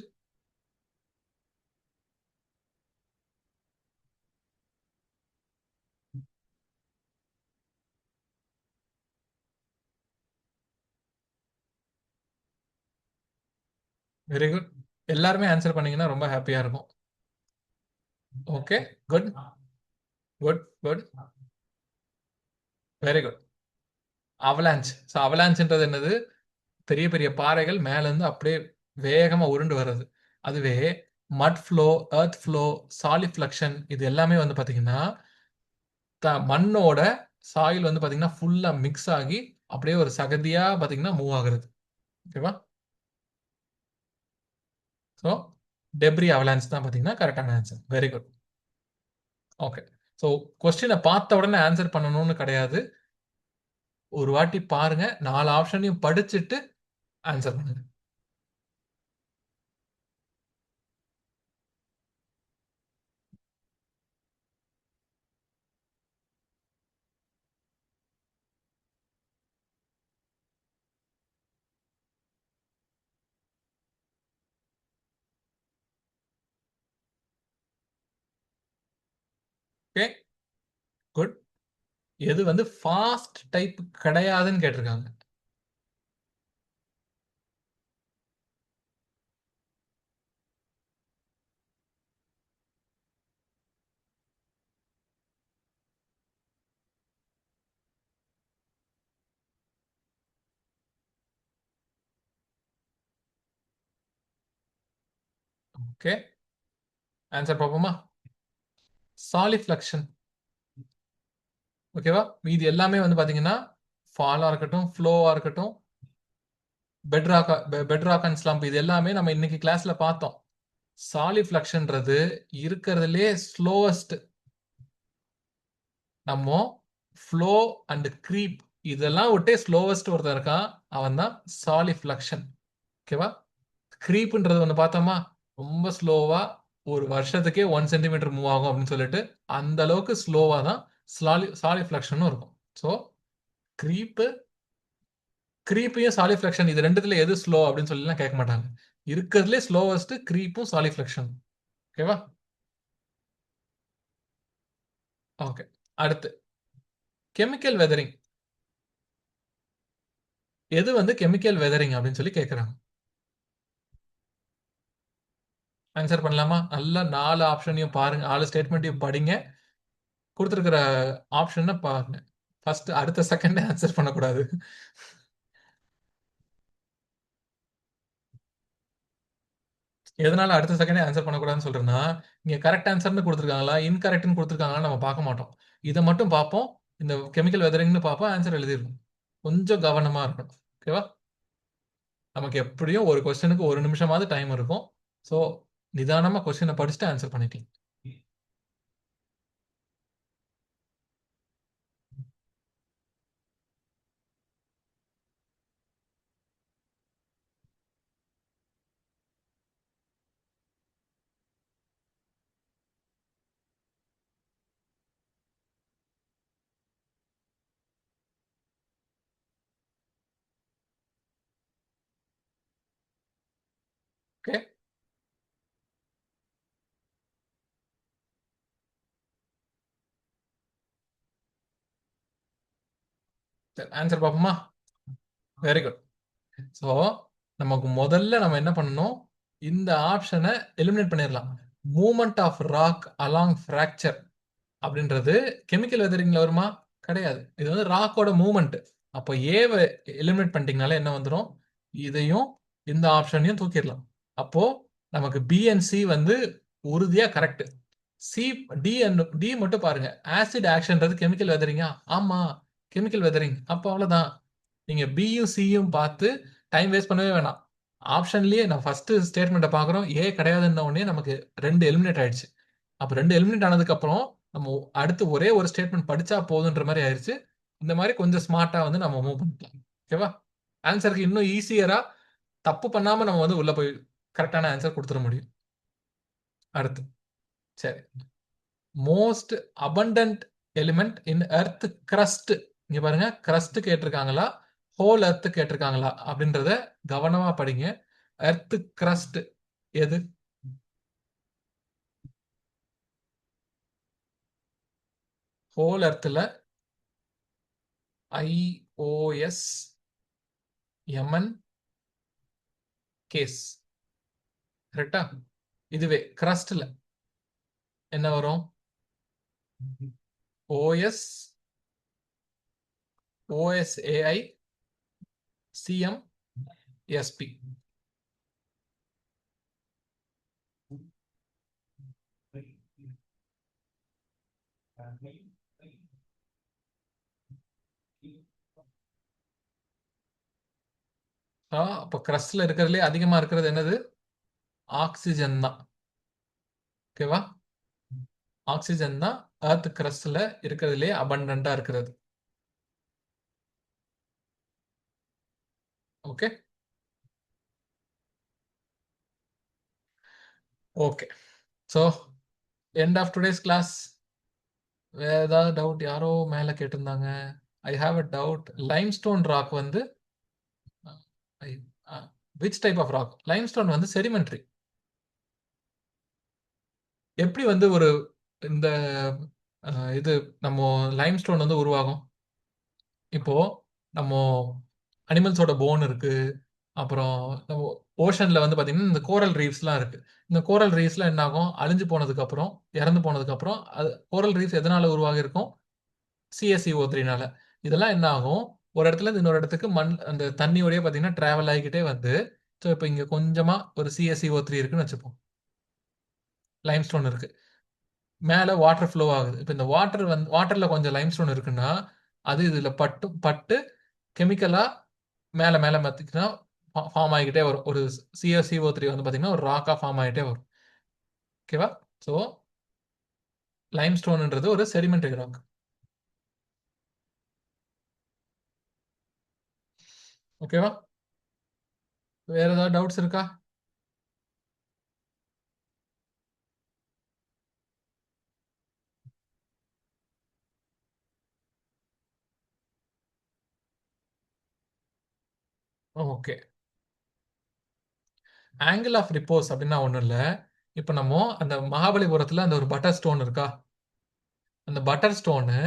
Very good. எல்லாருமே ஆன்சர் பண்ணீங்கன்னா ரொம்ப ஹாப்பியா இருக்கும். Okay. Good. Good. Good. Very good. Avalanche. So அவலாஞ்ச்ன்றது என்னது? பெரிய பெரிய பாறைகள் மேல இருந்து அப்படியே வேகமா உருண்டு வர்றது. அதுவே மட் ஃப்ளோ, எர்த் ஃப்ளோ, சாலிஃப்ளக்ஷன் இது எல்லாமே வந்து பாத்தீங்கன்னா, மண்ணோட சாயில் வந்து பாத்தீங்கன்னா ஃபுல்லா மிக்ஸ் ஆகி அப்படியே ஒரு சகதியா பாத்தீங்கன்னா மூவ் ஆகுறது. ஓகேவா? ஸோ டெப்ரி அவலான்ச் தான் பாத்தீங்கன்னா கரெக்டான answer. Very good. Okay. So கொஸ்டினை பார்த்த உடனே ஆன்சர் பண்ணணும்னு கிடையாது. ஒரு வாட்டி பாருங்க, 4 ஆப்ஷனையும் படிச்சுட்டு ஆன்சர் பண்ணுங்க. ஓகே. குட். எது வந்து ஃபாஸ்ட் டைப் கிடையாதுன்னு கேட்டிருக்காங்க. ஓகே. ஆன்சர் பார்ப்போமா? சாலிஃப்ளக்ஷன். ஓகேவா? மீதி எல்லாமே வந்து பாத்தீங்கன்னா ஃபாலா இருக்கட்டும், ஃப்ளோவா இருக்கட்டும், பெட்ராக் அண்ட் ஸ்லம்ப் இது எல்லாமே நம்ம இன்னைக்கு கிளாஸ்ல பார்த்தோம். சாலிஃப்ளக்ஷன்றது இருக்கிறதுலே ஸ்லோவஸ்ட். நம்ம ஃப்ளோ அண்ட் க்ரீப் இதெல்லாம் விட்டே ஸ்லோவஸ்ட் ஒருத்தன் இருக்கான். அவன் தான் சாலிஃப்ளக்ஷன். ஓகேவா? க்ரீப்ன்றது ஒன்று பார்த்தோமா, ரொம்ப ஸ்லோவா ஒரு வருஷத்துக்கே 1 சென்டிமீட்டர் மூவ் ஆகும் அப்படின்னு சொல்லிட்டு அந்த அளவுக்கு ஸ்லோவா தான் சாலிஃப்ளக்ஷனும் இருக்கும். ஸோ க்ரீப்பு க்ரீப்பையும் சாலிஃப்ளக்ஷன் இது ரெண்டுத்துல எது ஸ்லோ அப்படின்னு சொல்லிலாம் கேட்க மாட்டாங்க. இருக்கிறதுலே ஸ்லோவஸ்ட் க்ரீப்பும் சாலிஃப்ளக்ஷன். ஓகேவா? ஓகே. அடுத்து கெமிக்கல் வெதரிங். எது வந்து கெமிக்கல் வெதரிங் அப்படின்னு சொல்லி கேட்குறாங்க. ஆன்சர் பண்ணலாமா? நல்லா 4 ஆப்ஷனையும் பாருங்க, 4 ஸ்டேட்மெண்ட்டையும் படிங்க. கொடுத்துருக்கிற ஆப்ஷனை பாருங்க. ஃபர்ஸ்ட் அடுத்த செகண்டே ஆன்சர் பண்ணக்கூடாது. எதனால அடுத்த செகண்டே ஆன்சர் பண்ணக்கூடாதுன்னு சொல்றேன்னா, இங்க கரெக்ட் ஆன்சர்னு கொடுத்துருக்காங்களா, இன்கரெக்ட்னு கொடுத்துருக்காங்களா நம்ம பார்க்க மாட்டோம். இதை மட்டும் பார்ப்போம். இந்த கெமிக்கல் வெதரிங்னு பார்ப்போம், ஆன்சர் எழுதிருக்கும். கொஞ்சம் கவனமா இருக்கணும். ஓகேவா? நமக்கு எப்படியும் ஒரு கொஸ்டினுக்கு 1 நிமிஷமாவது டைம் இருக்கும். ஸோ நிதானமா கொஸ்டினை படிச்சுட்டு ஆன்சர் பண்ணிக்கலாம். ஓகே, சரி ஆன்சர் பார்ப்போமா? Very good. ஸோ நமக்கு முதல்ல நம்ம என்ன பண்ணணும், இந்த ஆப்ஷனை எலிமினேட் பண்ணிடலாம். Movement of rock along fracture அப்படின்றது கெமிக்கல் வெதரிங்ல வருமா? கிடையாது. இது வந்து ராக்கோட மூவ்மெண்ட். அப்போ ஏவை எலிமினேட் பண்ணிட்டீங்கனால என்ன வந்துடும், இதையும் இந்த ஆப்ஷனையும் தூக்கிடலாம். அப்போ நமக்கு பி அண்ட் சி வந்து உறுதியா கரெக்ட். சி, டி டி மட்டும் பாருங்க. ஆசிட் ஆக்ஷன்றது கெமிக்கல் வெதரிங்கா? ஆமா, கெமிக்கல் வெதரிங். அப்போ அவ்வளவுதான். நீங்க பியும் சியும் பார்த்து டைம் வேஸ்ட் பண்ணவே வேணாம். ஆப்ஷன்லயே நான் ஃபர்ஸ்ட் ஸ்டேட்மெண்ட்டை பார்க்குறோம், ஏ கிடையாதுன்ன உடனே நமக்கு 2 எலிமினேட் ஆயிடுச்சு. அப்போ 2 எலிமினேட் ஆனதுக்கு அப்புறம் நம்ம அடுத்து ஒரே ஒரு ஸ்டேட்மெண்ட் படிச்சா போதுன்ற மாதிரி ஆயிடுச்சு. இந்த மாதிரி கொஞ்சம் ஸ்மார்ட்டா வந்து நம்ம மூவ் பண்ணிக்கலாம். ஓகேவா? ஆன்சருக்கு இன்னும் ஈஸியரா தப்பு பண்ணாம நம்ம வந்து உள்ள போய் கரெக்டான ஆன்சர் கொடுத்துட முடியும். அடுத்து, சரி, most abundant element in earth crust. இங்க பாருங்க, crust கேட்டிருக்காங்களா, ஹோல் எர்த் கேட்டிருக்காங்களா அப்படின்றத கவனமா படிங்க. எர்த் crust எது? ஹோல் எர்த்ல IOS MN கேஸ். கரெக்டா? இதுவே crustல என்ன வரும்? OS OSAI CMSP. அப்போ crustல இருக்கிறதுலே அதிகமா இருக்கிறது என்னது? ஆக்சிஜன் தான். ஓகேவா? ஆக்சிஜன் தான் எர்த் crustல இருக்கிறதுலே abundant-ஆ இருக்கிறது. Okay, okay. So end of today's class. வேற ஏதாவது டவுட்? யாரோ மேல கேட்டிருந்தாங்க. I have a doubt. Limestone rock வந்து which type of rock? Limestone வந்து செடிமெண்ட்ரி. எப்படி வந்து ஒரு இந்த இது நம்ம லைம்ஸ்டோன் வந்து உருவாகும்? இப்போ நம்ம அனிமல்ஸோட போன் இருக்கு. அப்புறம் நம்ம ஓஷன்ல வந்து பாத்தீங்கன்னா இந்த கோரல் ரீஃப்ஸ்லாம் இருக்கு. இந்த கோரல் ரீஃப்ஸ்லாம் என்ன ஆகும்? அழிஞ்சு போனதுக்கு அப்புறம், இறந்து போனதுக்கு அப்புறம், அது கோரல் ரீஃப்ஸ் எதனால உருவாகி இருக்கும்? CaCO3னால. இதெல்லாம் என்ன ஆகும்? ஒரு இடத்துல இருந்து இன்னொரு இடத்துக்கு மண் அந்த தண்ணியோடயே பாத்தீங்கன்னா டிராவல் ஆகிக்கிட்டே வந்து, ஸோ இப்போ இங்க கொஞ்சமா ஒரு CaCO3 இருக்குன்னு வச்சுப்போம். லைம்ஸ்டோன் இருக்கு. மேல வாட்டர் ஃப்ளோ ஆகுது. இப்போ இந்த வாட்டர் வந்து வாட்டர்ல கொஞ்சம் லைம்ஸ்டோன் இருக்குன்னா, அது இதுல பட்டு பட்டு கெமிக்கலா மேல மேல பாத்தீங்கன்னா ஃபார்ம் ஆகிக்கிட்டே வரும். ஒரு CaCO3 வந்து பாத்தீங்கன்னா ஒரு ராக்கா ஃபார்ம் ஆகிட்டே வரும். ஓகேவா? ஸோ லைம்ஸ்டோன்ன்றது ஒரு செடிமெண்டரி ராக். ஓகேவா? வேற ஏதாவது டவுட்ஸ் இருக்கா? ஓகே. ஆங்கிள் ஆஃப் ரிப்போஸ் அப்படின்னா ஒண்ணும் இல்ல. இப்ப நம்ம அந்த மகாபலிபுரத்துல அந்த ஒரு பட்டர் ஸ்டோன் இருக்கா? அந்த பட்டர் ஸ்டோனு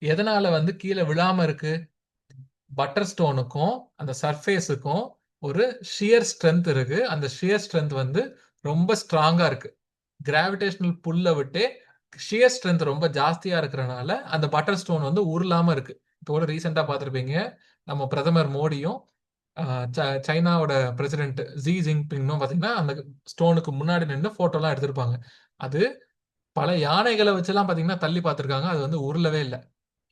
எதனால வந்து கீழே விழாம இருக்கு? பட்டர் ஸ்டோனுக்கும் அந்த சர்ஃபேஸுக்கும் ஒரு ஷியர் ஸ்ட்ரென்த் இருக்கு. அந்த ஷியர் ஸ்ட்ரென்த் வந்து ரொம்ப ஸ்ட்ராங்கா இருக்கு. கிராவிடேஷனல் புல்ல விட்டு ஷியர் ஸ்ட்ரென்த் ரொம்ப ஜாஸ்தியா இருக்கிறனால அந்த பட்டர் ஸ்டோன் வந்து உருளாம இருக்கு. இப்போ கூட ரீசெண்டா பார்த்திருப்பீங்க, நம்ம பிரதமர் மோடியும் சைனாவோட பிரசிடென்ட் ஜி ஜின்பிங்னும் பார்த்தீங்கன்னா அந்த ஸ்டோனுக்கு முன்னாடி நின்று போட்டோலாம் எடுத்திருப்பாங்க. அது பல யானைகளை வச்செல்லாம் பார்த்தீங்கன்னா தள்ளி பார்த்திருக்காங்க. அது வந்து உருளவே இல்லை.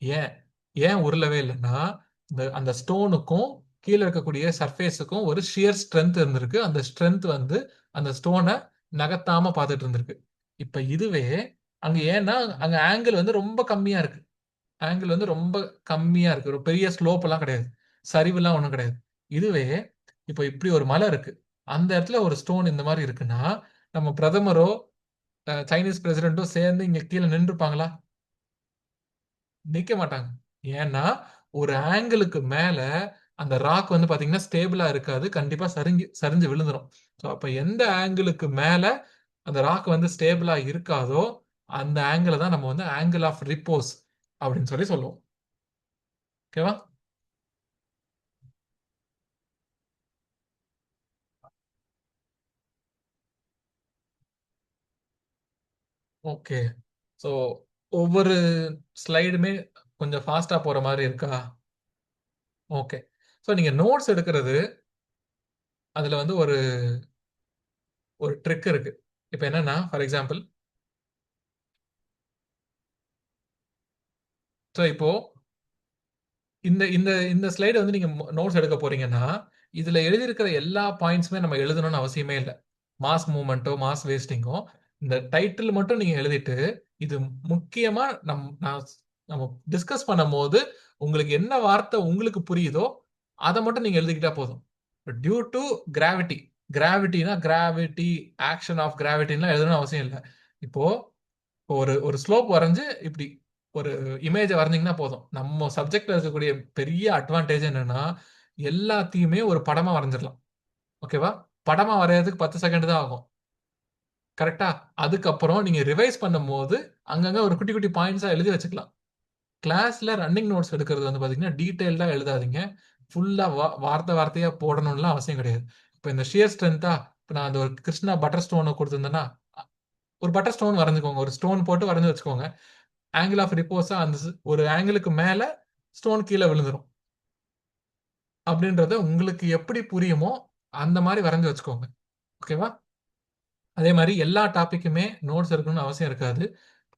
ஏன் ஏன் உருளவே இல்லைன்னா அந்த ஸ்டோனுக்கும் கீழே இருக்கக்கூடிய சர்ஃபேஸுக்கும் ஒரு ஷியர் ஸ்ட்ரென்த் இருந்திருக்கு. அந்த ஸ்ட்ரென்த் வந்து அந்த ஸ்டோனை நகர்த்தாம பார்த்துட்டு இருந்திருக்கு. இப்ப இதுவே அங்க ஏன்னா அங்க ஆங்கிள் வந்து ரொம்ப கம்மியா இருக்கு. ஆங்கிள் வந்து ரொம்ப கம்மியா இருக்கு. ஒரு பெரிய ஸ்லோப் எல்லாம் கிடையாது. சரிவுலாம் ஒண்ணும் கிடையாது. இதுவே இப்ப இப்படி ஒரு மலை இருக்கு. அந்த இடத்துல ஒரு ஸ்டோன் இந்த மாதிரி இருக்குன்னா, நம்ம பிரதமரோ சைனீஸ் பிரசிடென்ட்டோ சேர்ந்து இங்க கீழே நின்றுப்பாங்களா? நிக்க மாட்டாங்க. ஏன்னா, ஒரு ஆங்கிளுக்கு மேல அந்த ராக் வந்து பார்த்தீங்கன்னா, ஸ்டேபிளா இருக்காது. கண்டிப்பா சரிஞ்சு விழுந்துரும். ஸோ, அப்ப எந்த ஆங்கிளுக்கு மேல அந்த ராக் வந்து ஸ்டேபிளா இருக்காதோ, அந்த ஆங்கிள தான் நம்ம வந்து ஆங்கிள் ஆஃப் ரிப்போஸ் அப்படின்னு சொல்லி சொல்லுவோம். ஓகேவா? ஓகே. ஸோ, ஒவ்வொரு ஸ்லைடுமே கொஞ்சம் ஃபாஸ்ட்டா போற மாரி இருக்கா? ஓகே. ஸோ, நீங்க நோட்ஸ் எடுக்கிறது, அதுல வந்து ஒரு ஒரு ட்ரிக் இருக்கு. இப்ப என்னன்னா, ஃபார் எக்ஸாம்பிள் ஸோ இப்போ இந்த இந்த இந்த ஸ்லைடு வந்து நீங்க நோட்ஸ் எடுக்க போறீங்கன்னா, இதுல எழுதியிருக்கிற எல்லா பாயிண்ட்ஸுமே நம்ம எழுதணும்னு அவசியமே இல்ல. மாஸ் மூவ்மெண்ட்டோ, மாஸ் வேஸ்டிங்கோ, இந்த டைட்டில் மட்டும் நீங்க எழுதிட்டு, இது முக்கியமா நம்ம டிஸ்கஸ் பண்ணும்போது, உங்களுக்கு என்ன வார்த்தை உங்களுக்கு புரியுதோ, அத மட்டும் நீங்க எழுதிக்கிட்டா போதும். Due to gravity. கிராவிட்டினா கிராவிட்டி, ஆக்ஷன் ஆஃப் கிராவிட்டின்லாம் எழுதணும்னு அவசியம் இல்ல. இப்போ ஒரு ஒரு ஸ்லோப் வரைஞ்சு இப்படி ஒரு இமேஜ வரைஞ்சீங்கன்னா போதும். நம்ம சப்ஜெக்ட்ல இருக்கக்கூடிய பெரிய அட்வான்டேஜ் என்னன்னா, எல்லாத்தையுமே ஒரு படமா வரைஞ்சிடலாம். ஓகேவா? படமா வரையறதுக்கு 10 செகண்ட் தான் ஆகும். கரெக்ட்டா? அதுக்கப்புறம் நீங்க ரிவைஸ் பண்ணும்போது, அங்கங்க ஒரு குட்டி குட்டி பாயிண்ட்ஸா எழுதி வச்சுக்கலாம். கிளாஸ்ல ரன்னிங் நோட்ஸ் எடுக்கிறது வந்து பார்த்தீங்கன்னா, டீட்டெயில்டா எழுதாதீங்க. ஃபுல்லா வார்த்தை வார்த்தையா போடணும்லாம் அவசியம் கிடையாது. இப்ப இந்த ஷியர் ஸ்ட்ரென்த்தா, இப்ப நான் அந்த ஒரு கிருஷ்ணா பட்டர் ஸ்டோன குடுத்திருந்தேன்னா, ஒரு பட்டர் ஸ்டோன் வரைஞ்சுக்கோங்க. ஒரு ஸ்டோன் போட்டு வரைஞ்சு வச்சுக்கோங்க. ஆங்கிள் ஆஃப் ரிப்போஸா அந்த ஒரு ஆங்கிளுக்கு மேல ஸ்டோன் கீழ விழுந்துரும். அப்படின்றத உங்களுக்கு எப்படி புரியுமோ, அந்த மாரி வரைஞ்சு வச்சுக்கோங்க. ஓகேவா? அதே மாரி எல்லா டாபிக்குமே நோட்ஸ் எடுக்கணும்னு அவசியம் இருக்காது.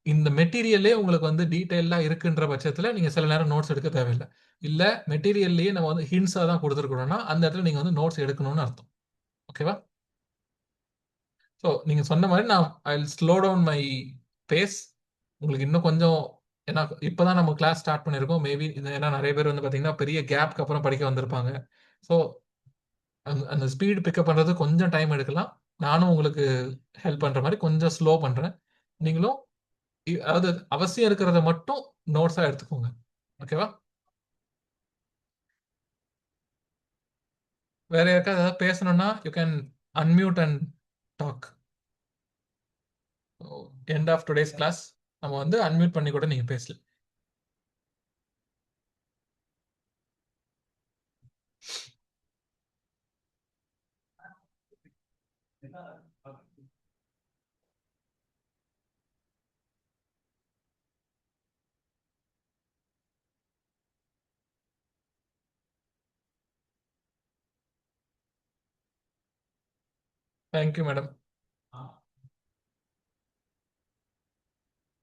இந்த மெட்டீரியலே உங்களுக்கு வந்து டீட்டெயில்டா இருக்குன்ற பட்சத்தில, நீங்க சில நேரம் நோட்ஸ் எடுக்க தேவையில்ல. இல்ல மெட்டீரியல்லயே நம்ம வந்து ஹிண்ட்ஸா தான் குடுத்துருக்கிறோம்னா, அந்த இடத்துல நீங்க வந்து நோட்ஸ் எடுக்கணும்னு அர்த்தம். ஓகேவா? ஸோ நீங்க சொன்ன மாரி நான் I will slow down my pace. உங்களுக்கு இன்னும் கொஞ்சம் ஏன்னா இப்ப தான் நம்ம கிளாஸ் ஸ்டார்ட் பண்ணியிருக்கோம். மேபி ஏன்னா நெறைய பேர் வந்து பார்த்தீங்கன்னா, பெரிய கேப்க்கு அப்புறம் படிக்க வந்திருப்பாங்க. ஸோ அந்த ஸ்பீட் பிக்கப் பண்றது கொஞ்சம் டைம் எடுக்கலாம். நானும் உங்களுக்கு ஹெல்ப் பண்ற மாரி கொஞ்சம் ஸ்லோ பண்றேன். நீங்களும் அதாவது அவசியம் இருக்கிறத மட்டும் நோட்ஸா எடுத்துக்கோங்க. ஓகேவா? வேற யாருக்காவது ஏதாவது பேசணும்னா, you can unmute and talk. End of today's class. நம்ம வந்து அன்மியூட் பண்ணி கூட நீங்க பேசலாம். Thank you madam.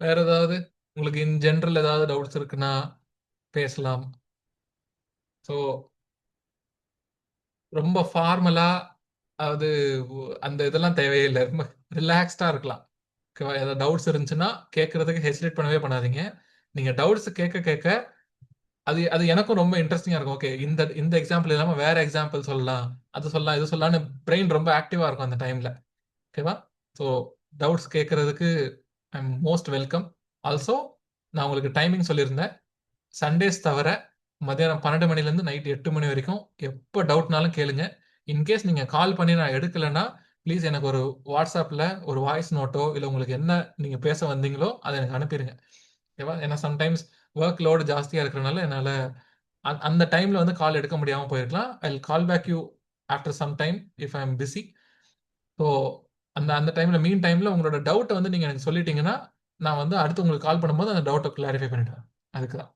வேற ஏதாவது உங்களுக்கு இன் ஜெனரல் ஏதாவது டவுட்ஸ் இருக்குன்னா பேசலாம். ஸோ ரொம்ப ஃபார்மலா அதாவது அந்த இதெல்லாம் தேவையில்லை. ரொம்ப ரிலாக்ஸ்டா இருக்கலாம். ஓகேவா? ஏதாவது டவுட்ஸ் இருந்துச்சுன்னா கேட்கறதுக்கு ஹெசிடேட் பண்ணவே பண்ணாதீங்க. நீங்க டவுட்ஸ் கேட்க கேட்க அது அது எனக்கும் ரொம்ப இன்ட்ரெஸ்டிங்கா இருக்கும். ஓகே இந்த இந்த எக்ஸாம்பிள் இல்லாம வேற எக்ஸாம்பிள் சொல்லலாம். அது சொல்லலாம், இது சொல்லலாம்னு பிரெயின் ரொம்ப ஆக்டிவா இருக்கும் அந்த டைம்ல. ஓகேவா? ஸோ டவுட்ஸ் கேட்கறதுக்கு I am most welcome. Also நான் உங்களுக்கு டைமிங் சொல்லியிருந்தேன். சண்டேஸ் தவிர மதியானம் 12 மணிலேருந்து நைட் 8 மணி வரைக்கும் எப்போ டவுட்னாலும் கேளுங்க. இன்கேஸ் நீங்க கால் பண்ணி நான் எடுக்கலைன்னா, ப்ளீஸ் எனக்கு ஒரு வாட்ஸ்அப்ல ஒரு வாய்ஸ் நோட்டோ, இல்ல உங்களுக்கு என்ன நீங்க பேச வந்தீங்களோ, அத எனக்கு அனுப்பிருங்க. ஓகேவா? ஏன்னா சம்டைம்ஸ் வொர்க் லோட் ஜாஸ்தியா இருக்கிறனால என்னால அந்த டைம்ல வந்து கால் எடுக்க முடியாம போயிருக்கலாம். I will call back you after some time if I am busy. So அந்த அந்த டைம்ல மீன் டைம்ல உங்களோட டவுட்ட வந்து நீங்க எனக்கு சொல்லிட்டீங்கன்னா, நான் வந்து அடுத்து உங்களுக்கு கால் பண்ணும்போது அந்த டவுட்ட கிளாரிஃபை பண்ணிடுவேன். அதுக்கு தான்.